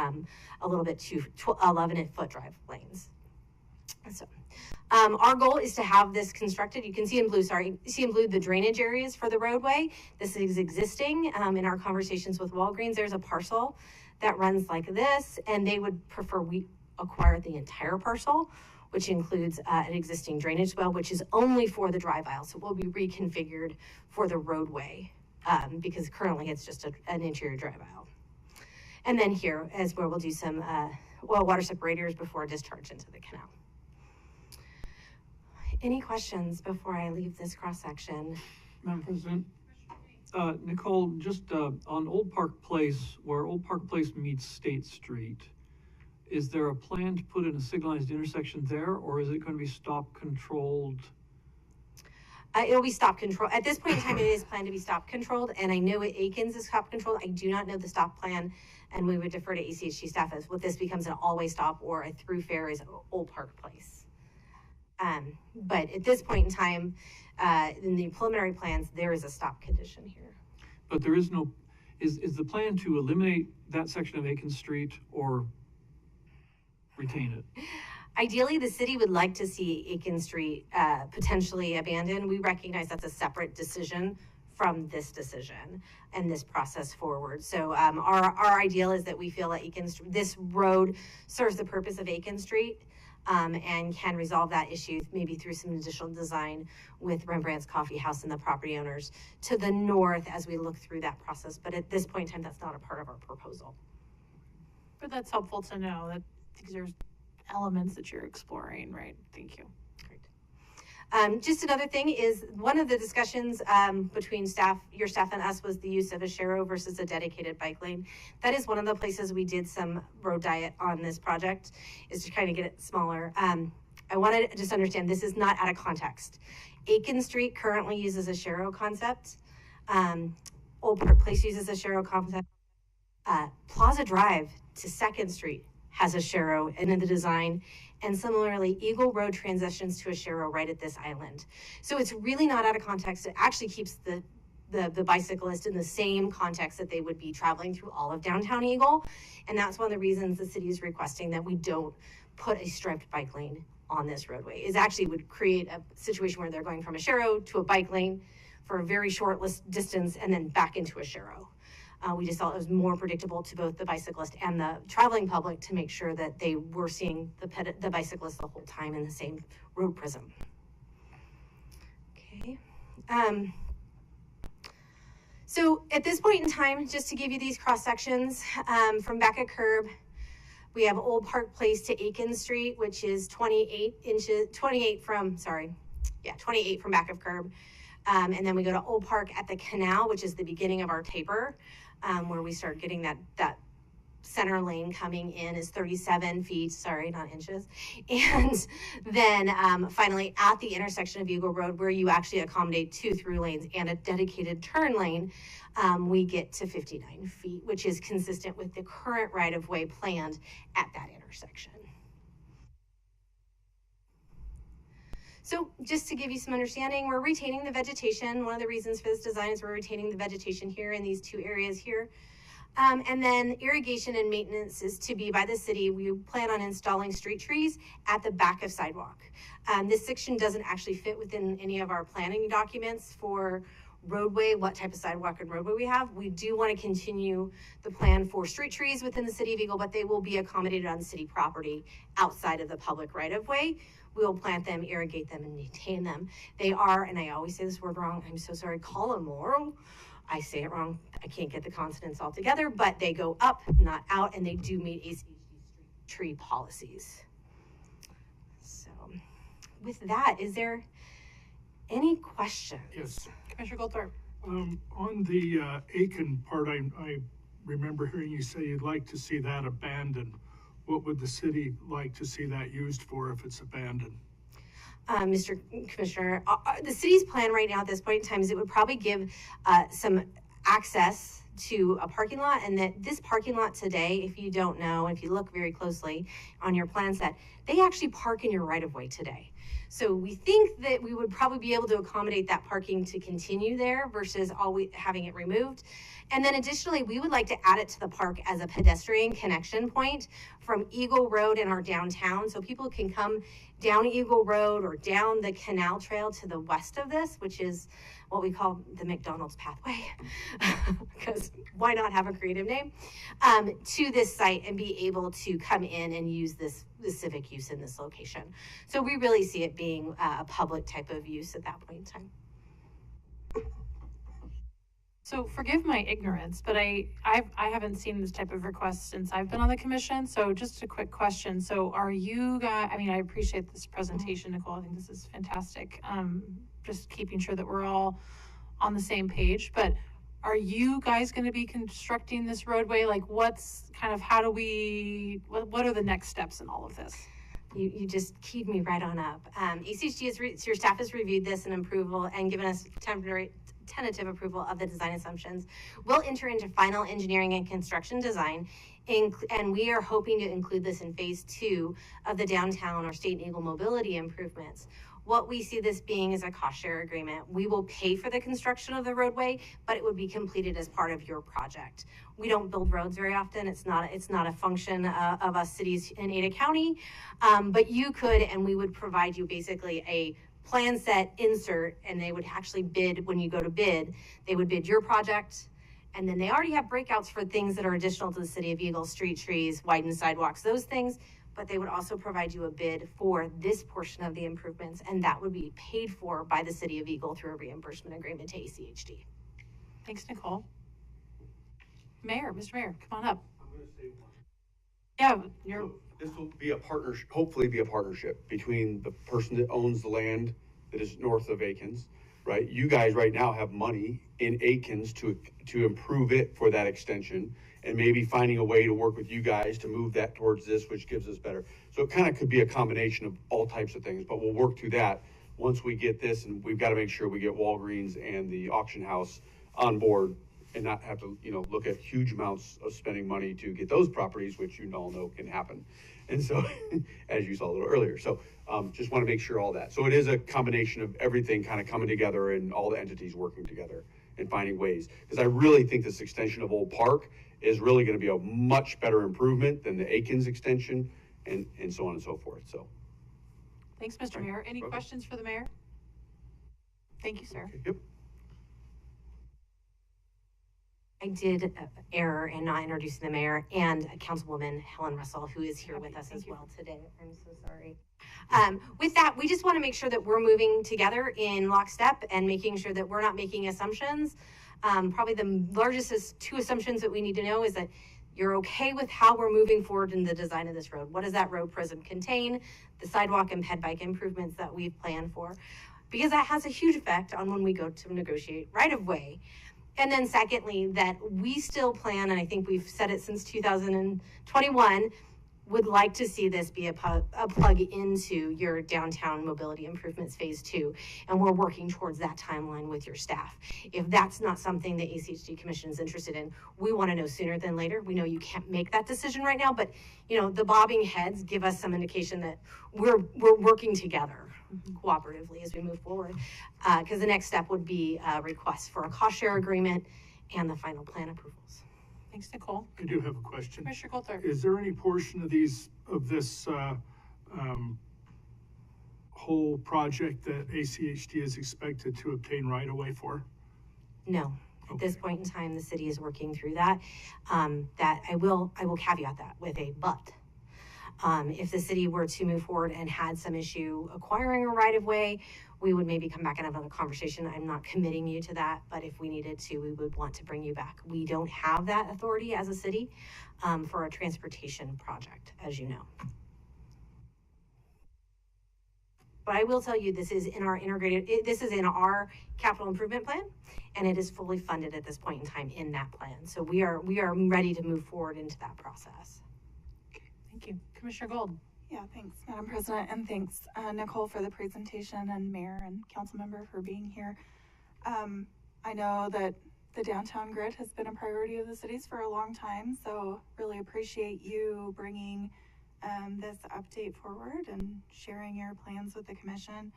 a little bit to 11-foot drive lanes. So our goal is to have this constructed. You can see in blue, the drainage areas for the roadway. This is existing in our conversations with Walgreens. There's a parcel that runs like this, and they would prefer we acquire the entire parcel, which includes an existing drainage well, which is only for the drive aisle. So it will be reconfigured for the roadway because currently it's just an interior drive aisle. And then here is where we'll do some oil water separators before discharge into the canal. Any questions before I leave this cross section? Madam President, Nicole, just on Old Park Place, where Old Park Place meets State Street, is there a plan to put in a signalized intersection there, or is it going to be stop controlled? It'll be stop control. At this point in time, it is planned to be stop controlled, and I know Aikens is stop controlled. I do not know the stop plan, and we would defer to ACHG staff as what this becomes an all-way stop or a through fare is Old Park Place. But at this point in time, in the preliminary plans, there is a stop condition here. But there is no, is the plan to eliminate that section of Aikens Street or retain it? Ideally, the city would like to see Aiken Street potentially abandoned. We recognize that's a separate decision from this decision and this process forward. So our ideal is that we feel that this road serves the purpose of Aiken Street and can resolve that issue maybe through some additional design with Rembrandt's Coffee House and the property owners to the north as we look through that process. But at this point in time, that's not a part of our proposal. But that's helpful to know that these are elements that you're exploring, right? Thank you. Great. Just another thing is one of the discussions between your staff and us was the use of a Sharrow versus a dedicated bike lane. That is one of the places we did some road diet on this project, is to kind of get it smaller. I want to just understand this is not out of context. Aiken Street currently uses a Sharrow concept. Old Park Place uses a Sharrow concept. Plaza Drive to 2nd Street has a Sharrow in the design, and similarly, Eagle Road transitions to a Sharrow right at this island. So it's really not out of context. It actually keeps the bicyclist in the same context that they would be traveling through all of downtown Eagle, and that's one of the reasons the city is requesting that we don't put a striped bike lane on this roadway. It actually would create a situation where they're going from a Sharrow to a bike lane for a very short distance and then back into a Sharrow. We just thought it was more predictable to both the bicyclist and the traveling public to make sure that they were seeing the bicyclist the whole time in the same road prism. Okay. So at this point in time, just to give you these cross sections, from back at curb, we have Old Park Place to Aiken Street, which is 28 from back of curb. And then we go to Old Park at the canal, which is the beginning of our taper, where we start getting that center lane coming in is 37 feet, sorry, not inches. And then finally at the intersection of Eagle Road, where you actually accommodate 2 through lanes and a dedicated turn lane, we get to 59 feet, which is consistent with the current right-of-way planned at that intersection. So just to give you some understanding, we're retaining the vegetation. One of the reasons for this design is we're retaining the vegetation here in these 2 areas here. And then irrigation and maintenance is to be by the city. We plan on installing street trees at the back of sidewalk. This section doesn't actually fit within any of our planning documents for roadway, what type of sidewalk and roadway we have. We do want to continue the plan for street trees within the city of Eagle, but they will be accommodated on city property outside of the public right-of-way. We will plant them, irrigate them, and maintain them. They are, and I always say this word wrong, I'm so sorry, columnar. I say it wrong. I can't get the consonants all together, but they go up, not out, and they do meet ACHD street tree policies. So with that, is there any questions? Yes. Commissioner Goldthorpe. On the Aiken part, I remember hearing you say you'd like to see that abandoned. What would the city like to see that used for if it's abandoned? Mr. Commissioner, the city's plan right now at this point in time is it would probably give some access to a parking lot, and that this parking lot today, if you don't know, if you look very closely on your plan set, they actually park in your right-of-way today. So we think that we would probably be able to accommodate that parking to continue there versus always having it removed. And then additionally, we would like to add it to the park as a pedestrian connection point from Eagle Road in our downtown. So people can come down Eagle Road or down the canal trail to the west of this, which is what we call the McDonald's pathway, because why not have a creative name, to this site and be able to come in and use this civic use in this location. So we really see it being a public type of use at that point in time. So forgive my ignorance, but I haven't seen this type of request since I've been on the commission. So just a quick question. So are you guys, I mean, I appreciate this presentation, Nicole. I think this is fantastic. Just keeping sure that we're all on the same page, but are you guys going to be constructing this roadway? Like what's kind of, how do we, what are the next steps in all of this? You just keyed me right on up. ACHD your staff has reviewed this and approval and given us tentative approval of the design assumptions. We'll enter into final engineering and construction design, and we are hoping to include this in phase 2 of the downtown or State and Eagle mobility improvements. What we see this being is a cost share agreement. We will pay for the construction of the roadway, but it would be completed as part of your project. We don't build roads very often. It's not a function of us cities in Ada County, but you could, and we would provide you basically a plan set insert, and they would actually bid. When you go to bid, they would bid your project, and then they already have breakouts for things that are additional to the city of Eagle, street trees, widened sidewalks, those things, but they would also provide you a bid for this portion of the improvements, and that would be paid for by the city of Eagle through a reimbursement agreement to ACHD. Thanks, Nicole. Mayor, Mr. Mayor, come on up. I'm going to say one. Yeah, you're. This will be a partnership, hopefully be a partnership between the person that owns the land that is north of Aikens, right? You guys right now have money in Aikens to improve it for that extension, and maybe finding a way to work with you guys to move that towards this, which gives us better. So it kind of could be a combination of all types of things, but we'll work through that once we get this, and we've got to make sure we get Walgreens and the auction house on board and not have to, look at huge amounts of spending money to get those properties, which you all know can happen. And so, as you saw a little earlier, so just want to make sure all that. So it is a combination of everything kind of coming together and all the entities working together and finding ways. Because I really think this extension of Old Park is really going to be a much better improvement than the Aikens extension and so on and so forth. So. Thanks, Mr. Mayor. Any questions for the mayor? Thank you, sir. Okay, yep. I did error in not introducing the mayor and Councilwoman Helen Russell, who is here with us as well today. I'm so sorry. With that, we just want to make sure that we're moving together in lockstep and making sure that we're not making assumptions. Probably the largest 2 assumptions that we need to know is that you're okay with how we're moving forward in the design of this road. What does that road prism contain? The sidewalk and ped bike improvements that we've planned for, because that has a huge effect on when we go to negotiate right of way. And then secondly, that we still plan, and I think we've said it since 2021, would like to see this be a plug into your downtown mobility improvements phase 2. And we're working towards that timeline with your staff. If that's not something the ACHD Commission is interested in, we want to know sooner than later. We know you can't make that decision right now, but the bobbing heads give us some indication that we're working together cooperatively as we move forward, because the next step would be a request for a cost share agreement and the final plan approvals. Thanks, Nicole. I do have a question. Commissioner Coulter. Is there any portion of this whole project that ACHD is expected to obtain right away for? No, at this point in time, the city is working through that. That I will caveat that with a but. If the city were to move forward and had some issue acquiring a right of way, we would maybe come back and have another conversation. I'm not committing you to that, but if we needed to, we would want to bring you back. We don't have that authority as a city for a transportation project, as you know. But I will tell you, this is in our this is in our capital improvement plan, and it is fully funded at this point in time in that plan. So we are ready to move forward into that process. Thank you. Commissioner Gold. Yeah, thanks, Madam President, and thanks, Nicole, for the presentation, and Mayor and Council Member for being here. I know that the downtown grid has been a priority of the cities for a long time, so really appreciate you bringing this update forward and sharing your plans with the commission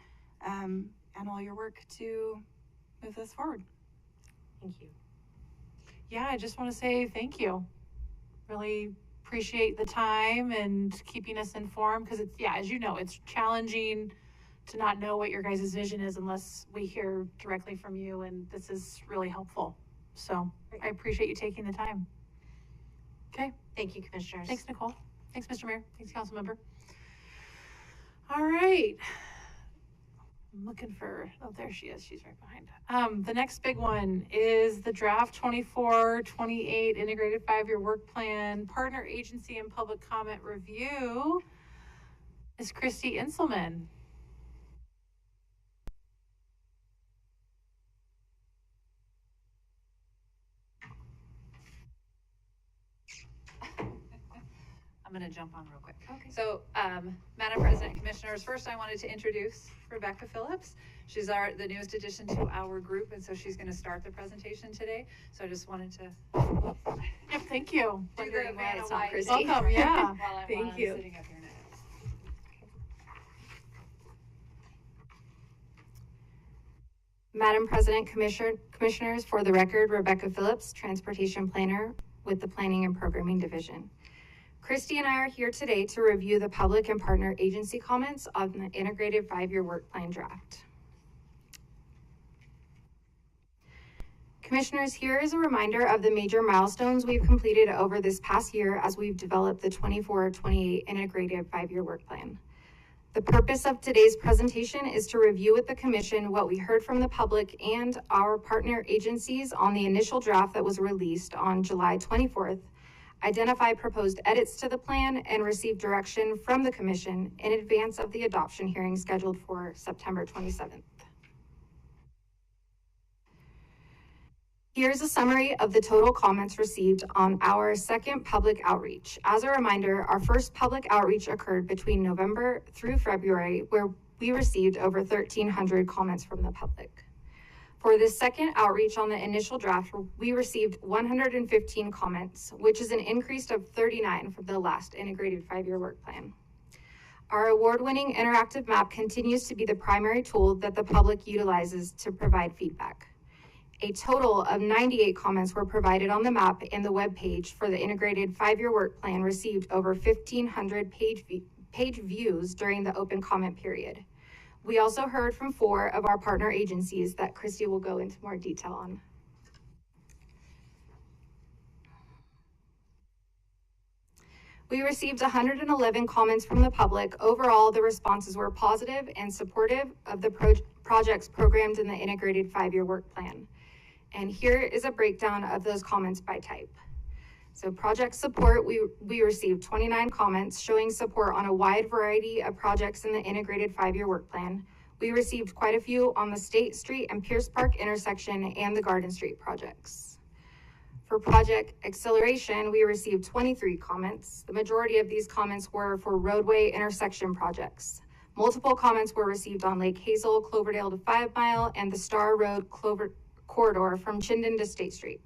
and all your work to move this forward. Thank you. Yeah, I just want to say thank you. Really appreciate the time and keeping us informed, because it's, yeah, as you know, it's challenging to not know what your guys' vision is unless we hear directly from you, and this is really helpful. So I appreciate you taking the time. Okay. Thank you, Commissioners. Thanks, Nicole. Thanks, Mr. Mayor. Thanks, Council Member. All right. I'm looking for, oh, there she is. She's right behind. The next big one is the draft 24-28 integrated 5-year work plan, partner agency and public comment review. Is Christy Inselman. I'm going to jump on real quick. Okay. So, Madam President, Commissioners, first I wanted to introduce Rebecca Phillips. She's the newest addition to our group, and so she's going to start the presentation today. So I just wanted to. Yep, thank you. Wondering why it's not Christy. Welcome, yeah. Thank you. Sitting up here now. Madam President, Commissioners, for the record, Rebecca Phillips, Transportation Planner with the Planning and Programming Division. Christy and I are here today to review the public and partner agency comments on the integrated 5-year work plan draft. Commissioners, here is a reminder of the major milestones we've completed over this past year as we've developed the 24-28 integrated 5-year work plan. The purpose of today's presentation is to review with the Commission what we heard from the public and our partner agencies on the initial draft that was released on July 24th, identify proposed edits to the plan, and receive direction from the Commission in advance of the adoption hearing scheduled for September 27th. Here's a summary of the total comments received on our second public outreach. As a reminder, our first public outreach occurred between November through February, where we received over 1,300 comments from the public. For this second outreach on the initial draft, we received 115 comments, which is an increase of 39 from the last integrated 5-year work plan. Our award-winning interactive map continues to be the primary tool that the public utilizes to provide feedback. A total of 98 comments were provided on the map and the web page for the integrated 5-year work plan received over 1,500 page views during the open comment period. We also heard from 4 of our partner agencies that Christy will go into more detail on. We received 111 comments from the public. Overall, the responses were positive and supportive of the projects programmed in the integrated 5-year work plan. And here is a breakdown of those comments by type. So project support, we received 29 comments showing support on a wide variety of projects in the integrated 5-year work plan. We received quite a few on the State Street and Pierce Park intersection and the Garden Street projects. For project acceleration, we received 23 comments. The majority of these comments were for roadway intersection projects. Multiple comments were received on Lake Hazel, Cloverdale to 5 Mile, and the Star Road corridor from Chinden to State Street.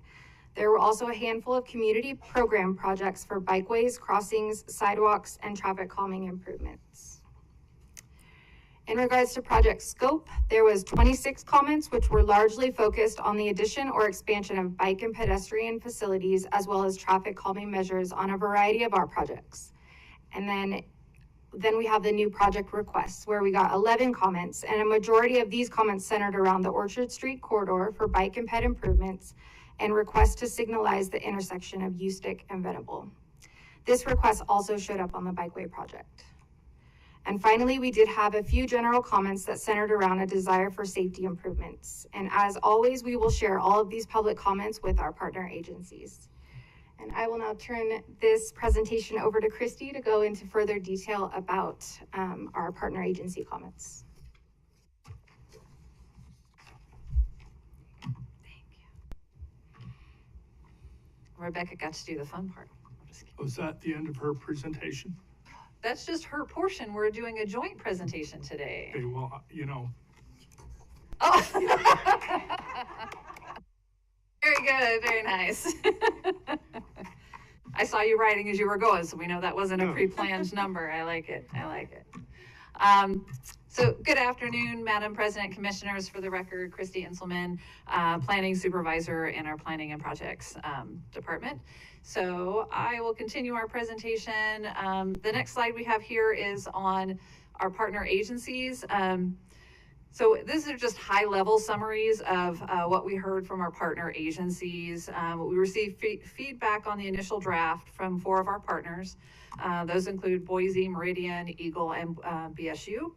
There were also a handful of community program projects for bikeways, crossings, sidewalks, and traffic calming improvements. In regards to project scope, there was 26 comments, which were largely focused on the addition or expansion of bike and pedestrian facilities, as well as traffic calming measures on a variety of our projects. And then then we have the new project requests where we got 11 comments, and a majority of these comments centered around the Orchard Street corridor for bike and ped improvements and requests to signalize the intersection of Ustick and Venable. This request also showed up on the bikeway project. And finally, we did have a few general comments that centered around a desire for safety improvements. And as always, we will share all of these public comments with our partner agencies. And I will now turn this presentation over to Christy to go into further detail about our partner agency comments. Rebecca got to do the fun part. Was that the end of her presentation? That's just her portion. We're doing a joint presentation today. Okay, well, you know. Oh. Very good, very nice. I saw you writing as you were going, so we know that wasn't a pre-planned number. I like it, I like it. So good afternoon, Madam President, Commissioners. For the record, Christy Inselman, Planning Supervisor in our Planning and Projects Department. So I will continue our presentation. The next slide we have here is on our partner agencies. So these are just high-level summaries of what we heard from our partner agencies. We received feedback on the initial draft from 4 of our partners. Those include Boise, Meridian, Eagle, and BSU.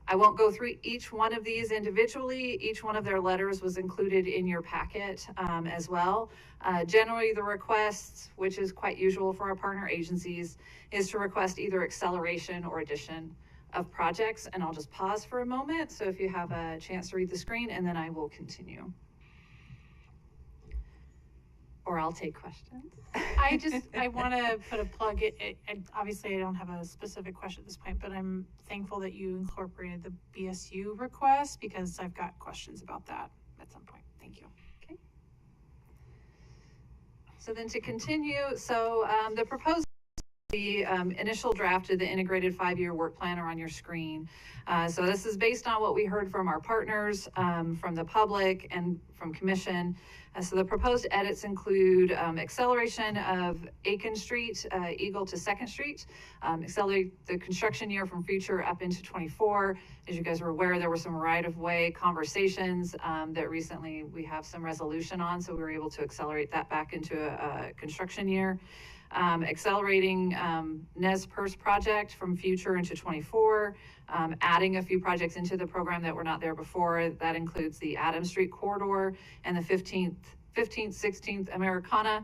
I won't go through each one of these individually. Each one of their letters was included in your packet as well. Generally, the requests, which is quite usual for our partner agencies, is to request either acceleration or addition of projects. And I'll just pause for a moment so if you have a chance to read the screen, and then I will continue. Or I'll take questions. I want to put a plug. Obviously, I don't have a specific question at this point, but I'm thankful that you incorporated the BSU request because I've got questions about that at some point. Thank you. Okay. So then to continue, so the proposed the initial draft of the integrated 5-year work plan are on your screen. So this is based on what we heard from our partners, from the public, and from commission. So the proposed edits include acceleration of Aiken Street, Eagle to 2nd Street, accelerate the construction year from future up into 24. As you guys are aware, there were some right-of-way conversations that recently we have some resolution on, so we were able to accelerate that back into a construction year. Accelerating Nez Perce project from future into 24, adding a few projects into the program that were not there before. That includes the Adams Street corridor and the 15th, 16th Americana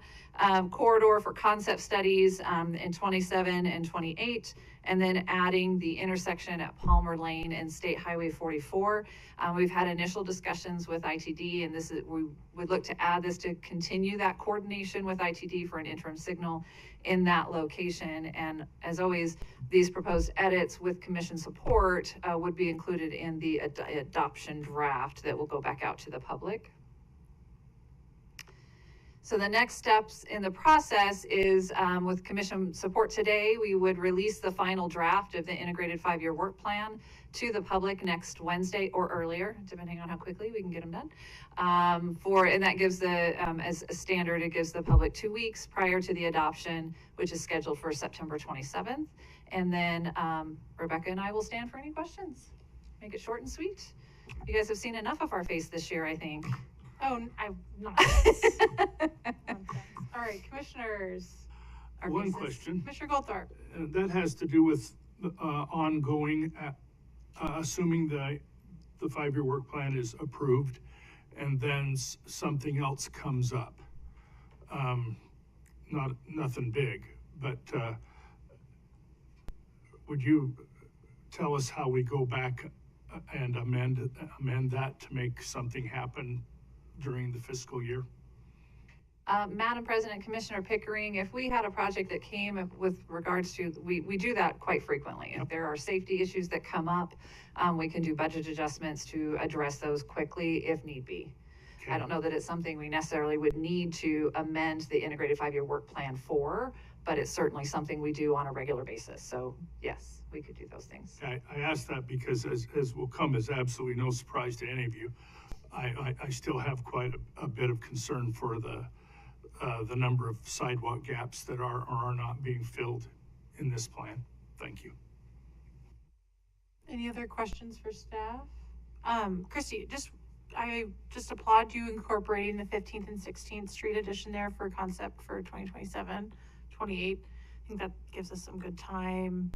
corridor for concept studies in 27 and 28, and then adding the intersection at Palmer Lane and State Highway 44. We've had initial discussions with ITD, and we would look to add this to continue that coordination with ITD for an interim signal in that location. And as always, these proposed edits with commission support would be included in the adoption draft that will go back out to the public. So the next steps in the process is with commission support today, we would release the final draft of the integrated 5-year work plan to the public next Wednesday or earlier, depending on how quickly we can get them done. And that gives as a standard, it gives the public 2 weeks prior to the adoption, which is scheduled for September 27th. And then Rebecca and I will stand for any questions. Make it short and sweet. You guys have seen enough of our face this year, I think. Oh, I'm not. All right, commissioners. One question. Commissioner Goldthorpe. That has to do with ongoing, assuming the 5-year work plan is approved and then something else comes up. Nothing big, but would you tell us how we go back and amend that to make something happen during the fiscal year? Madam President, Commissioner Pickering, if we had a project that came with regards to, we do that quite frequently. If there are safety issues that come up, we can do budget adjustments to address those quickly if need be. Okay. I don't know that it's something we necessarily would need to amend the integrated 5-year work plan for, but it's certainly something we do on a regular basis. So yes, we could do those things. I asked that because as will come as absolutely no surprise to any of you, I still have quite a bit of concern for the number of sidewalk gaps that are or are not being filled in this plan. Thank you. Any other questions for staff? Christy, I just applaud you incorporating the 15th and 16th Street addition there for concept for 2027, 28. I think that gives us some good time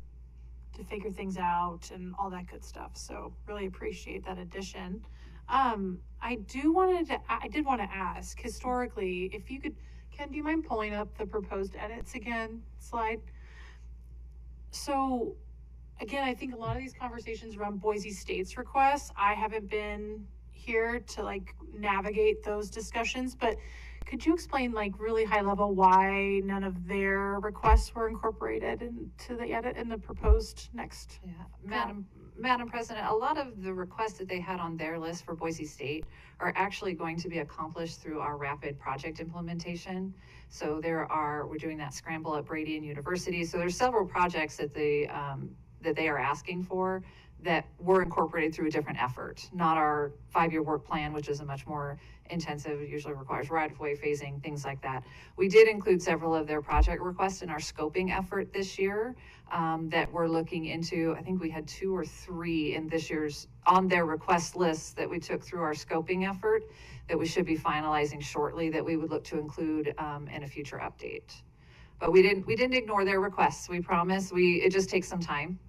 to figure things out and all that good stuff. So really appreciate that addition. I did want to ask, historically, if you could, Ken, do you mind pulling up the proposed edits again slide? So again, I think a lot of these conversations around Boise State's requests, I haven't been here to like navigate those discussions, but could you explain like really high level why none of their requests were incorporated into the edit in the proposed next? Yeah, Madam President, a lot of the requests that they had on their list for Boise State are actually going to be accomplished through our rapid project implementation. So we're doing that scramble at Brady and University. So there's several projects that they are asking for that were incorporated through a different effort, not our 5-year work plan, which is a much more intensive, usually requires right-of-way phasing, things like that. We did include several of their project requests in our scoping effort this year that we're looking into. I think we had 2 or 3 in this year's on their request lists that we took through our scoping effort that we should be finalizing shortly that we would look to include in a future update. But we didn't ignore their requests. We promise. It just takes some time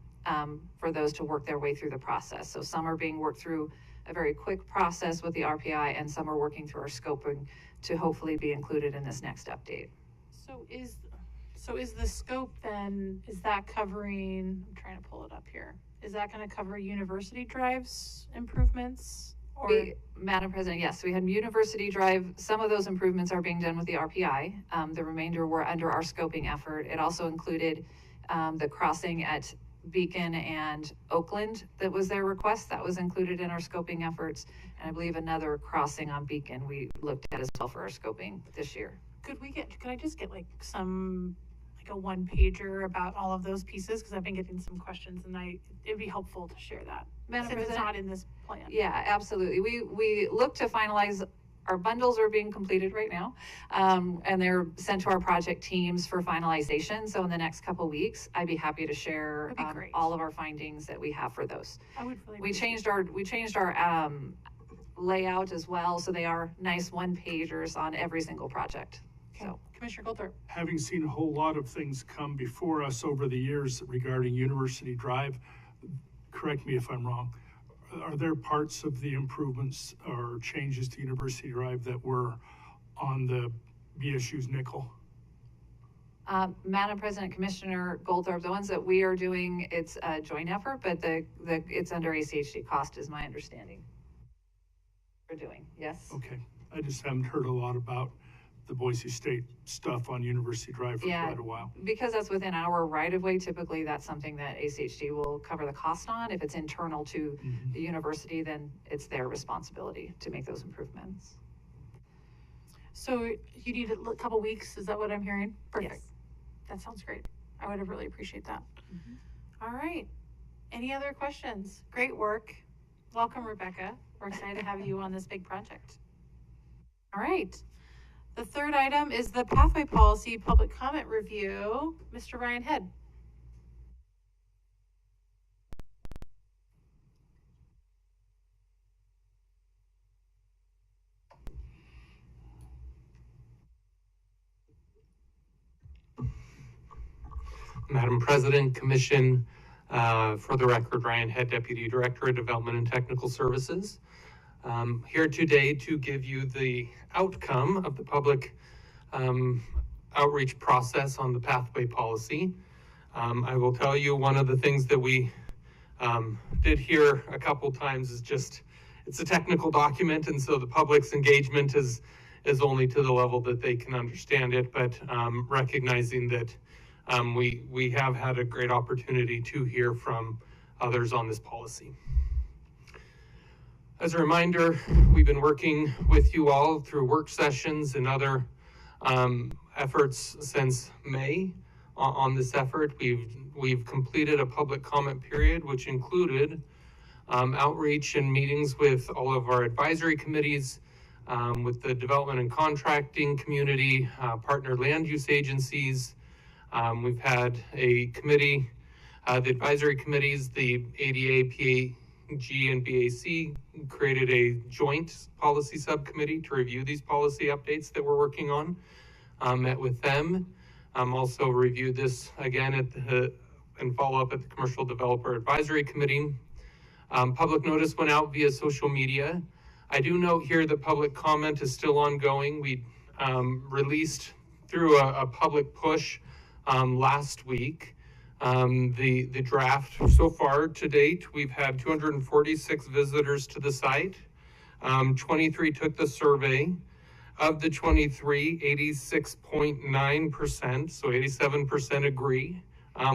for those to work their way through the process. So some are being worked through a very quick process with the RPI, and some are working through our scoping to hopefully be included in this next update. So is the scope then, is that covering, I'm trying to pull it up here, is that going to cover University Drive's improvements? Or Madam President, yes, we had University Drive. Some of those improvements are being done with the RPI. The remainder were under our scoping effort. It also included the crossing at Beacon and Oakland that was their request. That was included in our scoping efforts. And I believe another crossing on Beacon we looked at as well for our scoping this year. Could I just get like a 1-pager about all of those pieces? Because I've been getting some questions and it'd be helpful to share that. Madam Since it's President, not in this plan. Yeah, absolutely. We look to finalize. Our bundles are being completed right now, and they're sent to our project teams for finalization. So in the next couple weeks, I'd be happy to share all of our findings that we have for those. I would really we changed our layout as well, so they are nice 1-pagers on every single project. Okay. So Commissioner Goldthorpe. Having seen a whole lot of things come before us over the years regarding University Drive, correct me if I'm wrong, are there parts of the improvements or changes to University Drive that were on the BSU's nickel? Madam President, Commissioner Goldthorpe, the ones that we are doing, it's a joint effort, but it's under ACHD cost is my understanding. We're doing, yes. Okay, I just haven't heard a lot about the Boise State stuff on University Drive for quite a while. Because that's within our right-of-way, typically that's something that ACHD will cover the cost on. If it's internal to the university, then it's their responsibility to make those improvements. So you need a couple weeks, is that what I'm hearing? Perfect. Yes. That sounds great. I would have really appreciate that. All right. Any other questions? Great work. Welcome, Rebecca. We're excited to have you on this big project. All right. The third item is the Pathway Policy Public Comment Review. Mr. Ryan Head. Madam President, Commission, for the record, Ryan Head, Deputy Director of Development and Technical Services. Here today to give you the outcome of the public outreach process on the pathway policy. I will tell you one of the things that we did here a couple times is just, it's a technical document, and so the public's engagement is only to the level that they can understand it, but recognizing that we have had a great opportunity to hear from others on this policy. As a reminder, we've been working with you all through work sessions and other efforts since May on this effort. We've completed a public comment period, which included outreach and meetings with all of our advisory committees, with the development and contracting community, partner land use agencies. We've had a committee The advisory committees, the ADA, PAG, and BAC created a joint policy subcommittee to review these policy updates that we're working on. Met with them. Also reviewed this again and follow up at the Commercial Developer Advisory Committee. Public notice went out via social media. I do note here that public comment is still ongoing. We released through a public push last week the draft. So far to date, we've had 246 visitors to the site. 23 took the survey. Of the 23, 86.9%, so 87% agree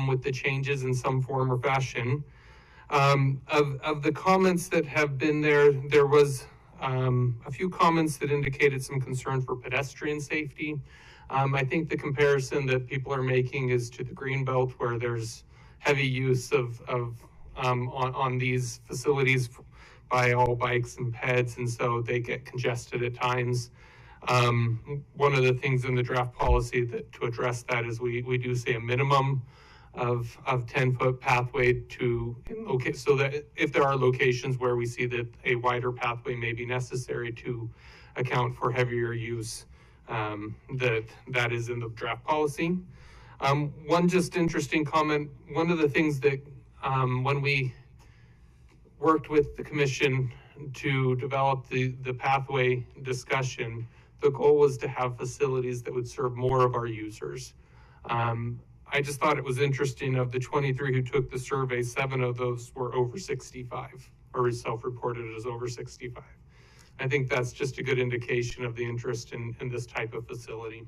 with the changes in some form or fashion. Of the comments that have been there was a few comments that indicated some concern for pedestrian safety. I think the comparison that people are making is to the Greenbelt, where there's heavy use on these facilities by all bikes and peds, and so they get congested at times. One of the things in the draft policy that to address that is we do say a minimum of 10-foot pathway to locate, so that if there are locations where we see that a wider pathway may be necessary to account for heavier use, that is in the draft policy. One just interesting comment, one of the things that when we worked with the commission to develop the pathway discussion, the goal was to have facilities that would serve more of our users. I just thought it was interesting, of the 23 who took the survey, 7 of those were over 65, or self-reported as over 65. I think that's just a good indication of the interest in this type of facility.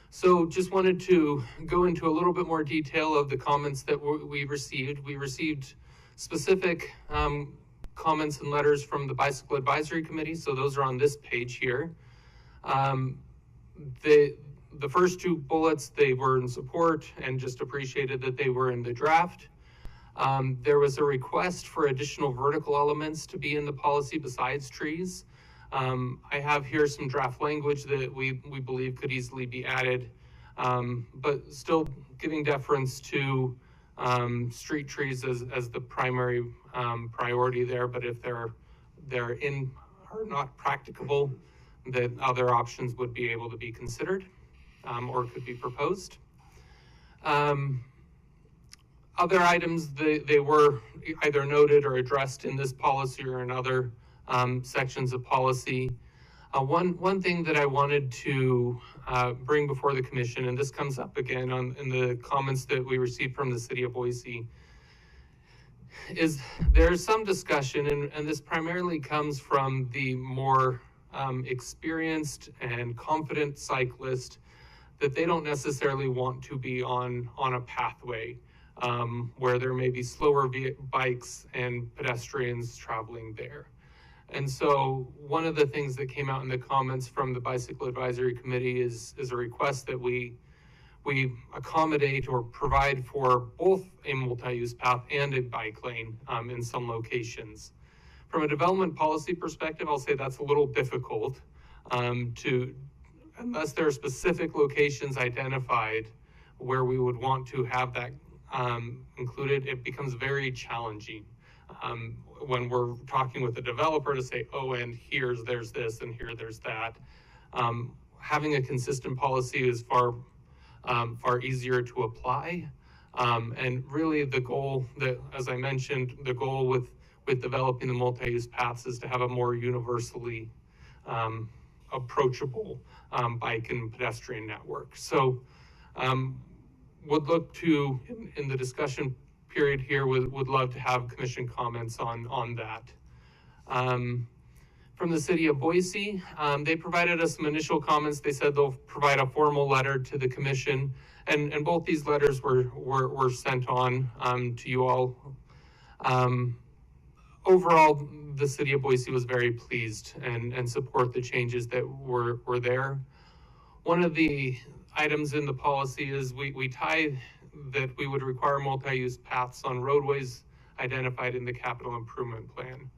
So just wanted to go into a little bit more detail of the comments that we received. We received specific comments and letters from the Bicycle Advisory Committee, so those are on this page here. The first 2 bullets, they were in support and just appreciated that they were in the draft. There was a request for additional vertical elements to be in the policy besides trees. I have here some draft language that we believe could easily be added, but still giving deference to street trees as the primary priority there. But if they're are not practicable, that other options would be able to be considered or could be proposed. Other items, they were either noted or addressed in this policy or in other sections of policy. One thing that I wanted to bring before the commission, and this comes up again in the comments that we received from the city of Boise, is there's some discussion, and this primarily comes from the more experienced and confident cyclist, that they don't necessarily want to be on a pathway where there may be slower bikes and pedestrians traveling there. And so one of the things that came out in the comments from the Bicycle Advisory Committee is a request that we accommodate or provide for both a multi-use path and a bike lane in some locations. From a development policy perspective, I'll say that's a little difficult unless there are specific locations identified where we would want to have that included. It becomes very challenging when we're talking with the developer to say, oh, and there's this and here there's that. Having a consistent policy is far easier to apply. And really the goal that, as I mentioned, the goal with developing the multi-use paths is to have a more universally approachable bike and pedestrian network. So would look to, in the discussion period here, would love to have commission comments on that. From the city of Boise, they provided us some initial comments. They said they'll provide a formal letter to the commission, and both these letters were sent on to you all. Overall, the city of Boise was very pleased and support the changes that were there. One of the items in the policy is we tie that we would require multi-use paths on roadways identified in the capital improvement plan.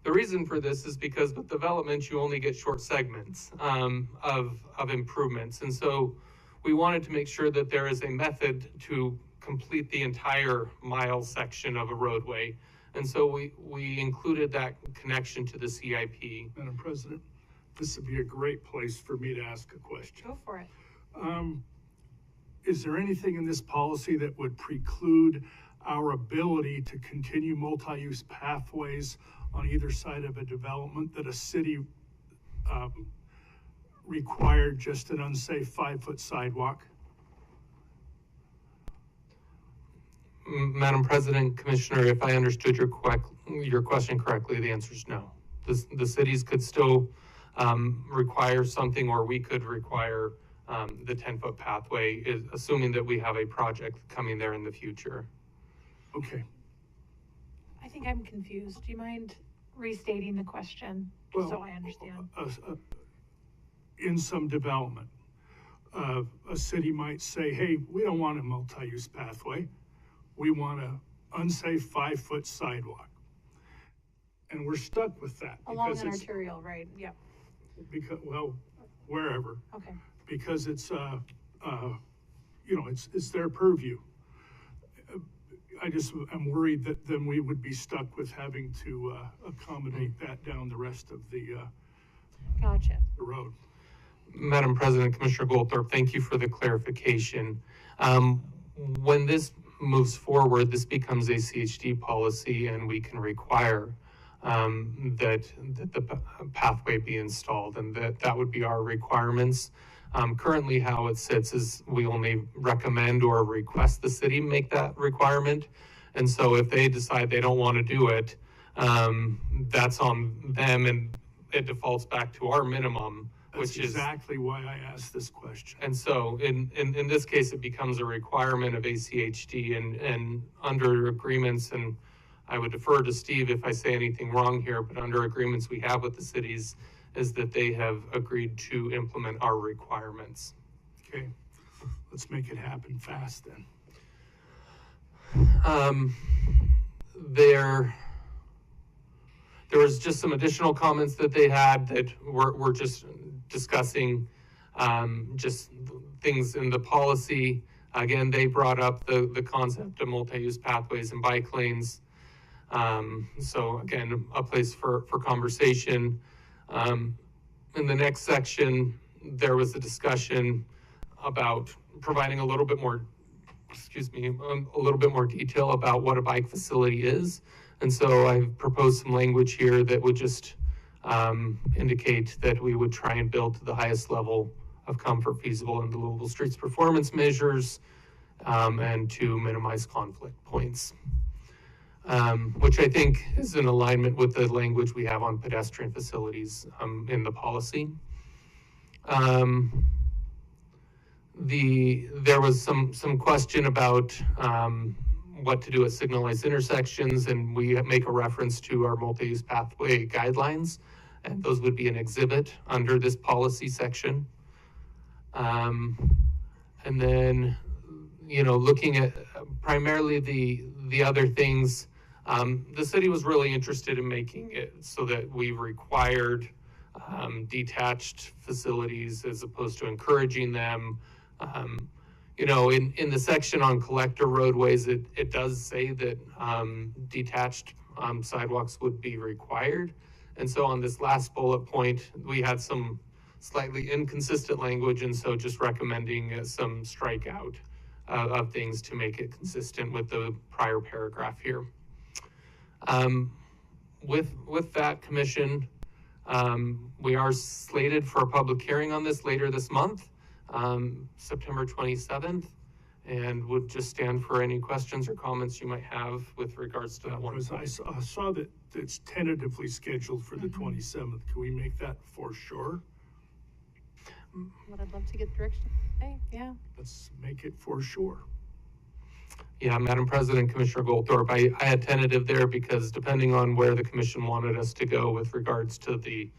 The reason for this is because with development, you only get short segments of improvements. And so we wanted to make sure that there is a method to complete the entire mile section of a roadway. And so we included that connection to the CIP. Madam President, this would be a great place for me to ask a question. Go for it. Is there anything in this policy that would preclude our ability to continue multi-use pathways on either side of a development that a city required just an unsafe 5-foot sidewalk? Madam President, Commissioner, if I understood your question correctly, the answer is no. The cities could still require something, or we could require the 10-foot pathway, assuming that we have a project coming there in the future. Okay. I think I'm confused. Do you mind restating the question so I understand? In some development, a city might say, hey, we don't want a multi-use pathway. We want an unsafe 5-foot sidewalk. And we're stuck with that. Along an arterial, right? Yeah. Because, well, wherever. Okay. Because it's, it's their purview. I'm worried that then we would be stuck with having to accommodate that down the rest of the Gotcha. the road. Madam President, Commissioner Goldthorpe, thank you for the clarification. When this moves forward, this becomes a CHD policy, and we can require that the pathway be installed, and that would be our requirements. Currently, how it sits is we only recommend or request the city make that requirement. And so if they decide they don't want to do it, that's on them, and it defaults back to our minimum, That's exactly why I asked this question. And so in this case, it becomes a requirement of ACHD and under agreements, and I would defer to Steve if I say anything wrong here, but under agreements we have with the cities is that they have agreed to implement our requirements. Okay, let's make it happen fast then. There was just some additional comments that they had that we're just discussing, just things in the policy. Again, they brought up the concept of multi-use pathways and bike lanes. So again, a place for conversation. In the next section, there was a discussion about providing a little bit more detail about what a bike facility is. And so I've proposed some language here that would just indicate that we would try and build to the highest level of comfort feasible in the Louisville Streets performance measures, and to minimize conflict points, which I think is in alignment with the language we have on pedestrian facilities in the policy. There was some question about what to do at signalized intersections, and we make a reference to our multi-use pathway guidelines, and those would be an exhibit under this policy section. And then, looking at primarily the other things, the city was really interested in making it so that we required detached facilities as opposed to encouraging them. In the section on collector roadways, it does say that detached sidewalks would be required. And so on this last bullet point, we had some slightly inconsistent language, and so just recommending some strikeout of things to make it consistent with the prior paragraph here. With that, Commission, we are slated for a public hearing on this later this month, September 27th, and would just stand for any questions or comments you might have with regards to that one. I saw that it's tentatively scheduled for the 27th. Can we make that for sure? What I'd love to get direction. Hey, yeah. Let's make it for sure. Yeah, Madam President, Commissioner Goldthorpe, I had tentative there because depending on where the commission wanted us to go with regards to the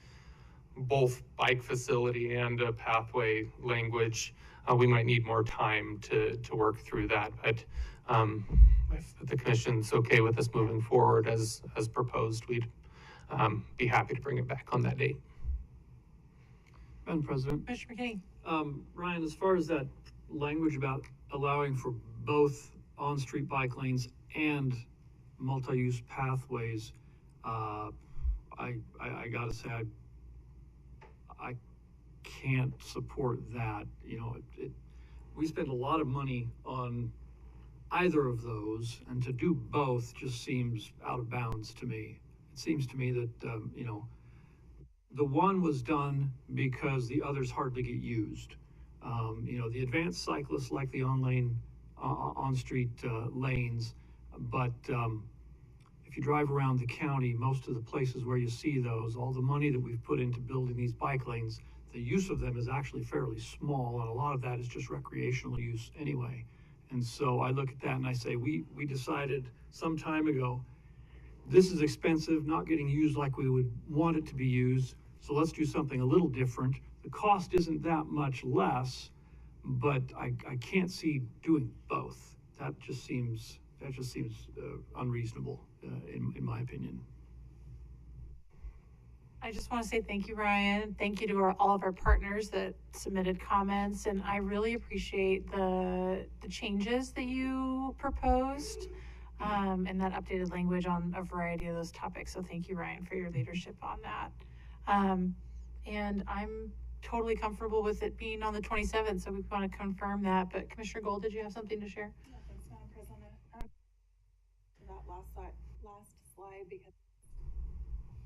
both bike facility and a pathway language, we might need more time to work through that. But if the commission's okay with us moving forward as proposed, we'd be happy to bring it back on that date. Madam President. Commissioner McKinney. Ryan, as far as that language about allowing for both on-street bike lanes and multi-use pathways, I gotta say, I can't support that. You know, we spend a lot of money on either of those, and to do both just seems out of bounds to me. It seems to me that, you know, the one was done because the others hardly get used. You know, the advanced cyclists like the on-street lanes, but if you drive around the county, most of the places where you see those, all the money that we've put into building these bike lanes, the use of them is actually fairly small, and a lot of that is just recreational use anyway. And so I look at that and I say, we decided some time ago, this is expensive, not getting used like we would want it to be used, so let's do something a little different. The cost isn't that much less, but I can't see doing both. That just seems unreasonable, in my opinion. I just want to say thank you, Ryan. Thank you to all of our partners that submitted comments, and I really appreciate the changes that you proposed and that updated language on a variety of those topics. So thank you, Ryan, for your leadership on that. And I'm totally comfortable with it being on the 27th, so we want to confirm that. But Commissioner Gold, did you have something to share? Yeah, thanks, Madam President. That last slide because I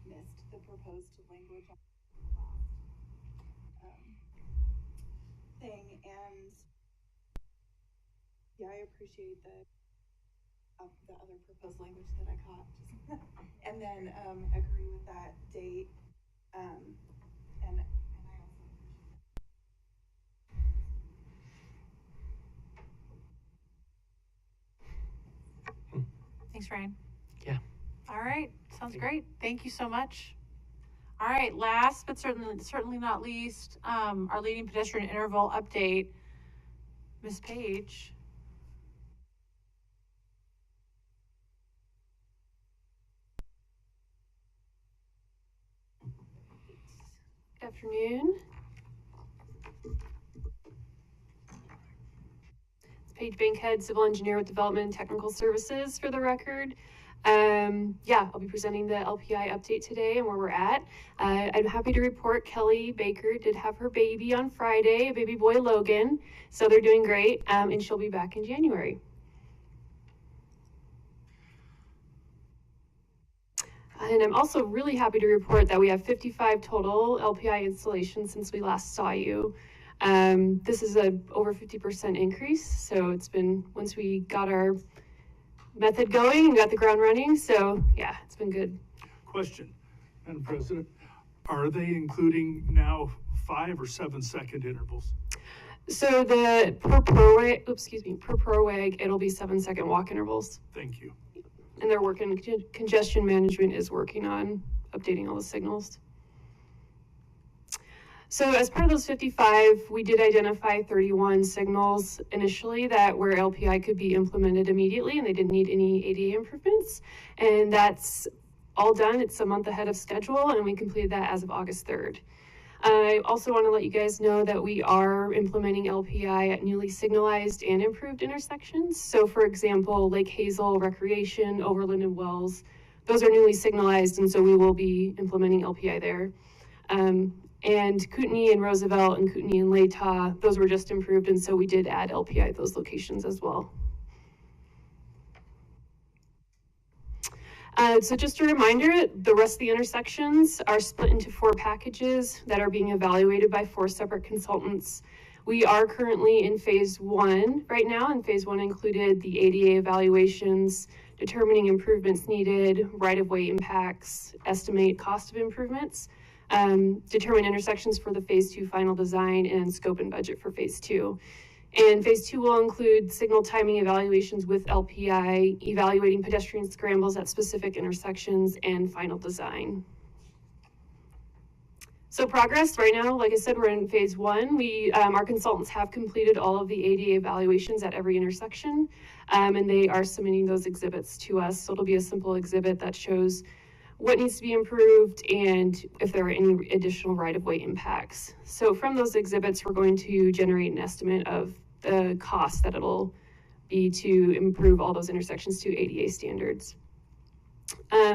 missed the proposed language on the last thing, and yeah, I appreciate the other proposed language that I caught, and then agree with that date, and I also appreciate. Thanks, Ryan. Yeah. All right, sounds great. Thank you so much. All right, last but certainly not least, our leading pedestrian interval update. Ms. Page. Good afternoon. It's Paige Bankhead, Civil Engineer with Development and Technical Services for the record. Yeah, I'll be presenting the LPI update today and where we're at. I'm happy to report Kelly Baker did have her baby on Friday, a baby boy Logan. So they're doing great, and she'll be back in January. And I'm also really happy to report that we have 55 total LPI installations since we last saw you. This is a over 50% increase. So it's been, once we got our method going and got the ground running. So yeah, it's been good. Question, Madam President, are they including now 5 or 7 second intervals? So the per ProWag, it'll be 7-second walk intervals. Thank you. And they're working, congestion management is working on updating all the signals. So as part of those 55, we did identify 31 signals initially that where LPI could be implemented immediately and they didn't need any ADA improvements. And that's all done. It's a month ahead of schedule and we completed that as of August 3rd. I also want to let you guys know that we are implementing LPI at newly signalized and improved intersections. So for example, Lake Hazel, Recreation, Overland and Wells, those are newly signalized and so we will be implementing LPI there. And Kootenai and Roosevelt and Kootenai and Latah, those were just improved and so we did add LPI at those locations as well. So just a reminder, the rest of the intersections are split into 4 packages that are being evaluated by 4 separate consultants. We are currently in phase 1 right now, and phase 1 included the ADA evaluations, determining improvements needed, right-of-way impacts, estimate cost of improvements, determine intersections for the phase 2 final design, and scope and budget for phase 2. And phase 2 will include signal timing evaluations with LPI, evaluating pedestrian scrambles at specific intersections, and final design. So progress right now, like I said, we're in phase 1. Our consultants have completed all of the ADA evaluations at every intersection, and they are submitting those exhibits to us. So it'll be a simple exhibit that shows what needs to be improved and if there are any additional right-of-way impacts. So from those exhibits, we're going to generate an estimate of the cost that it'll be to improve all those intersections to ADA standards.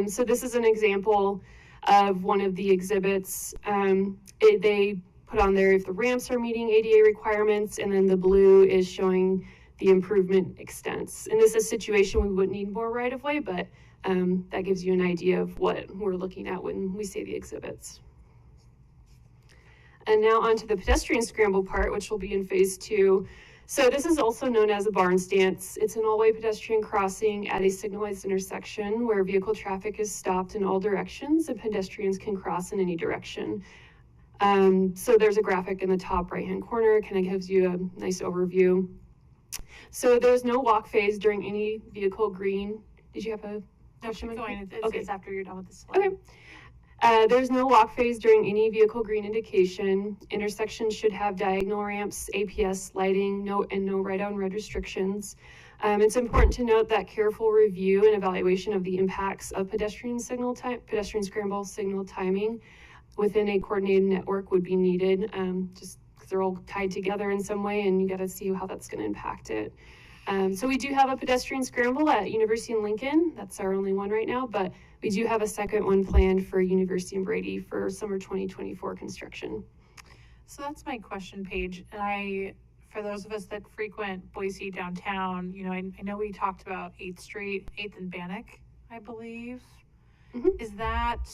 So this is an example of one of the exhibits. They put on there if the ramps are meeting ADA requirements, and then the blue is showing the improvement extents. In this is a situation we would need more right-of-way, but that gives you an idea of what we're looking at when we say the exhibits. And now on to the pedestrian scramble part, which will be in phase 2. So this is also known as a barn stance. It's an all-way pedestrian crossing at a signalized intersection where vehicle traffic is stopped in all directions and pedestrians can cross in any direction. So there's a graphic in the top right-hand corner. It kind of gives you a nice overview. So there's no walk phase during any vehicle green. Did you have a question? It's after you're done with the slide. Okay. There's no walk phase during any vehicle green indication. Intersections should have diagonal ramps, APS lighting, no red on red restrictions. It's important to note that careful review and evaluation of the impacts of pedestrian scramble signal timing within a coordinated network would be needed, just because they're all tied together in some way, and you got to see how that's going to impact it. So we do have a pedestrian scramble at University and Lincoln. That's our only one right now, but we do have a second one planned for University and Brady for summer 2024 construction. So that's my question, Paige. And for those of us that frequent Boise downtown, I know we talked about 8th Street, 8th and Bannock, I believe. Is that,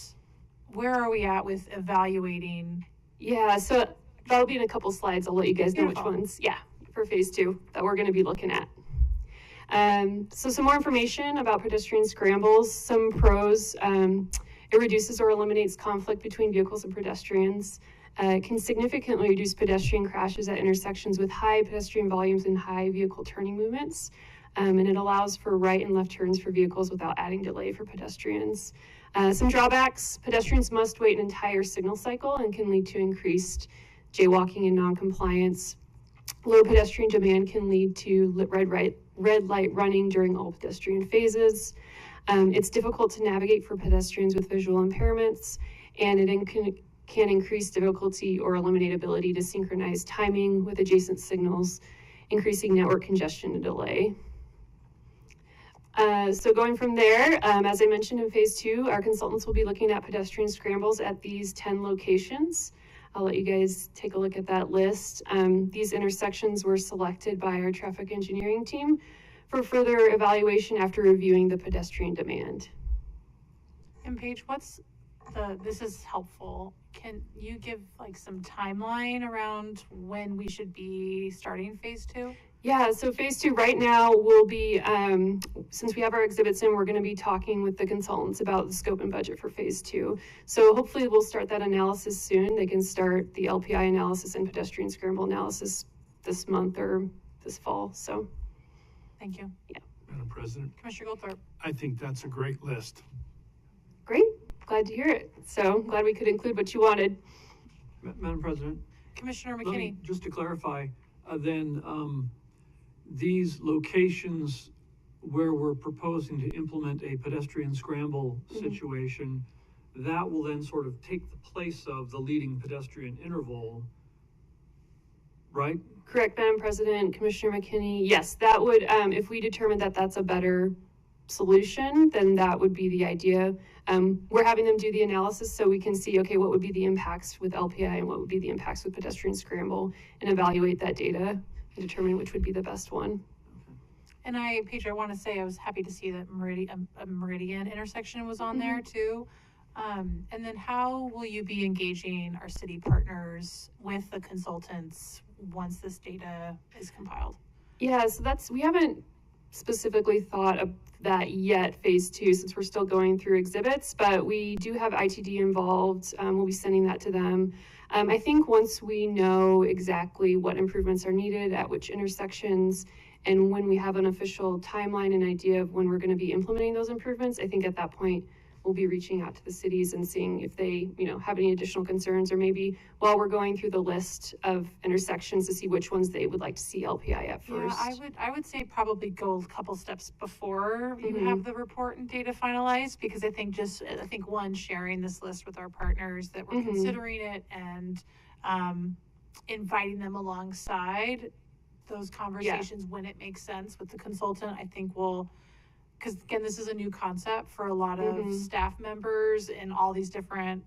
where are we at with evaluating? Yeah, so that'll be in a couple slides. I'll let you guys know which ones, for phase 2 that we're going to be looking at. So some more information about pedestrian scrambles, some pros. It reduces or eliminates conflict between vehicles and pedestrians. It can significantly reduce pedestrian crashes at intersections with high pedestrian volumes and high vehicle turning movements. And it allows for right and left turns for vehicles without adding delay for pedestrians. Some drawbacks: pedestrians must wait an entire signal cycle and can lead to increased jaywalking and noncompliance. Low pedestrian demand can lead to red light running during all pedestrian phases. It's difficult to navigate for pedestrians with visual impairments, and it can increase difficulty or eliminate ability to synchronize timing with adjacent signals, increasing network congestion and delay. So going from there, as I mentioned in phase 2, our consultants will be looking at pedestrian scrambles at these 10 locations. I'll let you guys take a look at that list. These intersections were selected by our traffic engineering team for further evaluation after reviewing the pedestrian demand. And Paige, this is helpful. Can you give some timeline around when we should be starting phase 2? Yeah, so phase 2 right now will be, since we have our exhibits in, we're going to be talking with the consultants about the scope and budget for phase 2. So hopefully we'll start that analysis soon. They can start the LPI analysis and pedestrian scramble analysis this month or this fall. So thank you. Yeah. Madam President. Commissioner Goldthorpe. I think that's a great list. Great. Glad to hear it. So glad we could include what you wanted. Madam President. Commissioner Let McKinney. me, just to clarify, these locations where we're proposing to implement a pedestrian scramble situation, that will then sort of take the place of the leading pedestrian interval, right? Correct, Madam President, Commissioner McKinney. Yes, that would, if we determine that that's a better solution, then that would be the idea. We're having them do the analysis so we can see, okay, what would be the impacts with LPI and what would be the impacts with pedestrian scramble, and evaluate that data and determine which would be the best one. And Paige, I want to say I was happy to see that Meridian intersection was on there too. And then how will you be engaging our city partners with the consultants once this data is compiled? Yeah, so we haven't specifically thought of that yet, phase 2, since we're still going through exhibits, but we do have ITD involved. We'll be sending that to them. I think once we know exactly what improvements are needed at which intersections, and when we have an official timeline and idea of when we're going to be implementing those improvements, I think at that point we'll be reaching out to the cities and seeing if they, have any additional concerns, or maybe while we're going through the list of intersections to see which ones they would like to see LPI at first. Yeah, I would say probably go a couple steps before you have the report and data finalized, because I think sharing this list with our partners that we're considering it and inviting them alongside those conversations when it makes sense with the consultant. I think we'll, because again, this is a new concept for a lot of staff members in all these different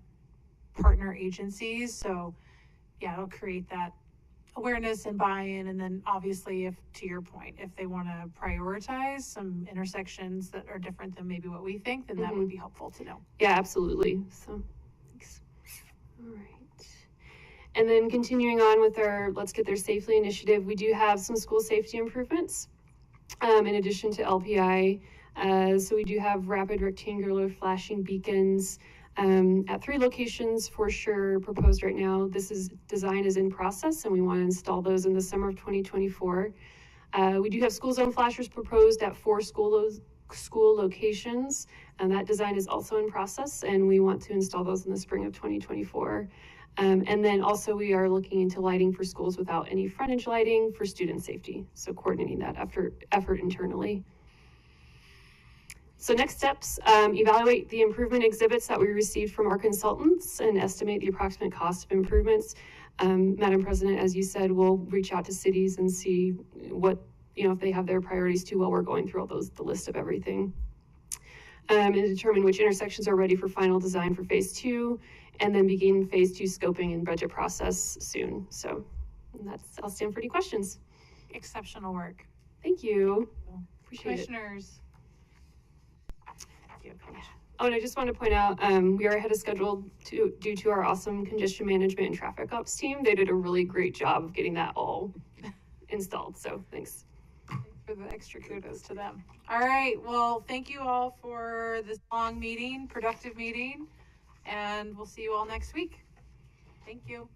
partner agencies. So yeah, it'll create that awareness and buy-in. And then obviously, if, to your point, if they want to prioritize some intersections that are different than maybe what we think, then that would be helpful to know. Yeah, absolutely. So, thanks. All right. And then continuing on with our Let's Get There Safely initiative, we do have some school safety improvements in addition to LPI. So we do have rapid rectangular flashing beacons at 3 locations for sure proposed right now. Design is in process, and we want to install those in the summer of 2024. We do have school zone flashers proposed at 4 school locations, and that design is also in process, and we want to install those in the spring of 2024. And then also we are looking into lighting for schools without any frontage lighting for student safety. So coordinating that effort internally. So next steps, evaluate the improvement exhibits that we received from our consultants and estimate the approximate cost of improvements. Madam President, as you said, we'll reach out to cities and see what, if they have their priorities too while we're going through the list of everything. And determine which intersections are ready for final design for phase 2, and then begin phase 2 scoping and budget process soon. So I'll stand for any questions. Exceptional work. Thank you. Appreciate Commissioners. Oh, and I just want to point out, we are ahead of schedule due to our awesome congestion management and traffic ops team. They did a really great job of getting that all installed. So thanks. For the extra kudos to them. All right. Well, thank you all for this long meeting, productive meeting, and we'll see you all next week. Thank you.